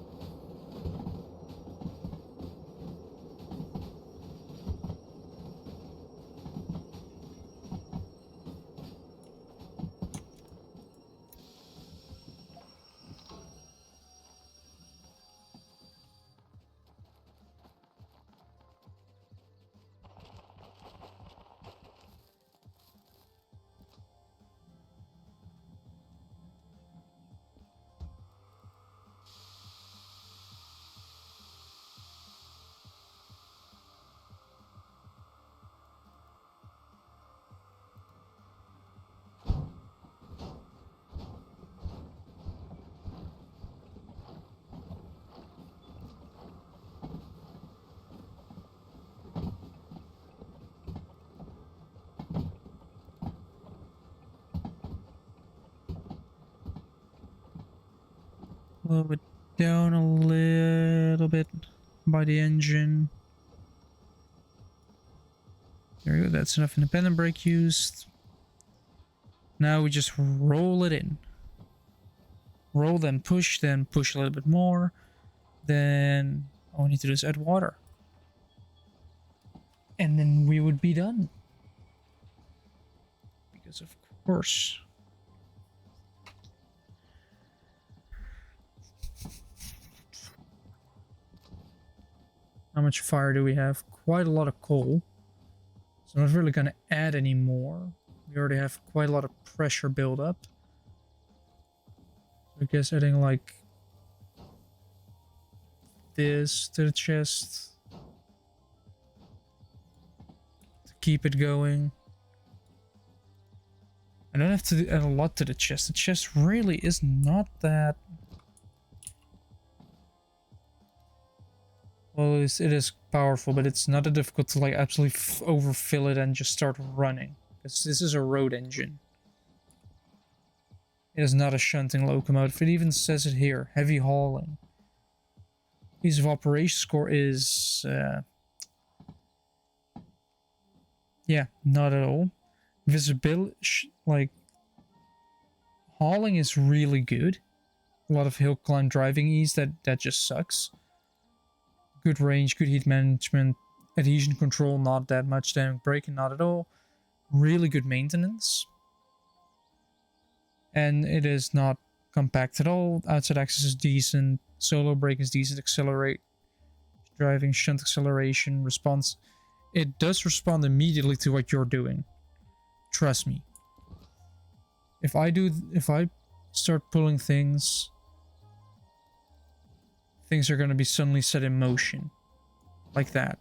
Slow it down a little bit by the engine. There we go, that's enough independent brake used. Now we just roll it in. Roll, then push a little bit more. Then all we need to do is add water. And then we would be done. Because of course. How much fire do we have? Quite a lot of coal. So I'm not really going to add any more. We already have quite a lot of pressure build up. I guess adding like this to the chest to keep it going. I don't have to add a lot to the chest. The chest really is not that... Well, it is powerful, but it's not that difficult to like absolutely overfill it and just start running. Because this is a road engine. It is not a shunting locomotive. It even says it here, heavy hauling. Ease of operation score is... yeah, not at all. Visibility, like... Hauling is really good. A lot of hill climb driving ease, that just sucks. Good range, good heat management, adhesion control, not that much, dynamic braking, not at all. Really good maintenance. And it is not compact at all. Outside access is decent. Solo brake is decent. Accelerate driving, shunt acceleration, response. It does respond immediately to what you're doing. Trust me. If I start pulling things, things are going to be suddenly set in motion. Like that.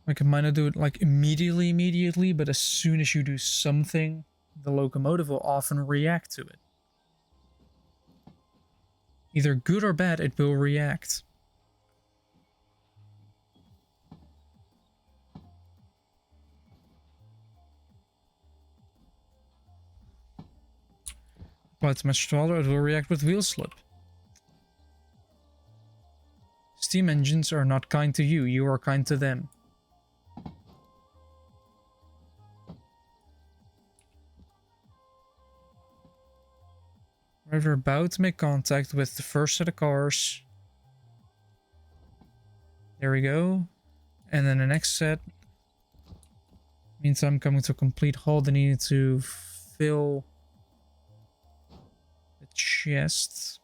Like, it might not do it like immediately, but as soon as you do something, the locomotive will often react to it. Either good or bad, it will react. Apply to much throttle, it will react with wheel slip. Steam engines are not kind to you, you are kind to them. Right, we're about to make contact with the first set of cars. There we go. And then the next set means I'm coming to a complete halt. I need to fill the chest.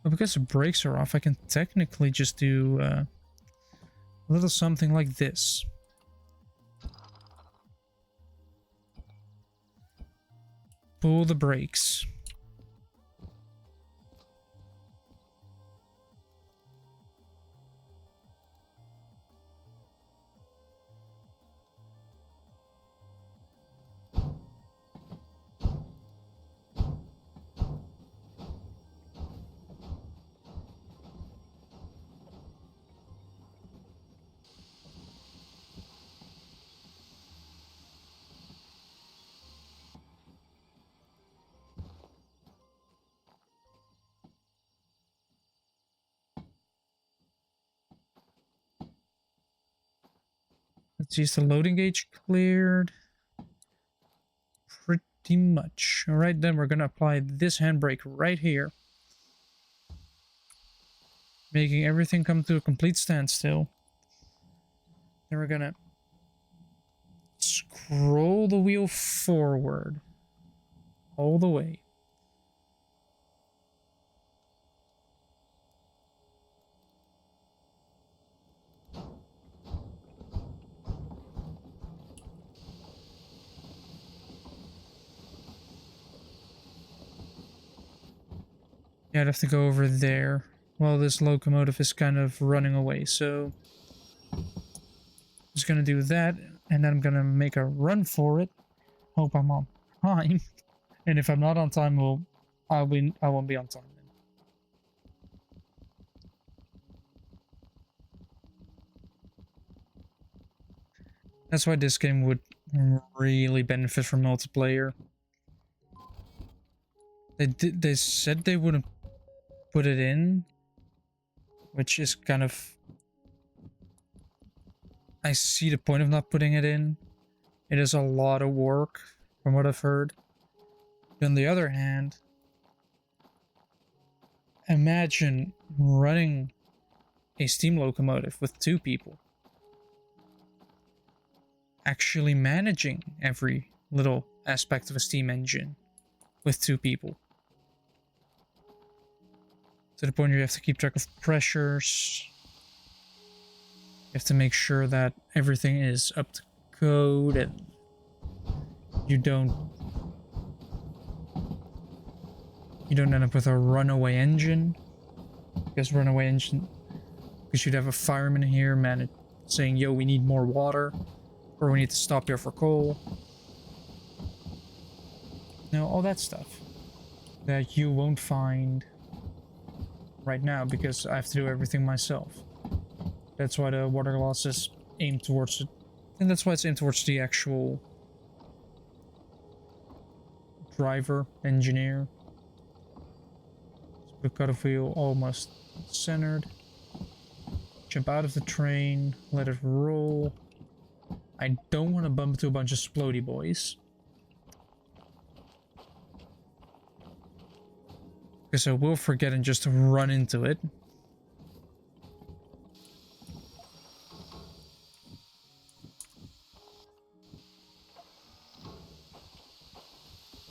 But because the brakes are off, I can technically just do a little something like this. Pull the brakes. Let's use the loading gauge cleared. Pretty much. Alright, then we're gonna apply this handbrake right here. Making everything come to a complete standstill. Then we're gonna scroll the wheel forward. All the way. Yeah, I'd have to go over there while this locomotive is kind of running away. So I'm just gonna do that, and then I'm gonna make a run for it. Hope I'm on time. And if I'm not on time, I won't be on time then. That's why this game would really benefit from multiplayer. They said they wouldn't put it in, which is kind of... I see the point of not putting it in. It is a lot of work, from what I've heard. On the other hand, imagine running a steam locomotive with 2 people. Actually managing every little aspect of a steam engine with 2 people. To the point where you have to keep track of pressures. You have to make sure that everything is up to code and you don't end up with a runaway engine. Because you'd have a fireman here, man, saying, yo, we need more water. Or we need to stop here for coal. You know, all that stuff. That you won't find right now because I have to do everything myself. That's why the water glass is aimed towards it. And that's why it's aimed towards the actual driver, engineer. So the cutter wheel almost centered. Jump out of the train, let it roll. I don't want to bump into a bunch of splody boys. Because I will forget and just run into it.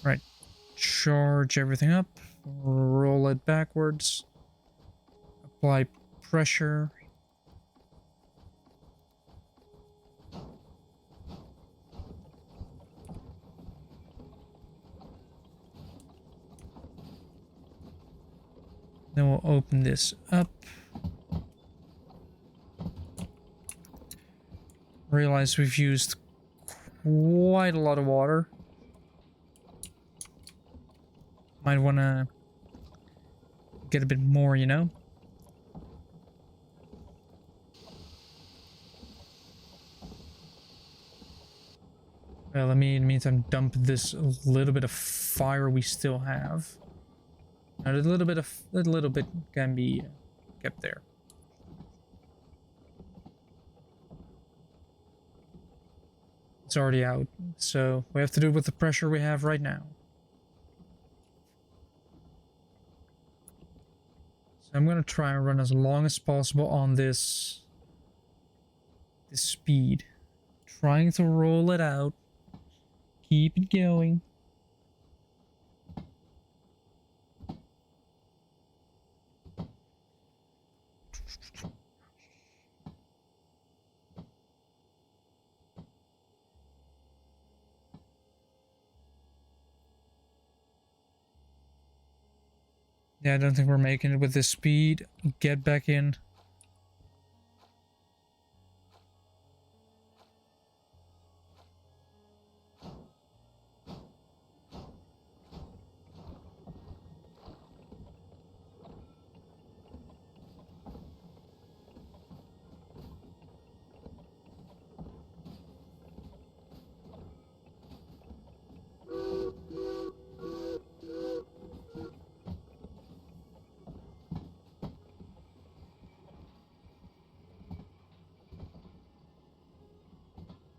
Right. Charge everything up. Roll it backwards. Apply pressure. Then we'll open this up. Realize we've used quite a lot of water. Might want to get a bit more, you know? Well, let me, in the meantime, dump this little bit of fire we still have. Now, a little bit can be kept there. It's already out, so we have to do it with the pressure we have right now. So I'm gonna try and run as long as possible on this speed, trying to roll it out, keep it going. Yeah, I don't think we're making it with this speed. Get back in.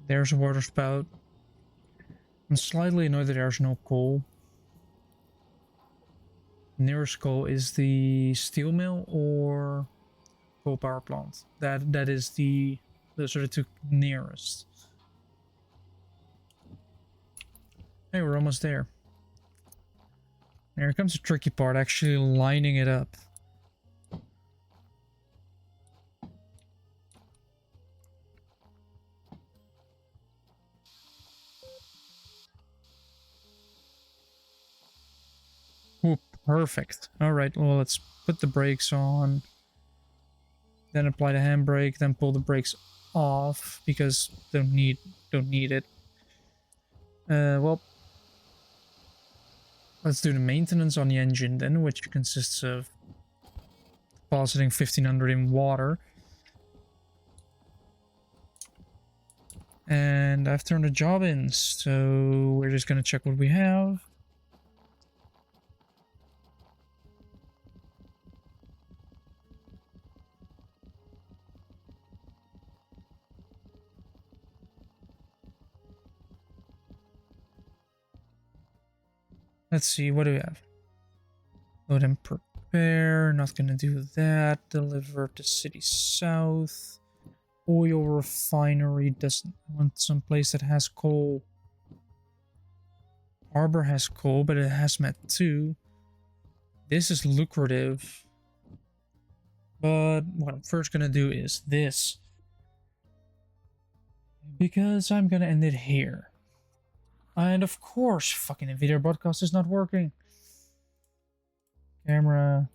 There's a water spout. I'm slightly annoyed that there's no coal. Nearest coal is the steel mill or coal power plant. That is those are the two nearest. Hey, we're almost there. Here comes the tricky part, actually lining it up. Ooh, perfect. Alright, well, let's put the brakes on. Then apply the handbrake, then pull the brakes off because don't need it. Well, let's do the maintenance on the engine then, which consists of depositing 1500 in water. And I've turned the job in, so we're just gonna check what we have. Let's see, what do we have? Load and prepare, not gonna do that. Deliver to city south. Oil refinery doesn't want some place that has coal. Harbor has coal, but it has met too. This is lucrative. But what I'm first gonna do is this. Because I'm gonna end it here. And of course, fucking video broadcast is not working. Camera.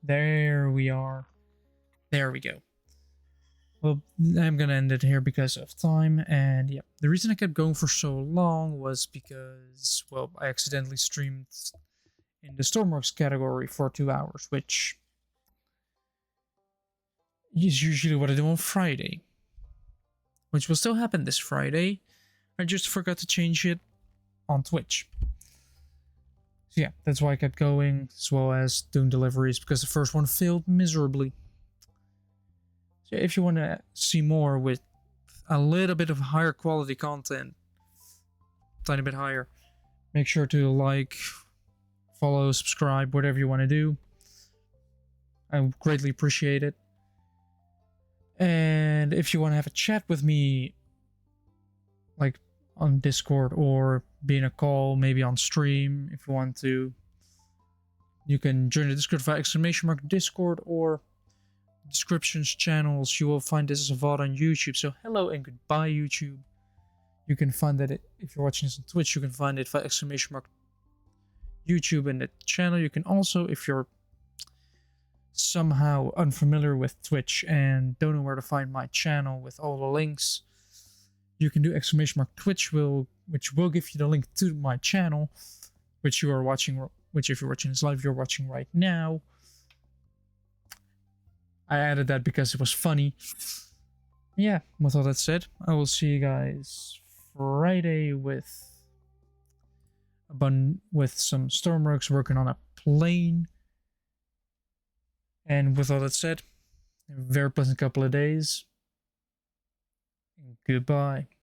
There we are. There we go. Well, I'm gonna end it here because of time, and yeah, the reason I kept going for so long was because, well, I accidentally streamed in the stormworks category for 2 hours, which is usually what I do on Friday, which will still happen this Friday. I just forgot to change it on Twitch. So yeah, that's why I kept going, as well as doing deliveries, because the first one failed miserably. So if you want to see more with a little bit of higher quality content, tiny bit higher, make sure to like, follow, subscribe, whatever you want to do. I greatly appreciate it. And if you want to have a chat with me, like on Discord or be in a call, maybe on stream, if you want to, you can join the Discord via !Discord or descriptions channels. You will find this as a VOD on YouTube. So hello and goodbye, YouTube. You can find that if you're watching this on Twitch, you can find it via YouTube in the channel. You can also, if you're somehow unfamiliar with Twitch and don't know where to find my channel with all the links, you can do !Twitch which will give you the link to my channel, which you are watching, which if you're watching this live, you're watching right now. I added that because it was funny. Yeah, with all that said, I will see you guys Friday with some stormworks working on a plane. And with all that said, a very pleasant couple of days. Goodbye.